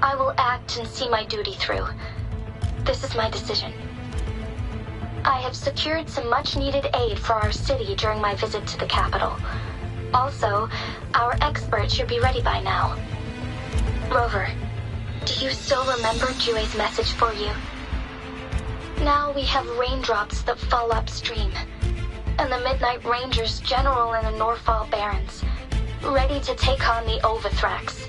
I will act and see my duty through. This is my decision. I have secured some much-needed aid for our city during my visit to the capital. Also, our expert should be ready by now. Rover, do you still remember Jue's message for you? Now we have raindrops that fall upstream, and the Midnight Rangers general in the Norfall Barrens, ready to take on the Overthrax.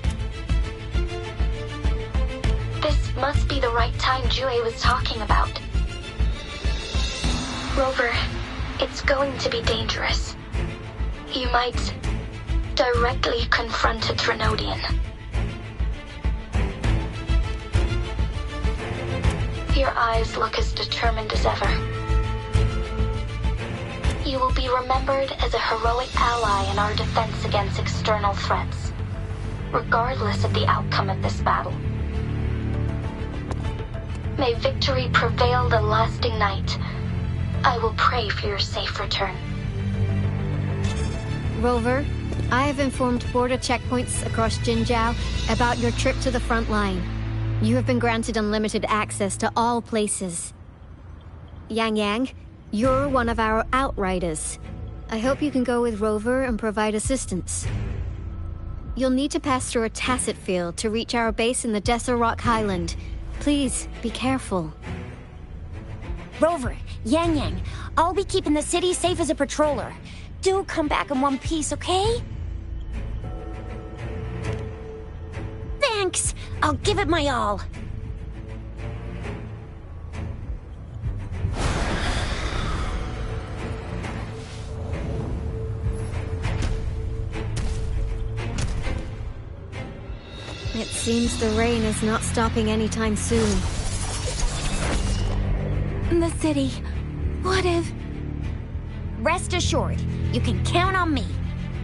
This must be the right time Jue was talking about. Rover, it's going to be dangerous. You might directly confront a Trinodian. Your eyes look as determined as ever. You will be remembered as a heroic ally in our defense against external threats, regardless of the outcome of this battle. May victory prevail the lasting night. I will pray for your safe return. Rover, I have informed border checkpoints across Jinjiao about your trip to the front line. You have been granted unlimited access to all places. Yang Yang, you're one of our outriders. I hope you can go with Rover and provide assistance. You'll need to pass through a tacit field to reach our base in the Desert Rock Highland. Please, be careful. Rover, Yang Yang, I'll be keeping the city safe as a patroller. Do come back in one piece, okay? Thanks! I'll give it my all. It seems the rain is not stopping anytime soon. The city. What if... Rest assured, you can count on me.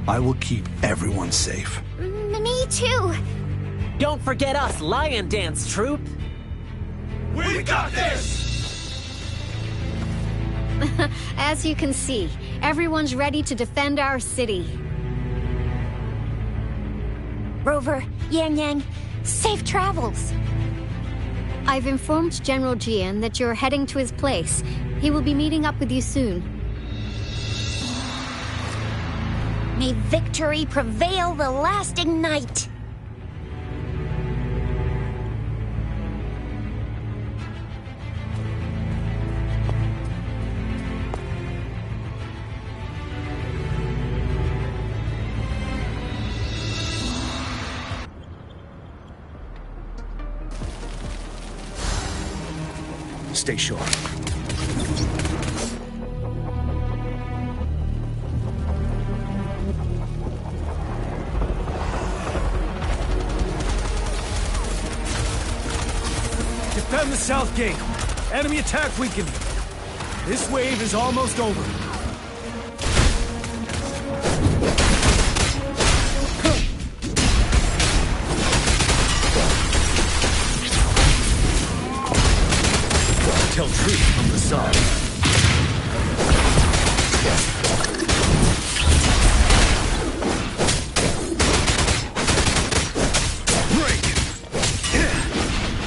I will keep everyone safe. Me too. Don't forget us, Lion Dance Troop. We got this! As you can see, everyone's ready to defend our city. Rover, Yang Yang, safe travels. I've informed General Jian that you're heading to his place. He will be meeting up with you soon. May victory prevail the lasting night. Stay sharp. Defend the south gate. Enemy attack weakened. This wave is almost over. Tell truth from the side.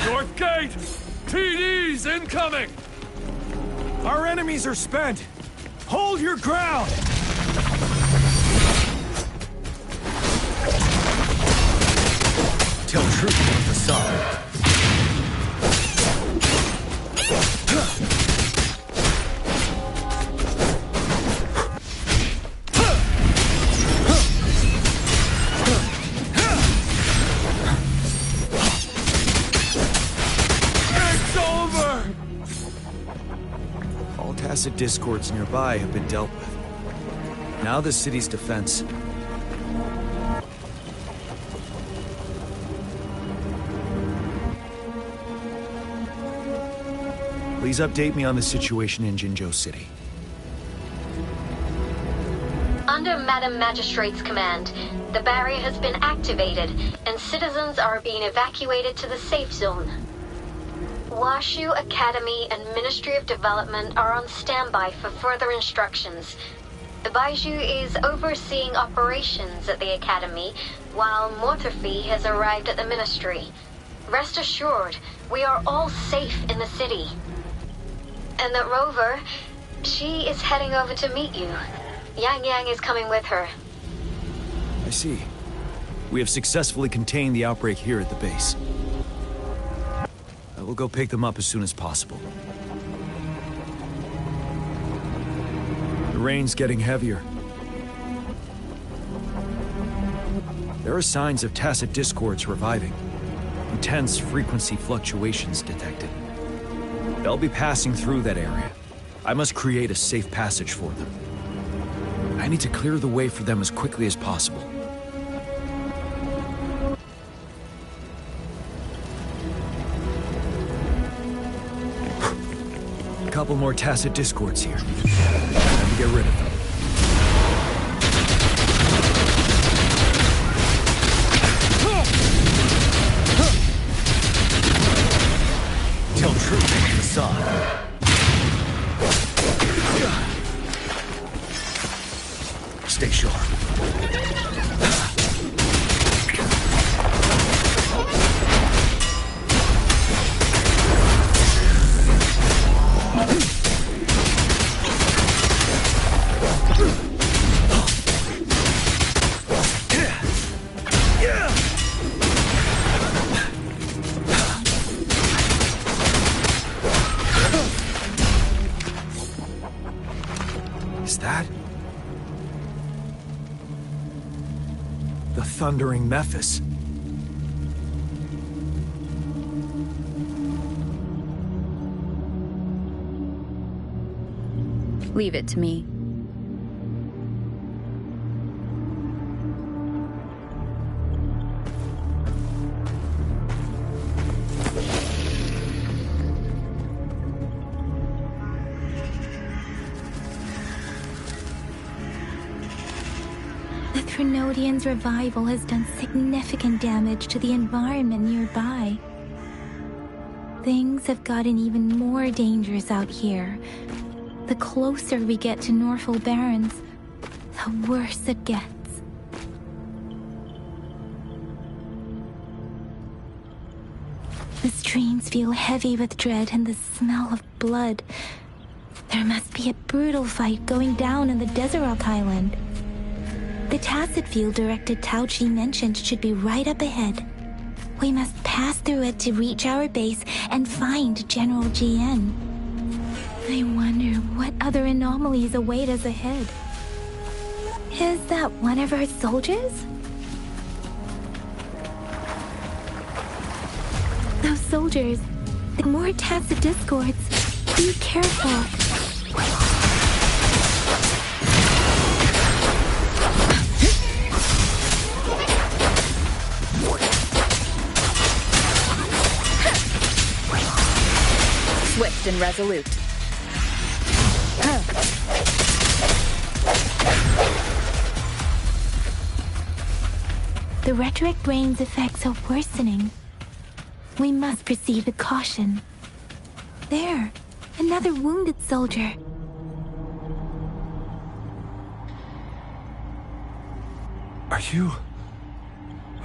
North gate! TD's incoming! Our enemies are spent. Hold your ground! Tell truth from the side. Tacit discords nearby have been dealt with. Now the city's defense. Please update me on the situation in Jinzhou City. Under Madam Magistrate's command, the barrier has been activated, and citizens are being evacuated to the safe zone. Washu Academy and Ministry of Development are on standby for further instructions. The Baiju is overseeing operations at the Academy, while Mortophy has arrived at the Ministry. Rest assured, we are all safe in the city. And that Rover, she is heading over to meet you. Yang Yang is coming with her. I see. We have successfully contained the outbreak here at the base. I will go pick them up as soon as possible. The rain's getting heavier. There are signs of tacit discords reviving. Intense frequency fluctuations detected. They'll be passing through that area. I must create a safe passage for them. I need to clear the way for them as quickly as possible. A couple more tacit discords here. Time to get rid of them. Tell truth in the facade. Stay sharp. Is that the thundering Mephis? Leave it to me. The Threnodian's revival has done significant damage to the environment nearby. Things have gotten even more dangerous out here. The closer we get to Norfolk Barrens, the worse it gets. The streams feel heavy with dread and the smell of blood. There must be a brutal fight going down in the Desert Rock Island. The tacit field Director Tao Chi mentioned should be right up ahead. We must pass through it to reach our base and find General GN. I wonder what other anomalies await us ahead. Is that one of our soldiers? Those soldiers, the more tacit discords. Be careful. Swift and resolute. The rhetoric brain's effects are worsening. We must proceed with caution. There, another wounded soldier. Are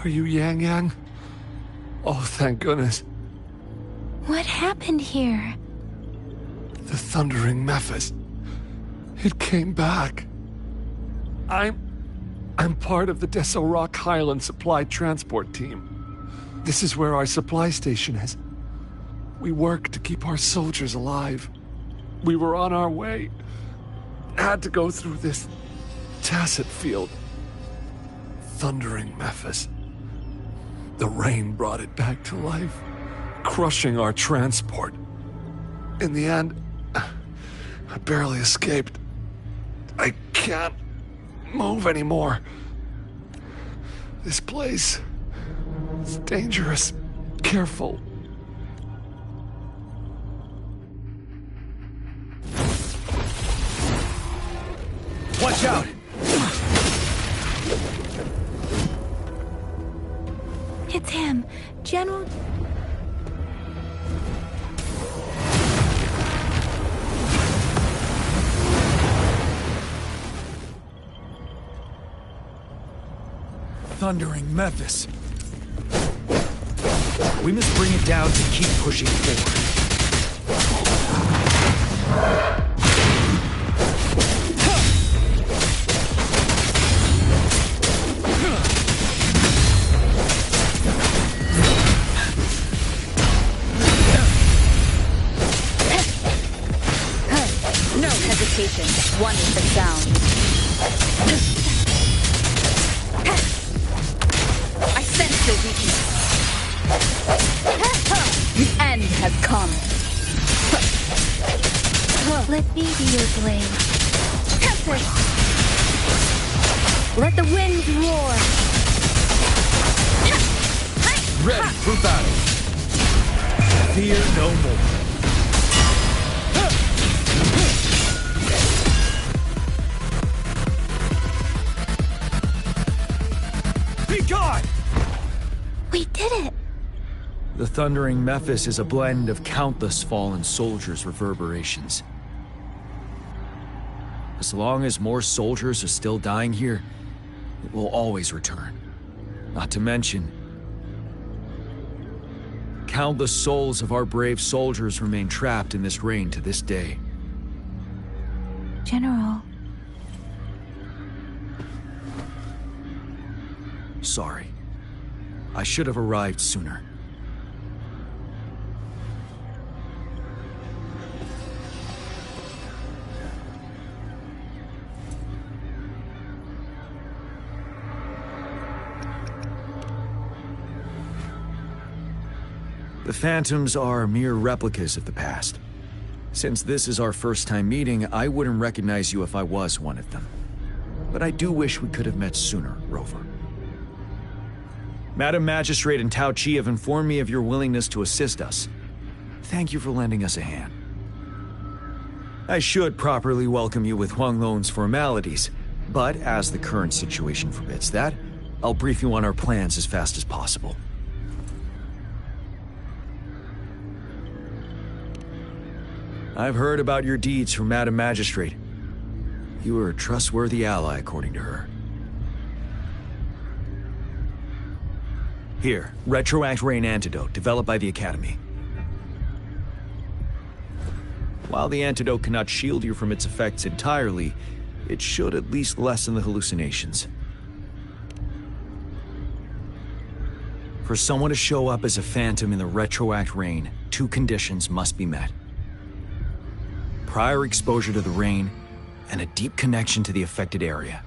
you Yang Yang? Oh, thank goodness. What happened here? The thundering Mephis. It came back. I'm part of the Desert Rock Highland supply transport team. This is where our supply station is. We work to keep our soldiers alive. We were on our way. Had to go through this tacit field. Thundering Mephis. The rain brought it back to life, crushing our transport. In the end, I barely escaped. I can't move anymore. This place is dangerous. Careful. Watch out! It's him, General... Thundering Memphis. We must bring it down to keep pushing forward. No hesitation. One is the sound. I sense your weakness. The end has come. Let me be your blade. Tempest! Let the winds roar. Ready for battle. Fear no more. Be gone! We did it! The Thundering Memphis is a blend of countless fallen soldiers' reverberations. As long as more soldiers are still dying here, it will always return. Not to mention, countless souls of our brave soldiers remain trapped in this rain to this day. General. Sorry. I should have arrived sooner. The Phantoms are mere replicas of the past. Since this is our first time meeting, I wouldn't recognize you if I was one of them. But I do wish we could have met sooner, Rover. Madam Magistrate and Tao Chi have informed me of your willingness to assist us. Thank you for lending us a hand. I should properly welcome you with Huang Lon's formalities, but as the current situation forbids that, I'll brief you on our plans as fast as possible. I've heard about your deeds from Madam Magistrate. You are a trustworthy ally, according to her. Here, Retroact Rain Antidote, developed by the Academy. While the antidote cannot shield you from its effects entirely, it should at least lessen the hallucinations. For someone to show up as a phantom in the Retroact Rain, 2 conditions must be met. Prior exposure to the rain, and a deep connection to the affected area.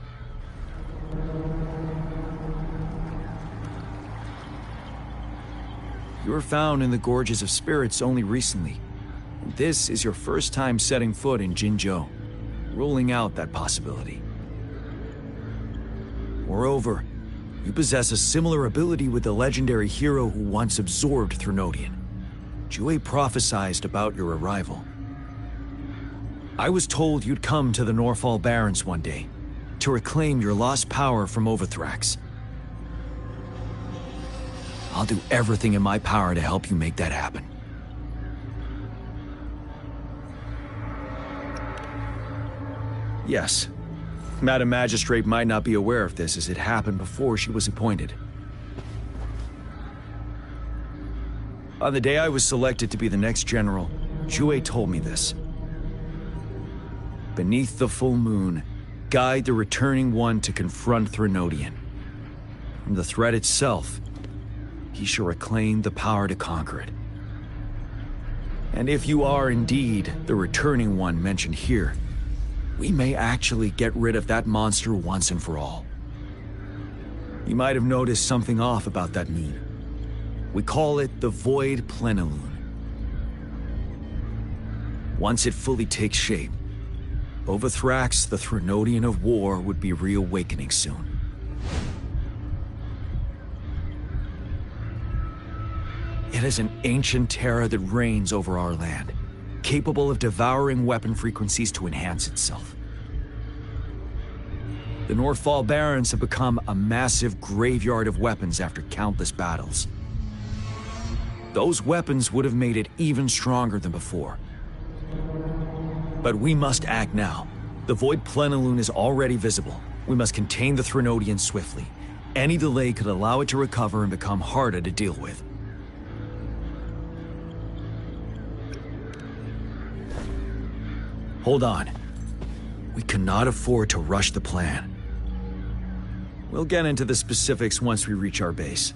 You were found in the Gorges of Spirits only recently. And this is your first time setting foot in Jinzhou, ruling out that possibility. Moreover, you possess a similar ability with the legendary hero who once absorbed Threnodian. Jue prophesied about your arrival. I was told you'd come to the Norfall Barrens one day, to reclaim your lost power from Overthrax. I'll do everything in my power to help you make that happen. Yes, Madam Magistrate might not be aware of this as it happened before she was appointed. On the day I was selected to be the next general, Jue told me this. Beneath the full moon, guide the returning one to confront Threnodian. From the threat itself, he shall reclaim the power to conquer it. And if you are indeed the returning one mentioned here, we may actually get rid of that monster once and for all. You might have noticed something off about that moon. We call it the Void Plenilune. Once it fully takes shape, Overthrax, the Threnodian of war, would be reawakening soon. It is an ancient terror that reigns over our land, capable of devouring weapon frequencies to enhance itself. The Northfall Barrens have become a massive graveyard of weapons after countless battles. Those weapons would have made it even stronger than before. But we must act now. The Void Plenilune is already visible. We must contain the Threnodian swiftly. Any delay could allow it to recover and become harder to deal with. Hold on. We cannot afford to rush the plan. We'll get into the specifics once we reach our base.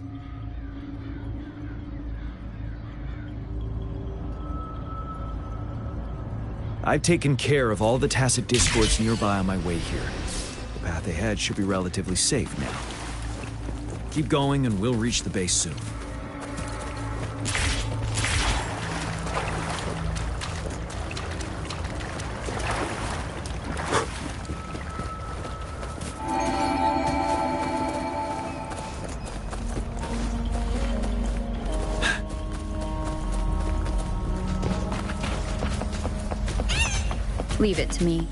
I've taken care of all the tacit discords nearby on my way here. The path ahead should be relatively safe now. Keep going and we'll reach the base soon. Leave it to me.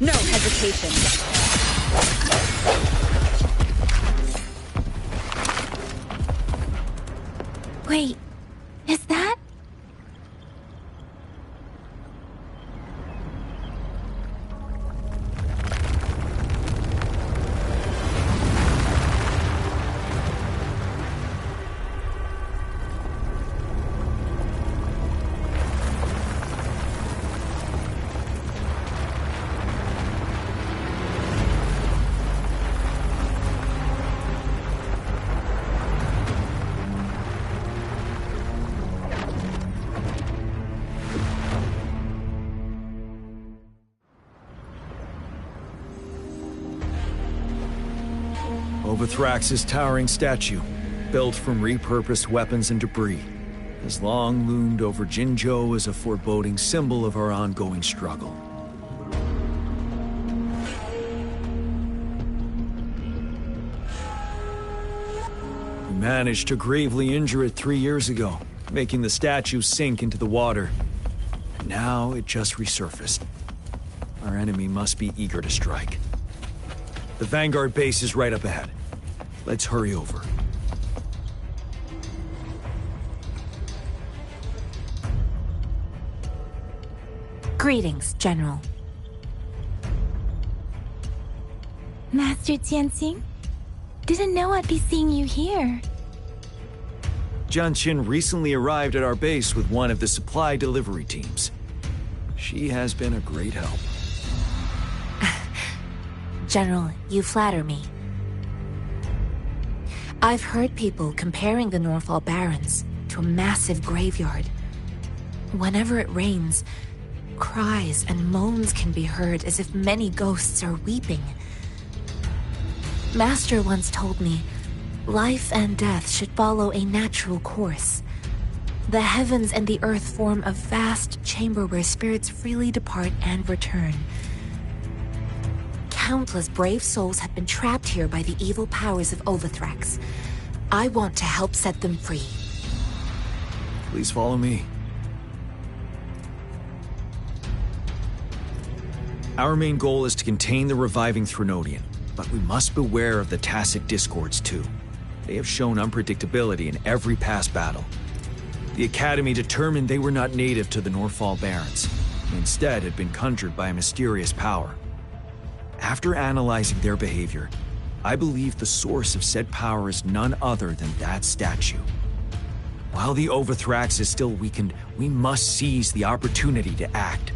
No hesitation. Wait, is that? Overthrax's towering statue, built from repurposed weapons and debris, has long loomed over Jinzhou as a foreboding symbol of our ongoing struggle. We managed to gravely injure it 3 years ago, making the statue sink into the water. And now it just resurfaced. Our enemy must be eager to strike. The Vanguard base is right up ahead. Let's hurry over. Greetings, General. Master Jianxing? Didn't know I'd be seeing you here. Jianqin recently arrived at our base with one of the supply delivery teams. She has been a great help. General, you flatter me. I've heard people comparing the Northfall Barrens to a massive graveyard. Whenever it rains, cries and moans can be heard as if many ghosts are weeping. Master once told me, life and death should follow a natural course. The heavens and the earth form a vast chamber where spirits freely depart and return. Countless brave souls have been trapped here by the evil powers of Overthrax. I want to help set them free. Please follow me. Our main goal is to contain the reviving Threnodian, but we must beware of the tacit discords too. They have shown unpredictability in every past battle. The Academy determined they were not native to the Northfall Barrens, and instead had been conjured by a mysterious power. After analyzing their behavior, I believe the source of said power is none other than that statue. While the Overthrax is still weakened, we must seize the opportunity to act.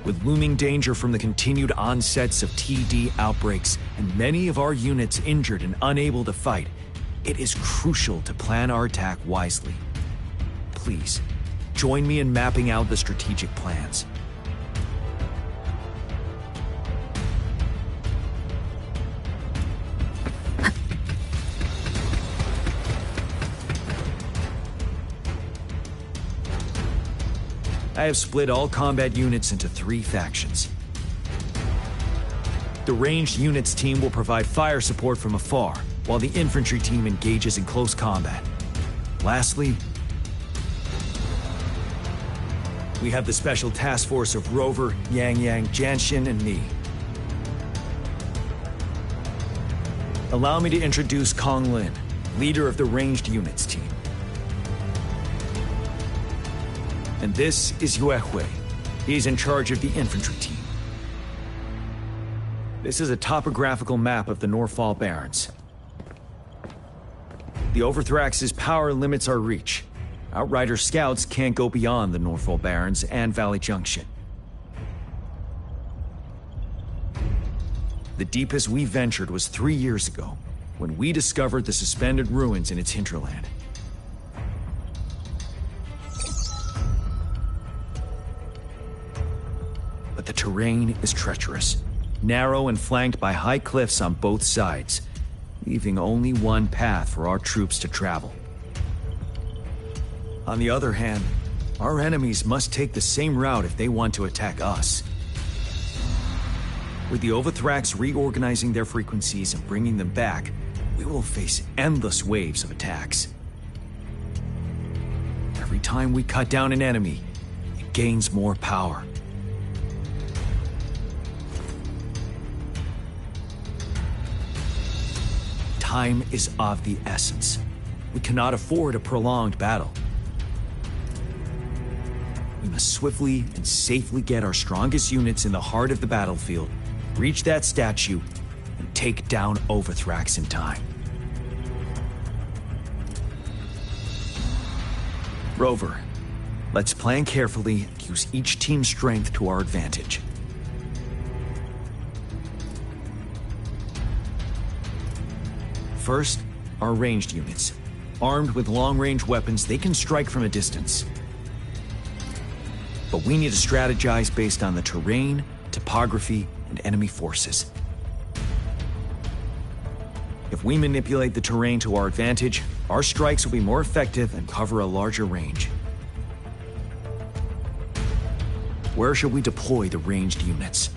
With looming danger from the continued onsets of TD outbreaks and many of our units injured and unable to fight, it is crucial to plan our attack wisely. Please, join me in mapping out the strategic plans. I have split all combat units into 3 factions. The ranged units team will provide fire support from afar, while the infantry team engages in close combat. Lastly, we have the special task force of Rover, Yang Yang, Janshin, and me. Allow me to introduce Kong Lin, leader of the ranged units team. And this is Yue Hui. He's in charge of the infantry team. This is a topographical map of the Norfall Barrens. The Overthrax's power limits our reach. Outrider scouts can't go beyond the Norfall Barrens and Valley Junction. The deepest we ventured was 3 years ago, when we discovered the suspended ruins in its hinterland. But the terrain is treacherous, narrow and flanked by high cliffs on both sides, leaving only one path for our troops to travel. On the other hand, our enemies must take the same route if they want to attack us. With the Overthrax reorganizing their frequencies and bringing them back, we will face endless waves of attacks. Every time we cut down an enemy, it gains more power. Time is of the essence. We cannot afford a prolonged battle. We must swiftly and safely get our strongest units in the heart of the battlefield, reach that statue, and take down Overthrax in time. Rover, let's plan carefully and use each team's strength to our advantage. First, our ranged units. Armed with long-range weapons, they can strike from a distance. But we need to strategize based on the terrain, topography, and enemy forces. If we manipulate the terrain to our advantage, our strikes will be more effective and cover a larger range. Where shall we deploy the ranged units?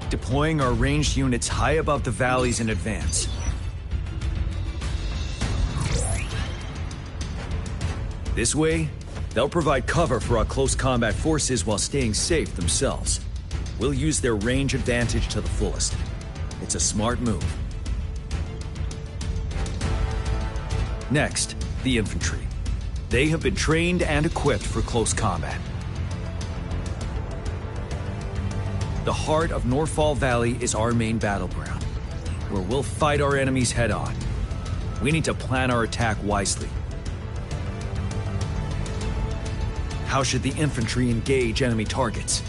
Deploying our ranged units high above the valleys in advance. This way, they'll provide cover for our close combat forces while staying safe themselves. We'll use their range advantage to the fullest. It's a smart move. Next, the infantry. They have been trained and equipped for close combat. The heart of Norfall Valley is our main battleground, where we'll fight our enemies head-on. We need to plan our attack wisely. How should the infantry engage enemy targets?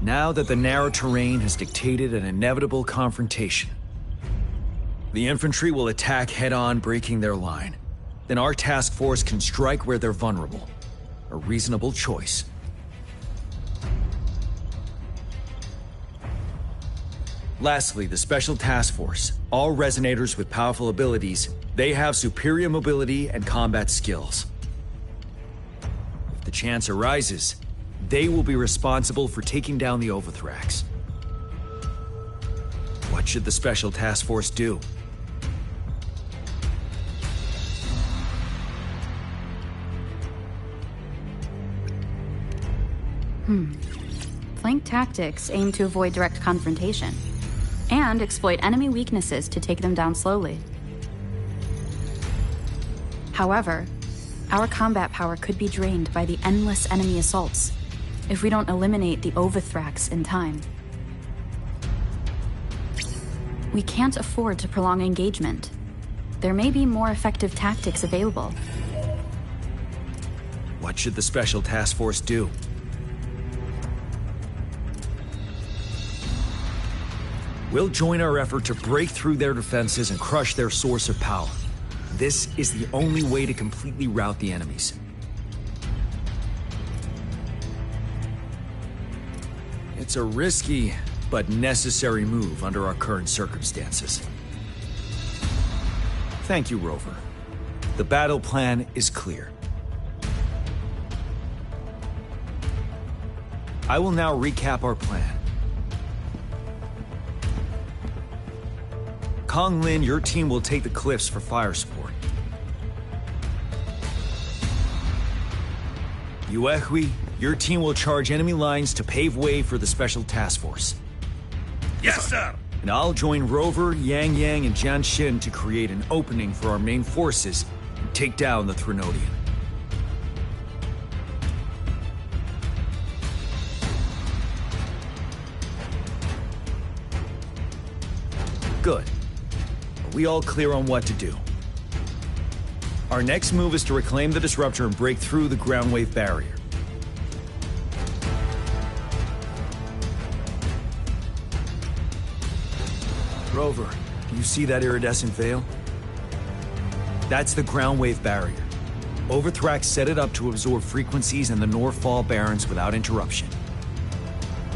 Now that the narrow terrain has dictated an inevitable confrontation, the infantry will attack head-on, breaking their line. Then our task force can strike where they're vulnerable. A reasonable choice. Lastly, the Special Task Force. All resonators with powerful abilities, they have superior mobility and combat skills. If the chance arises, they will be responsible for taking down the Overthrax. What should the Special Task Force do? Flank tactics aim to avoid direct confrontation and exploit enemy weaknesses to take them down slowly. However, our combat power could be drained by the endless enemy assaults if we don't eliminate the Overthrax in time. We can't afford to prolong engagement. There may be more effective tactics available. What should the Special Task Force do? We'll join our effort to break through their defenses and crush their source of power. This is the only way to completely rout the enemies. It's a risky, but necessary move under our current circumstances. Thank you, Rover. The battle plan is clear. I will now recap our plan. Kong Lin, your team will take the cliffs for fire support. Yuehui, your team will charge enemy lines to pave way for the special task force. Yes, sir! And I'll join Rover, Yang Yang, and Jian Xin to create an opening for our main forces and take down the Threnodian. Good. Are we all clear on what to do? Our next move is to reclaim the disruptor and break through the ground wave barrier. Rover, do you see that iridescent veil? That's the ground wave barrier. Overthrax set it up to absorb frequencies in the Northfall Barrens without interruption.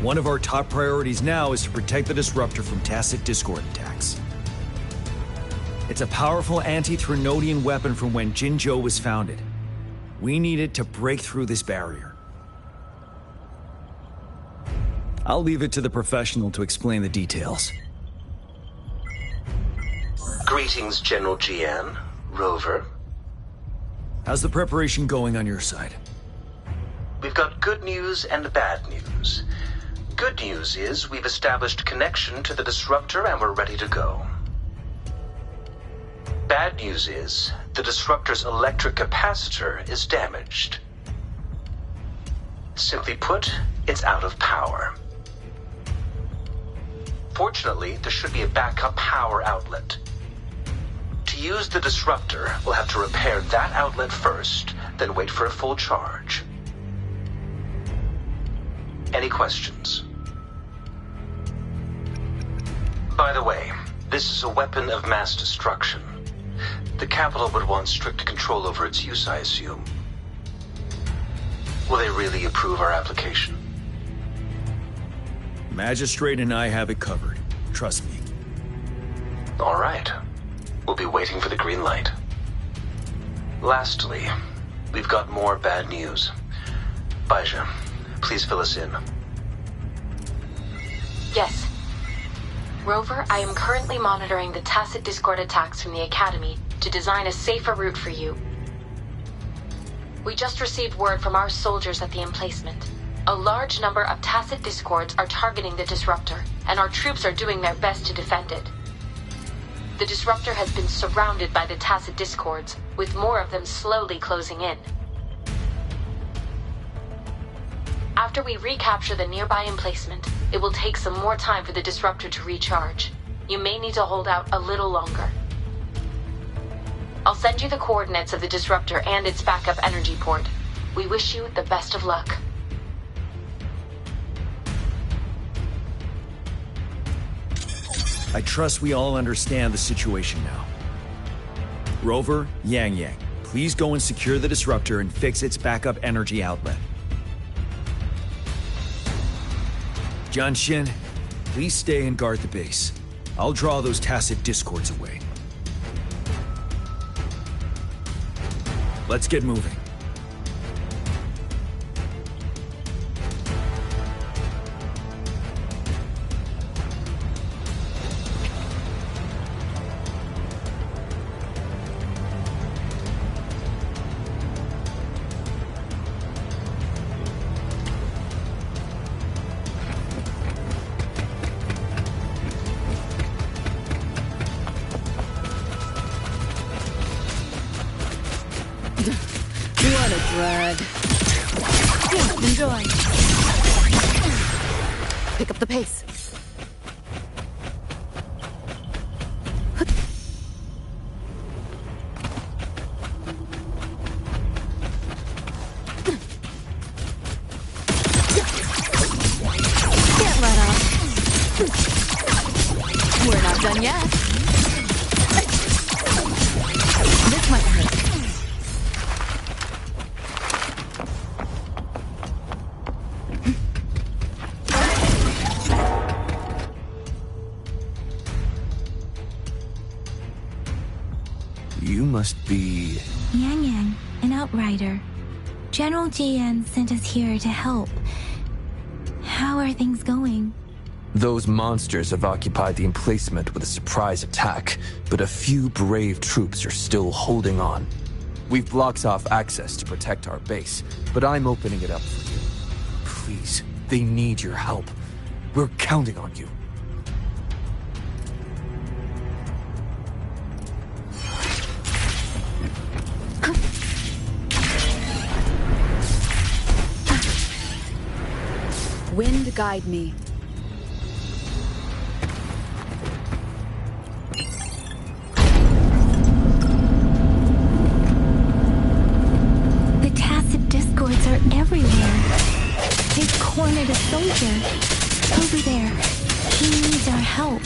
One of our top priorities now is to protect the disruptor from tacit discord attacks. It's a powerful anti-Threnodian weapon from when Jinzhou was founded. We need it to break through this barrier. I'll leave it to the professional to explain the details. Greetings, General Jian. Rover. How's the preparation going on your side? We've got good news and bad news. Good news is we've established connection to the disruptor and we're ready to go. Bad news is the disruptor's electric capacitor is damaged. Simply put, it's out of power. Fortunately, there should be a backup power outlet. To use the disruptor, we'll have to repair that outlet first, then wait for a full charge. Any questions? By the way, this is a weapon of mass destruction. The capital would want strict control over its use, I assume. Will they really approve our application? Magistrate and I have it covered. Trust me. All right. We'll be waiting for the green light. Lastly, we've got more bad news. Baizha, please fill us in. Yes. Rover, I am currently monitoring the tacit discord attacks from the Academy to design a safer route for you. We just received word from our soldiers at the emplacement. A large number of tacit discords are targeting the disruptor, and our troops are doing their best to defend it. The disruptor has been surrounded by the tacit discords, with more of them slowly closing in. After we recapture the nearby emplacement, it will take some more time for the disruptor to recharge. You may need to hold out a little longer. I'll send you the coordinates of the disruptor and its backup energy port. We wish you the best of luck. I trust we all understand the situation now. Rover, Yang Yang, please go and secure the disruptor and fix its backup energy outlet. Jian Xin, please stay and guard the base. I'll draw those tacit discords away. Let's get moving. What a drag. Yeah, enjoy. Pick up the pace. Can't let up. You must be... Yang Yang, an outrider. General GN sent us here to help. How are things going? Those monsters have occupied the emplacement with a surprise attack, but a few brave troops are still holding on. We've blocked off access to protect our base, but I'm opening it up for you. Please, they need your help. We're counting on you. Wind guide me. The tacit discords are everywhere. They've cornered a soldier. Over there. He needs our help.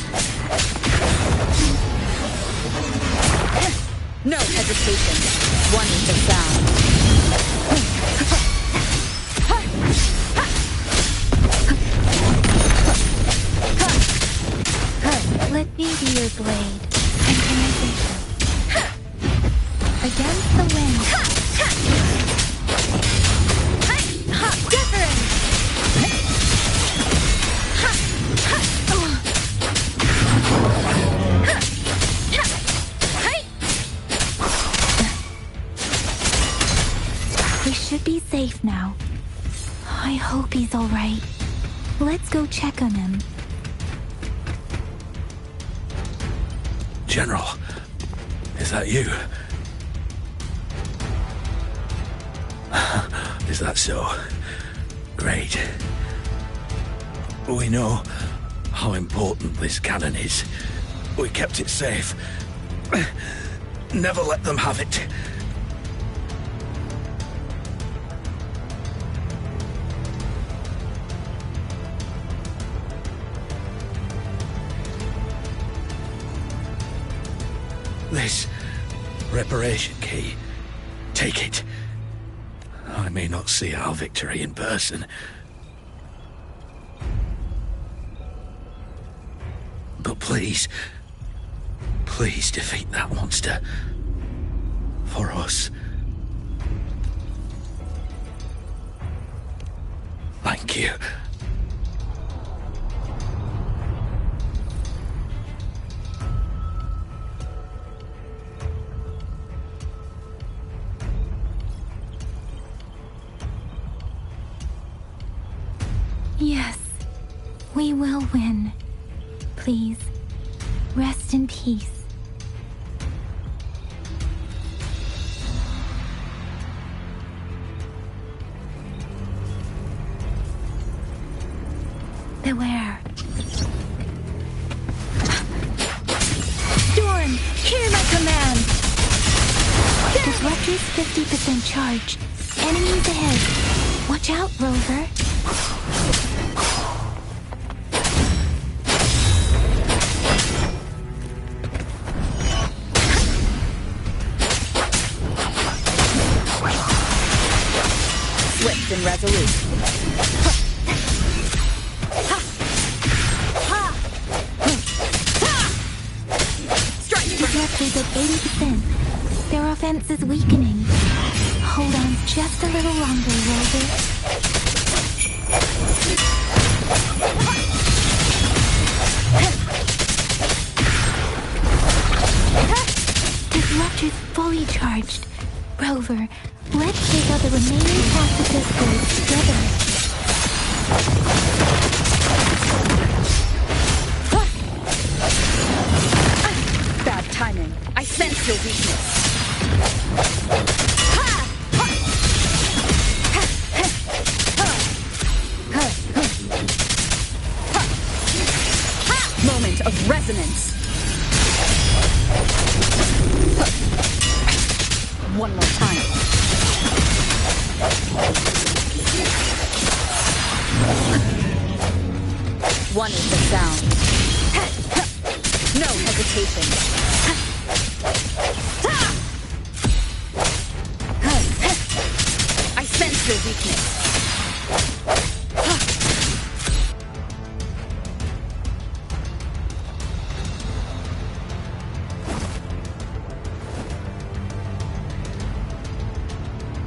No hesitation. One with the sound. Let me be your blade. Synchronization. Against the wind. We should be safe now. I hope he's all right. Let's go check on him. General, is that you? Is that so? Great. We know how important this cannon is. We kept it safe. Never let them have it. This reparation key. Take it. I may not see our victory in person. But please, please defeat that monster. For us. Thank you. Yes, we will win. Please, rest in peace. Beware. Storm, hear my command! Disruptor's 50% charged. Enemies ahead. Watch out, Rover. Swift and resolute. Disruptors at 80%. Their offense is weakening. Hold on just a little longer, Rover. Disruptor's fully charged. Rover, let's take out the remaining passive discords together. Bad timing. I sense your weakness. Moment of resonance. One more time. One is the sound. No hesitation. I sense your weakness.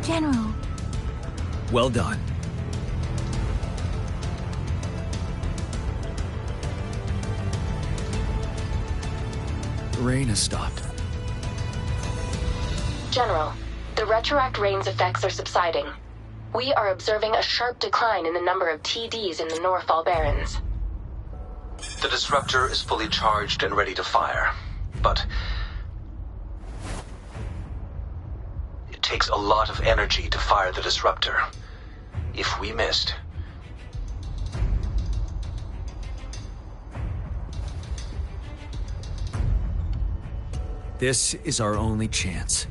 General. Well done. The rain has stopped. General, the retroact rain's effects are subsiding. We are observing a sharp decline in the number of TDs in the Norfall Barrens. The disruptor is fully charged and ready to fire, but it takes a lot of energy to fire the disruptor. If we missed, this is our only chance.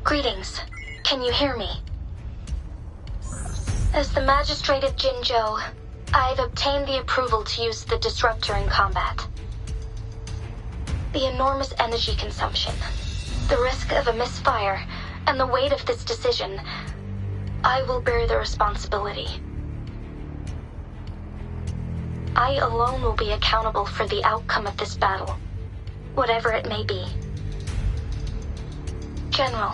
Greetings. Can you hear me? As the Magistrate of Jinzhou, I've obtained the approval to use the disruptor in combat. The enormous energy consumption, the risk of a misfire, and the weight of this decision, I will bear the responsibility. I alone will be accountable for the outcome of this battle, whatever it may be. General,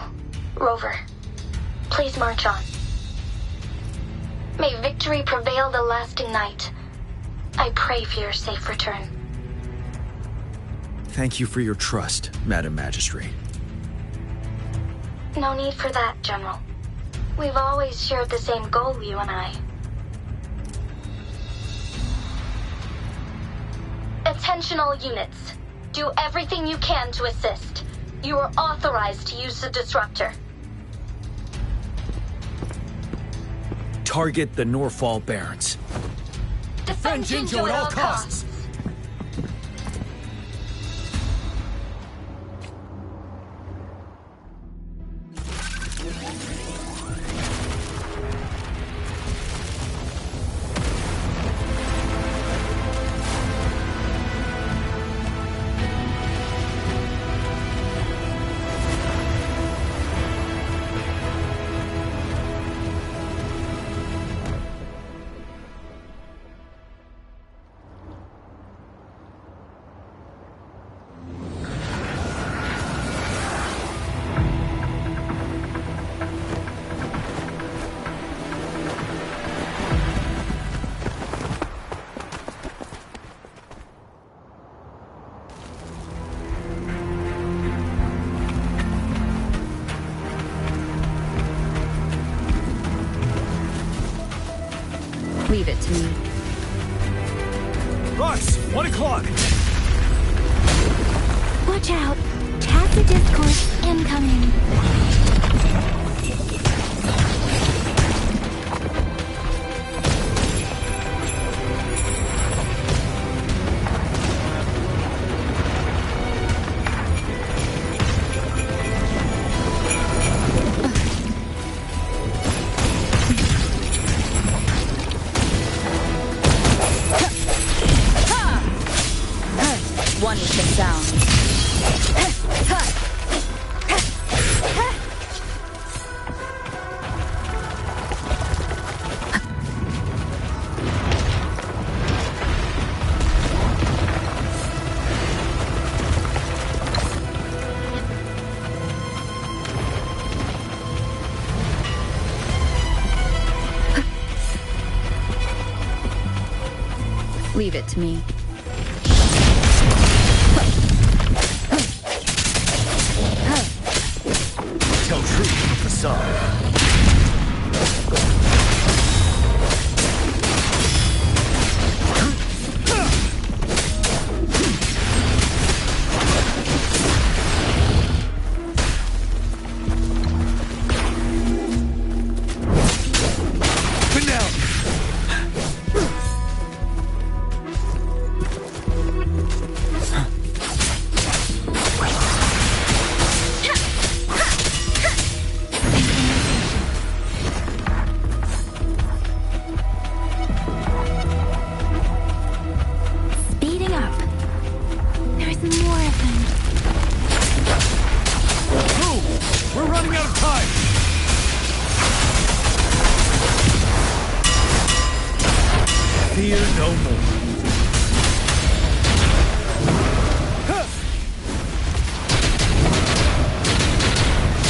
Rover, please march on. May victory prevail the lasting night. I pray for your safe return. Thank you for your trust, Madam Magistrate. No need for that, General. We've always shared the same goal, you and I. Attention all units. Do everything you can to assist. You are authorized to use the disruptor. Target the Norfall Barrens. Defend Jinzhou at all costs. Leave it to me. Rox, 1 o'clock! Watch out! Tacit discourse incoming. One with the sound. Leave it to me. Tell truth from facade. Fear no more.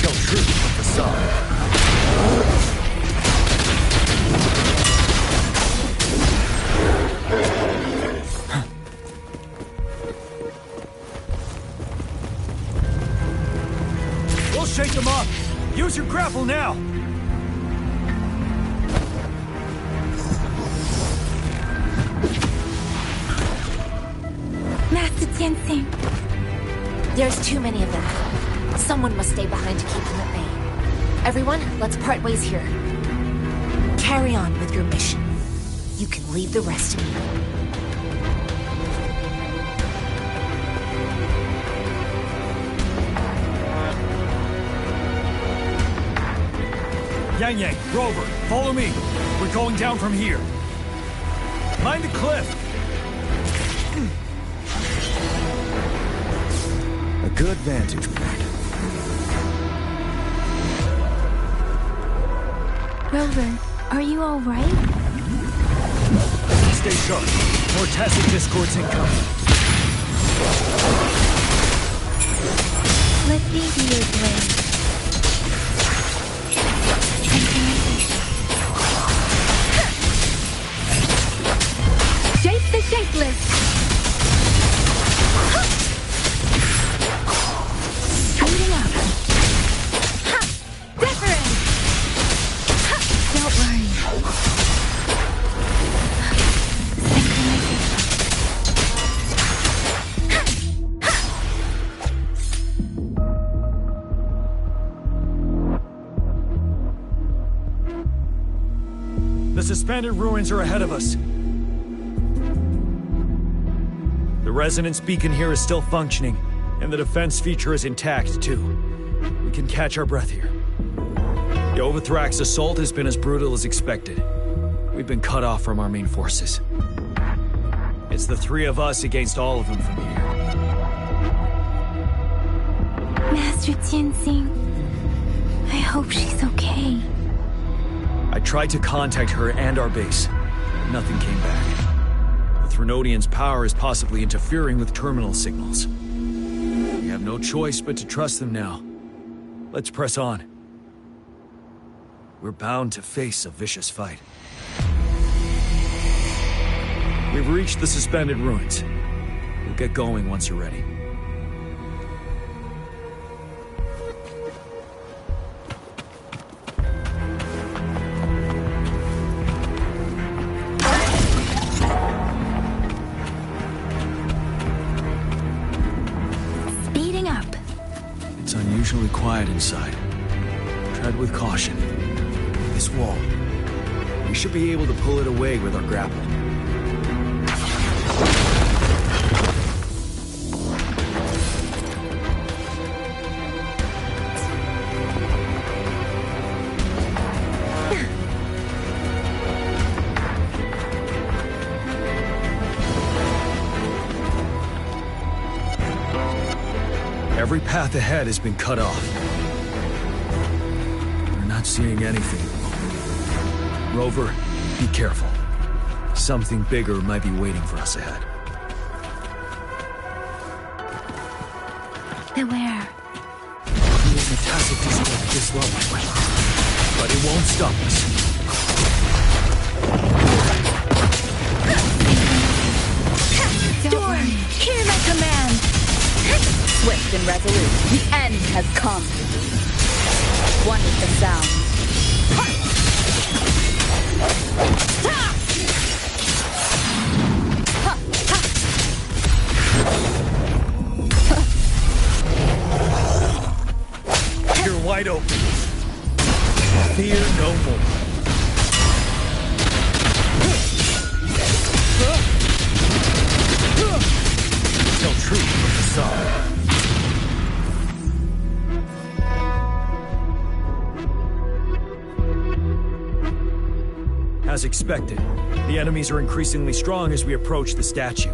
Tell truth shake them up! Use your grapple now! Master Tien-Sing. There's too many of them. Someone must stay behind to keep them at bay. Everyone, let's part ways here. Carry on with your mission. You can leave the rest to me. Yang, Rover, follow me. We're going down from here. Mind the cliff. A good vantage point. Rover, are you all right? Stay sharp. More tacit discords incoming. Let me be your blade. Shape the shapeless! Speeding up. Different! Don't worry. The suspended ruins are ahead of us. The resonance beacon here is still functioning, and the defense feature is intact, too. We can catch our breath here. The Overthrax assault has been as brutal as expected. We've been cut off from our main forces. It's the three of us against all of them from here. Master Tien-Sing, I hope she's okay. I tried to contact her and our base. Nothing came back. The Threnodian's power is possibly interfering with terminal signals. We have no choice but to trust them now. Let's press on. We're bound to face a vicious fight. We've reached the suspended ruins. We'll get going once you're ready. Speeding up. It's unusually quiet inside. Tread with caution. This wall. We should be able to pull it away with our grapple. Every path ahead has been cut off. We're not seeing anything at the moment. Rover, be careful. Something bigger might be waiting for us ahead. Beware. Creating a tacit discord this level. But it won't stop us. Storm, hear my command! Swift and resolute, the end has come. One with the sound. You're wide open. Fear no more. Tell truth from the side. As expected, the enemies are increasingly strong as we approach the statue.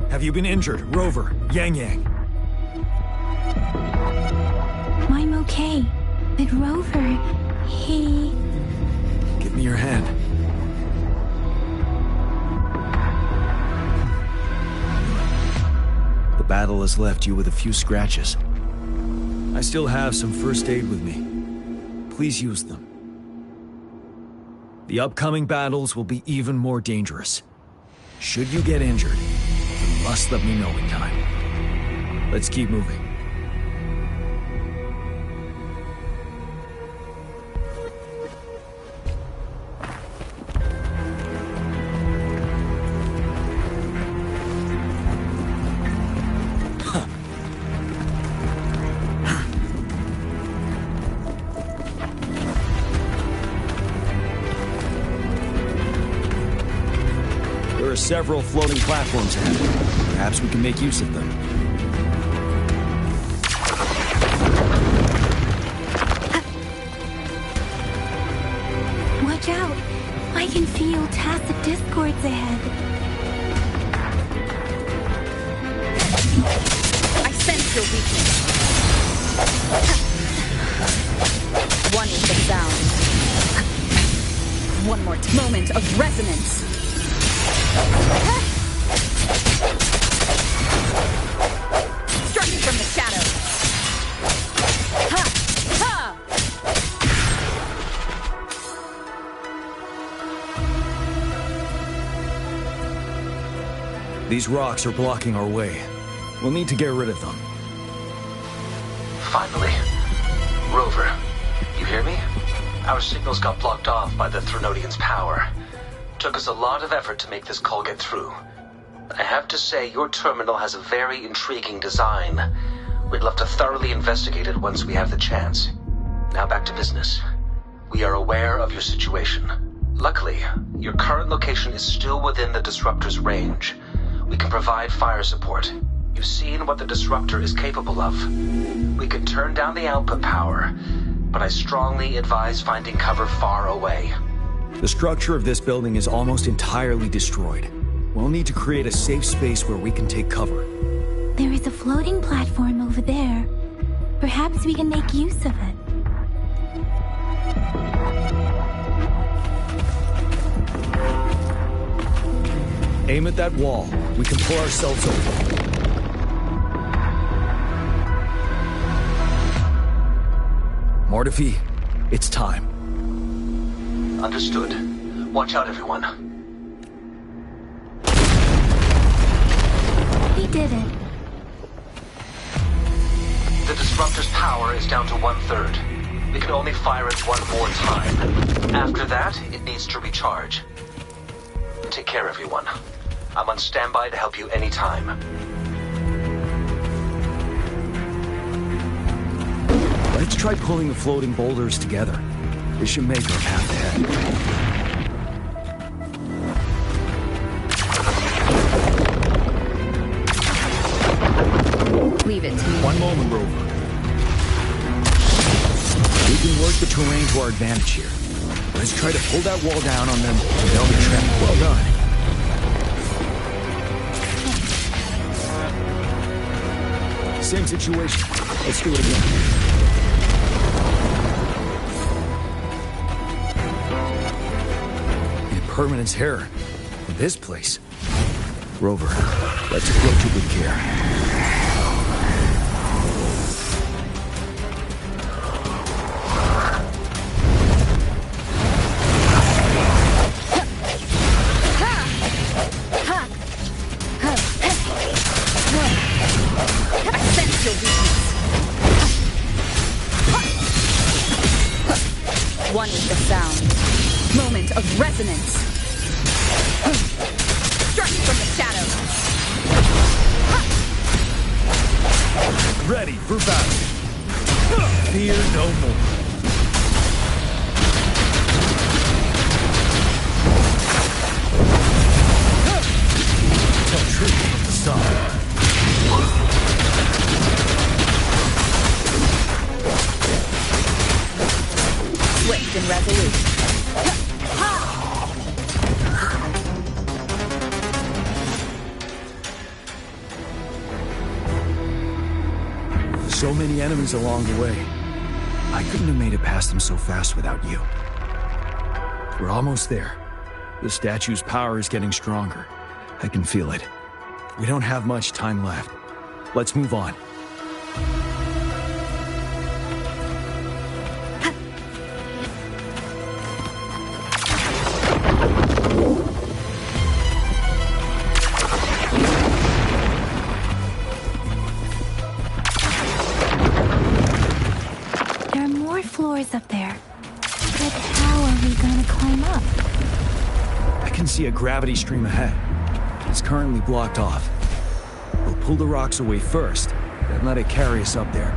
Have you been injured, Rover, Yang? I'm okay. But Rover, he... Give me your hand. The battle has left you with a few scratches. I still have some first aid with me. Please use them. The upcoming battles will be even more dangerous. Should you get injured, you must let me know in time. Let's keep moving. several floating platforms ahead. Perhaps we can make use of them. Watch out! I can feel tacit discords ahead. I sense your weakness. One with the sound. One more moment of resonance. Striking from the shadows. Ha! Ha! These rocks are blocking our way. We'll need to get rid of them. Finally. Rover, you hear me? Our signals got blocked off by the Threnodian's power. Took us a lot of effort to make this call get through. I have to say, your terminal has a very intriguing design. We'd love to thoroughly investigate it once we have the chance. Now back to business. We are aware of your situation. Luckily, your current location is still within the Disruptor's range. We can provide fire support. You've seen what the Disruptor is capable of. We can turn down the output power, but I strongly advise finding cover far away. The structure of this building is almost entirely destroyed. We'll need to create a safe space where we can take cover. There is a floating platform over there. Perhaps we can make use of it. Aim at that wall. We can pull ourselves over. Mortefi, it's time. Understood. Watch out, everyone. We did it. The Disruptor's power is down to 1/3. We can only fire it one more time. After that, it needs to recharge. Take care, everyone. I'm on standby to help you anytime. Let's try pulling the floating boulders together. This should make our path ahead. Leave it to me. One moment, Rover. We can work the terrain to our advantage here. Let's try to pull that wall down on them and they'll be trapped. Well done. Same situation. Let's do it again. Impermanence error in this place. Rover, let's approach it with care. One with the sound. Moment of resonance. Striking from the shadows. Ready for battle. Fear no more. Tell truth from the sun. Swift and resolute. So many enemies along the way. I couldn't have made it past them so fast without you. We're almost there. The statue's power is getting stronger. I can feel it. We don't have much time left. Let's move on. Up there. But how are we gonna climb up? I can see a gravity stream ahead. It's currently blocked off. We'll pull the rocks away first, then let it carry us up there.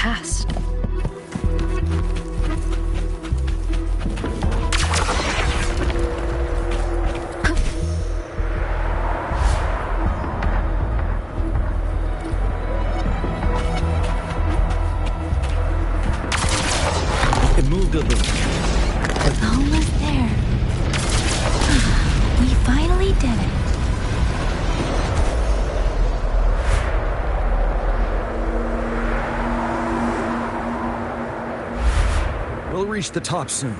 past. It moved a little. Almost there. We finally did it. We'll reach the top soon.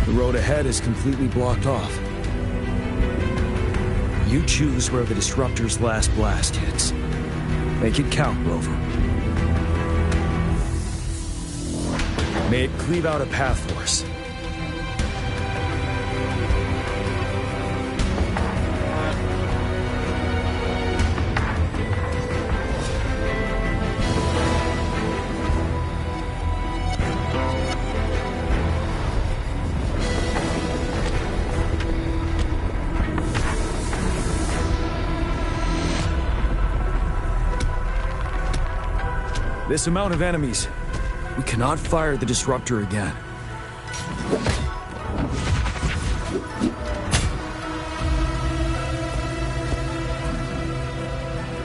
The road ahead is completely blocked off. You choose where the Disruptor's last blast hits. Make it count, Rover. May it cleave out a path for us. This amount of enemies, we cannot fire the Disruptor again.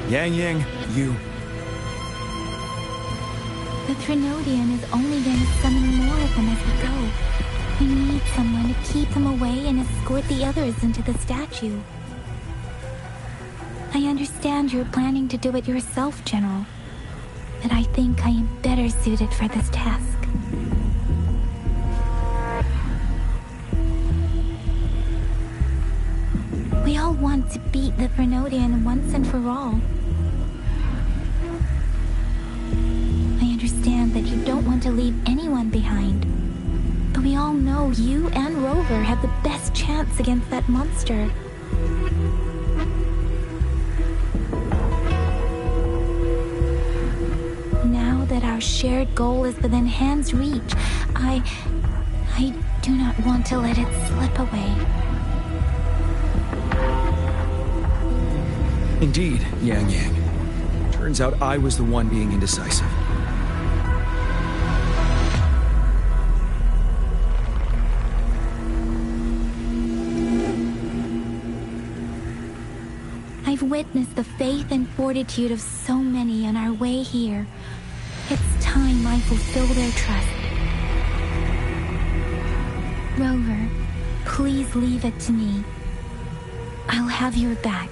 Yang, you. The Threnodian is only going to summon more of them as we go. We need someone to keep them away and escort the others into the statue. I understand you're planning to do it yourself, General. But I think I am better suited for this task. We all want to beat the Threnodian once and for all. I understand that you don't want to leave anyone behind. But we all know you and Rover have the best chance against that monster. That our shared goal is within hand's reach, I do not want to let it slip away. Indeed, Yang. Turns out I was the one being indecisive. I've witnessed the faith and fortitude of so many on our way here. It's time I fulfill their trust. Rover, please leave it to me. I'll have your back.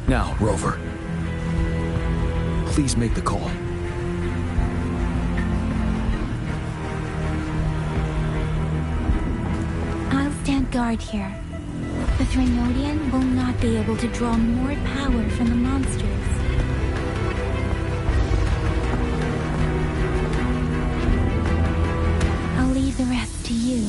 Now, Rover. Please make the call. I'll stand guard here. The Threnodian will not be able to draw more power from the monsters. The rest to you.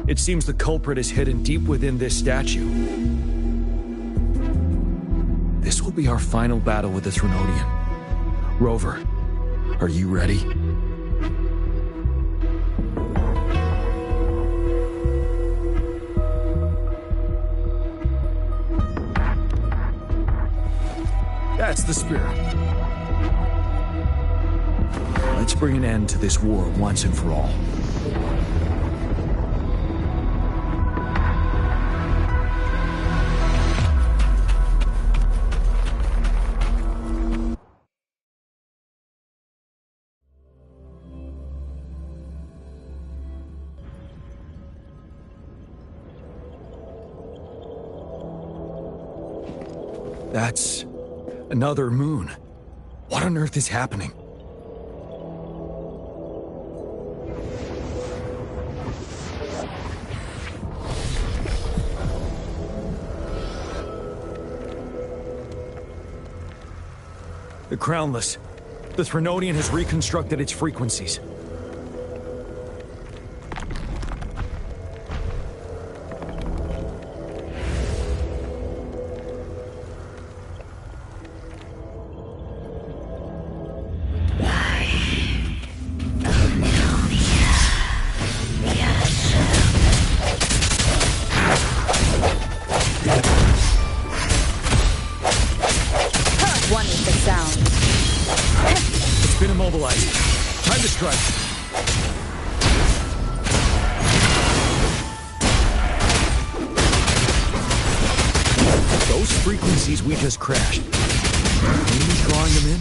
It seems the culprit is hidden deep within this statue. This will be our final battle with the Threnodian. Rover, are you ready? That's the spirit. Let's bring an end to this war once and for all. That's another moon. What on earth is happening? The Crownless. The Threnodian has reconstructed its frequencies. We just crashed. Are you drawing them in?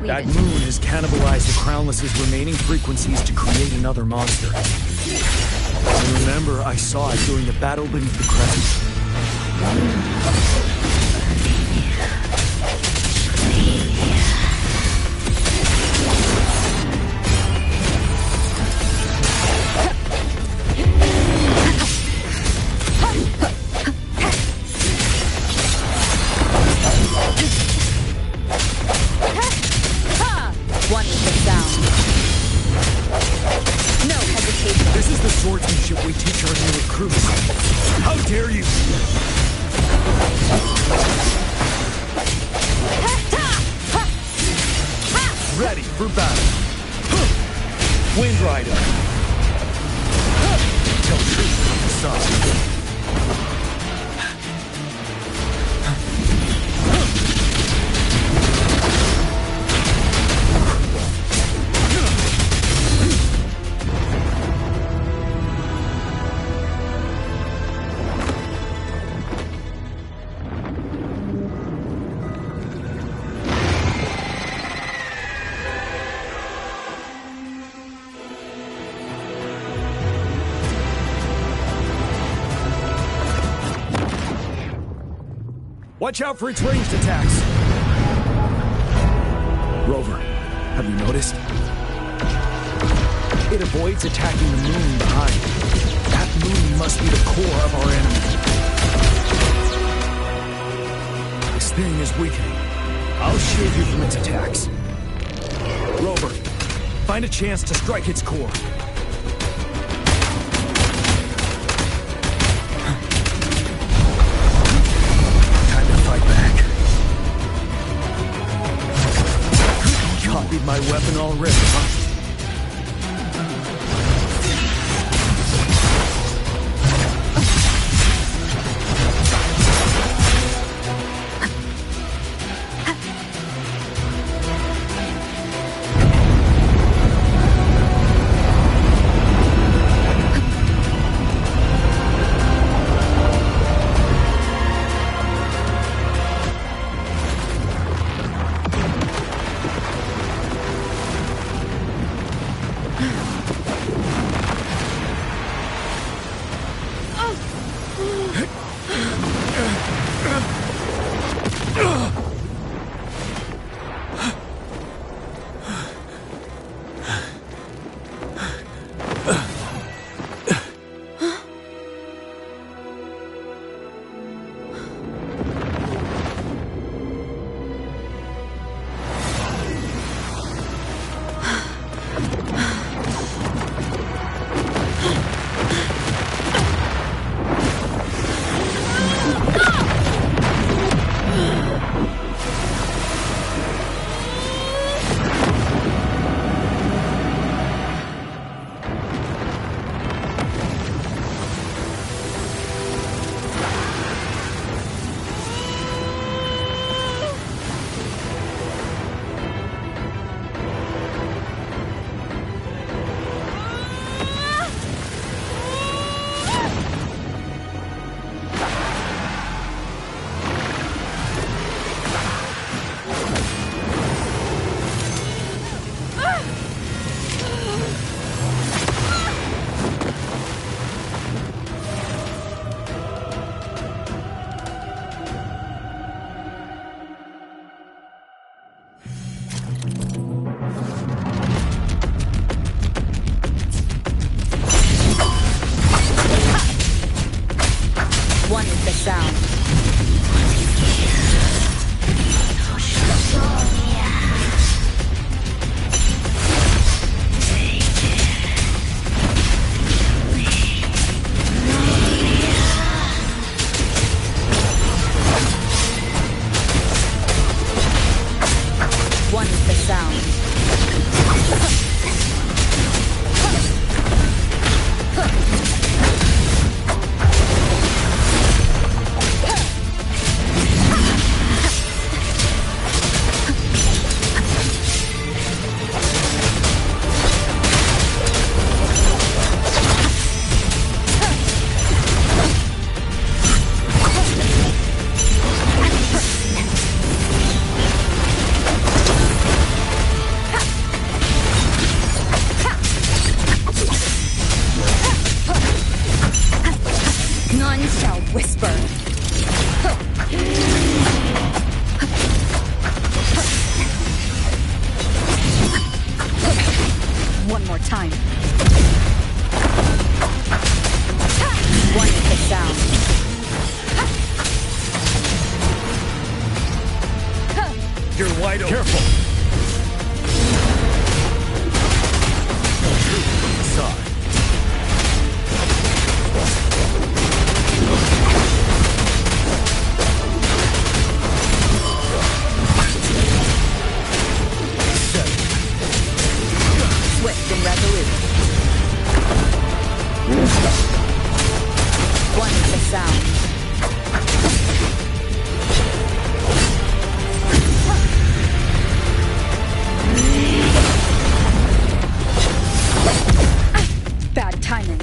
That moon has cannibalized the Crownless's remaining frequencies to create another monster. And remember, I saw it during the battle beneath the crescent. Watch out for its ranged attacks! Rover, have you noticed? It avoids attacking the moon behind. That moon must be the core of our enemy. This thing is weakening. I'll shield you from its attacks. Rover, find a chance to strike its core. Copied my weapon already, huh? time. One hit down. You're wide open. Careful. Side. Swift and resolute. One hit down. Bad timing.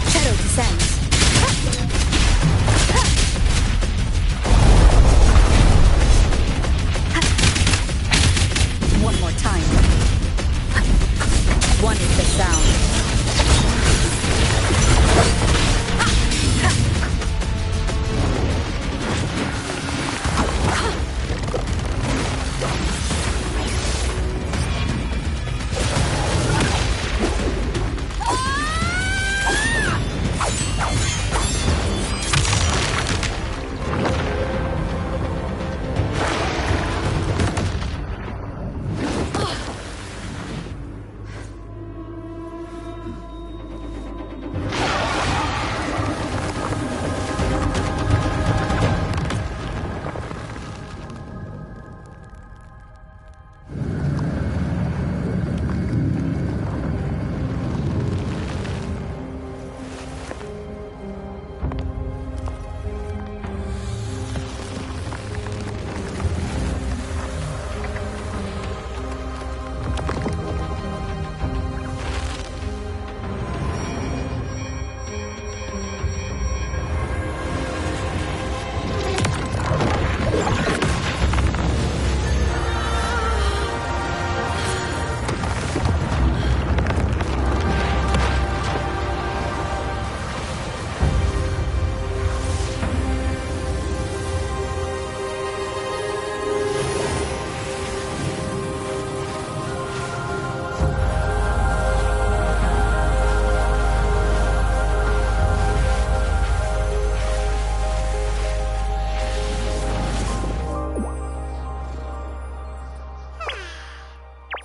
Shadow descends. One more time. One is the sound.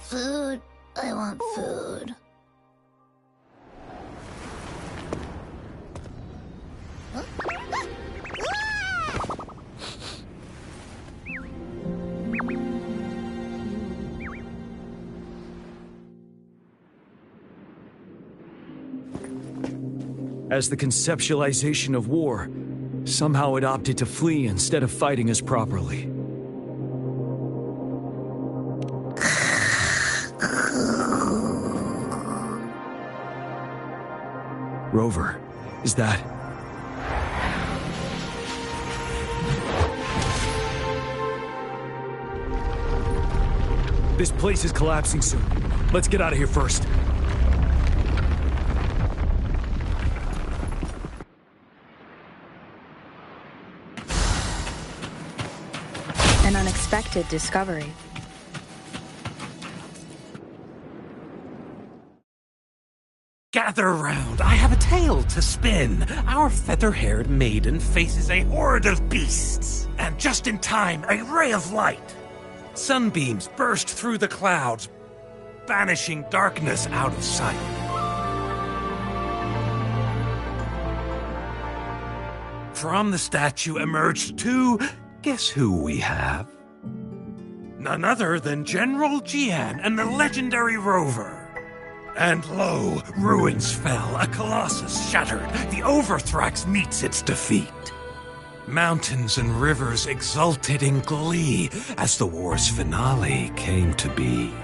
Food. I want food. As the conceptualization of war, somehow it opted to flee instead of fighting us properly. Rover, is that... This place is collapsing soon. Let's get out of here first. An unexpected discovery. Gather round, I have a tale to spin. Our feather-haired maiden faces a horde of beasts. And just in time, a ray of light. Sunbeams burst through the clouds, banishing darkness out of sight. From the statue emerged two... Guess who we have? None other than General Jian and the legendary Rover. And lo, ruins fell, a colossus shattered, the Overthrax meets its defeat. Mountains and rivers exulted in glee as the war's finale came to be.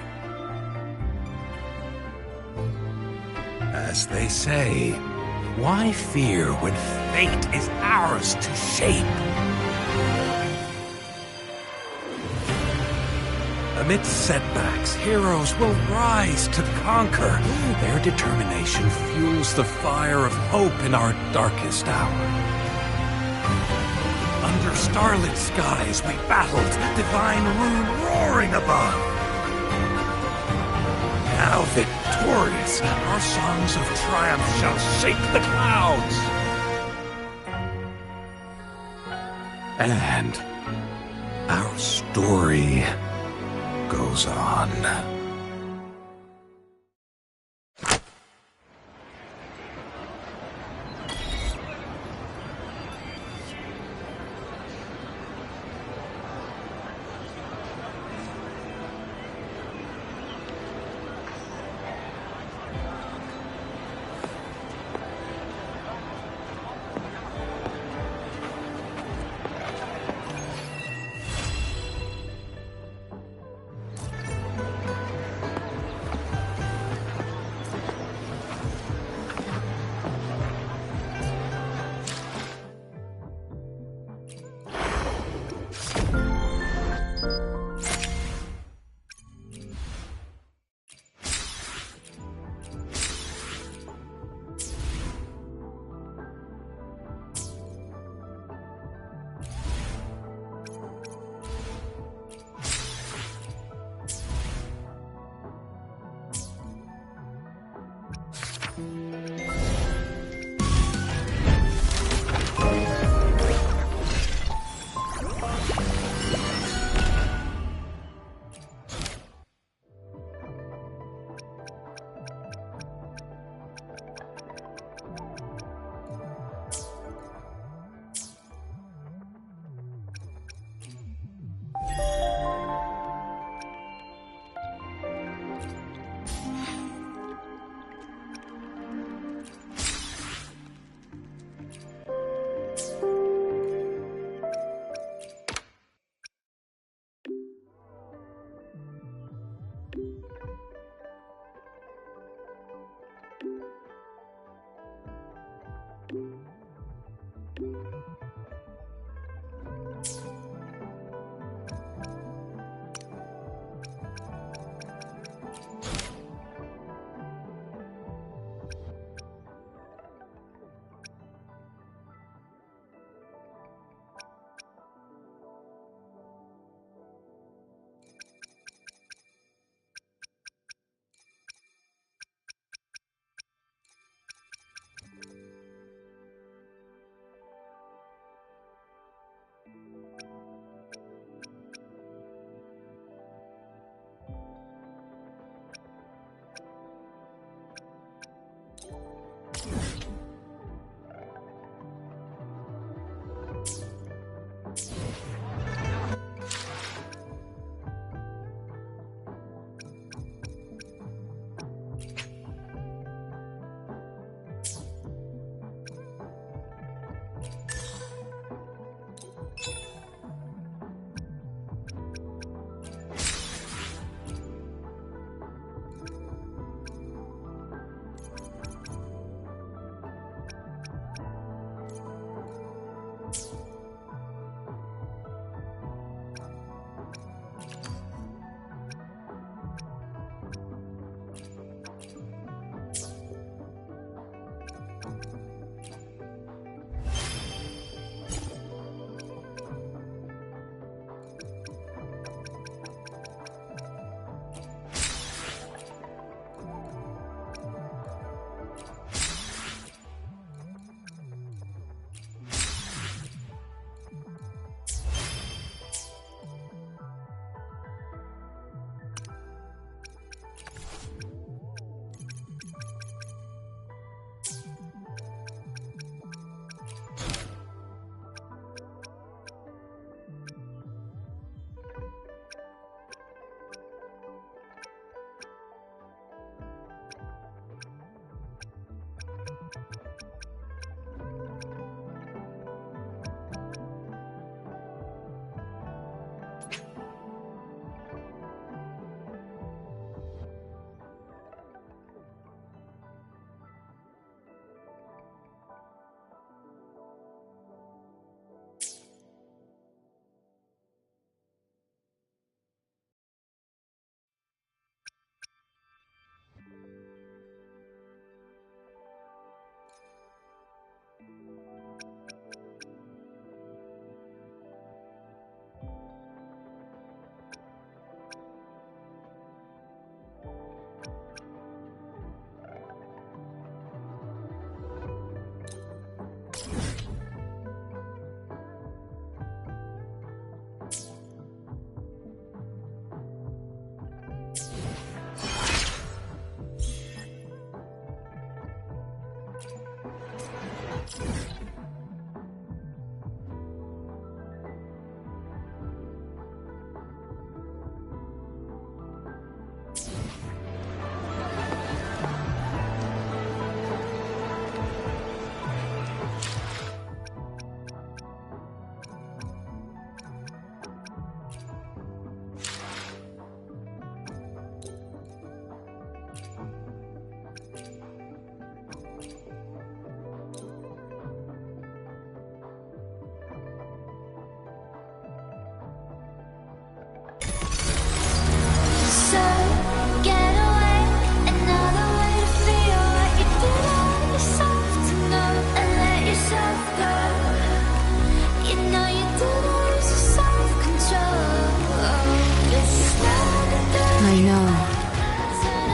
As they say, why fear when fate is ours to shape? Amidst setbacks, heroes will rise to conquer. Their determination fuels the fire of hope in our darkest hour. Under starlit skies we battled, divine rune roaring above. Now victorious, our songs of triumph shall shake the clouds. And our story goes on.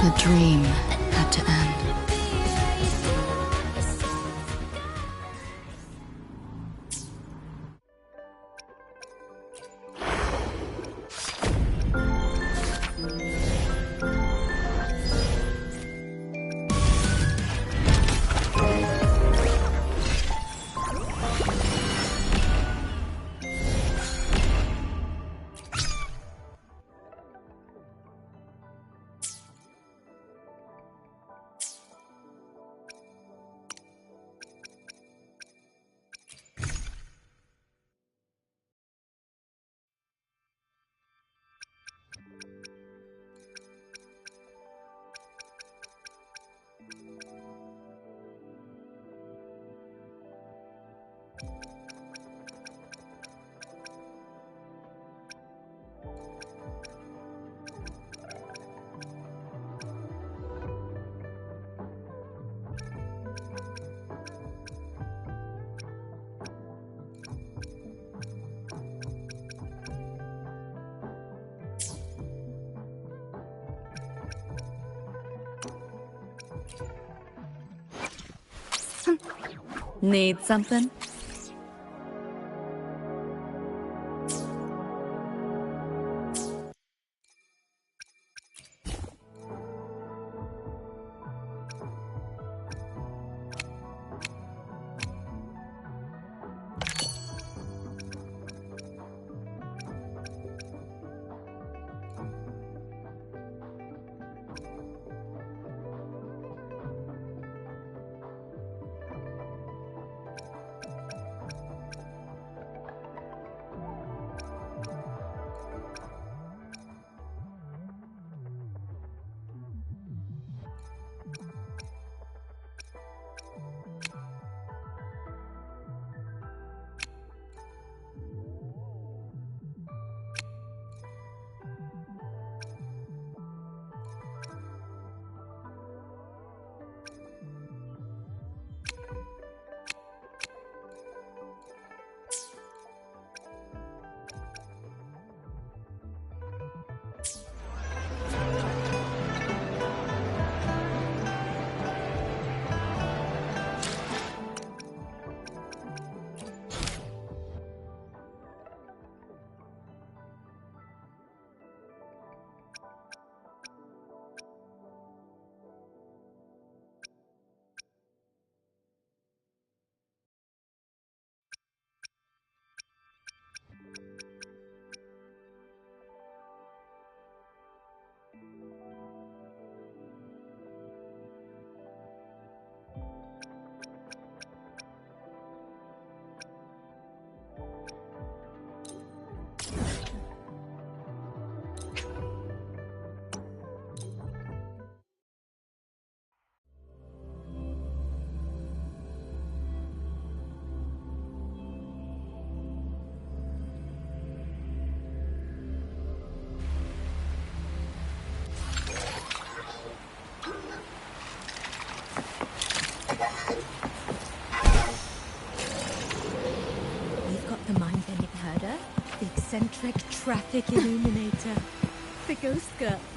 The dream had to end. Need something? Eccentric traffic illuminator. The ghost girl.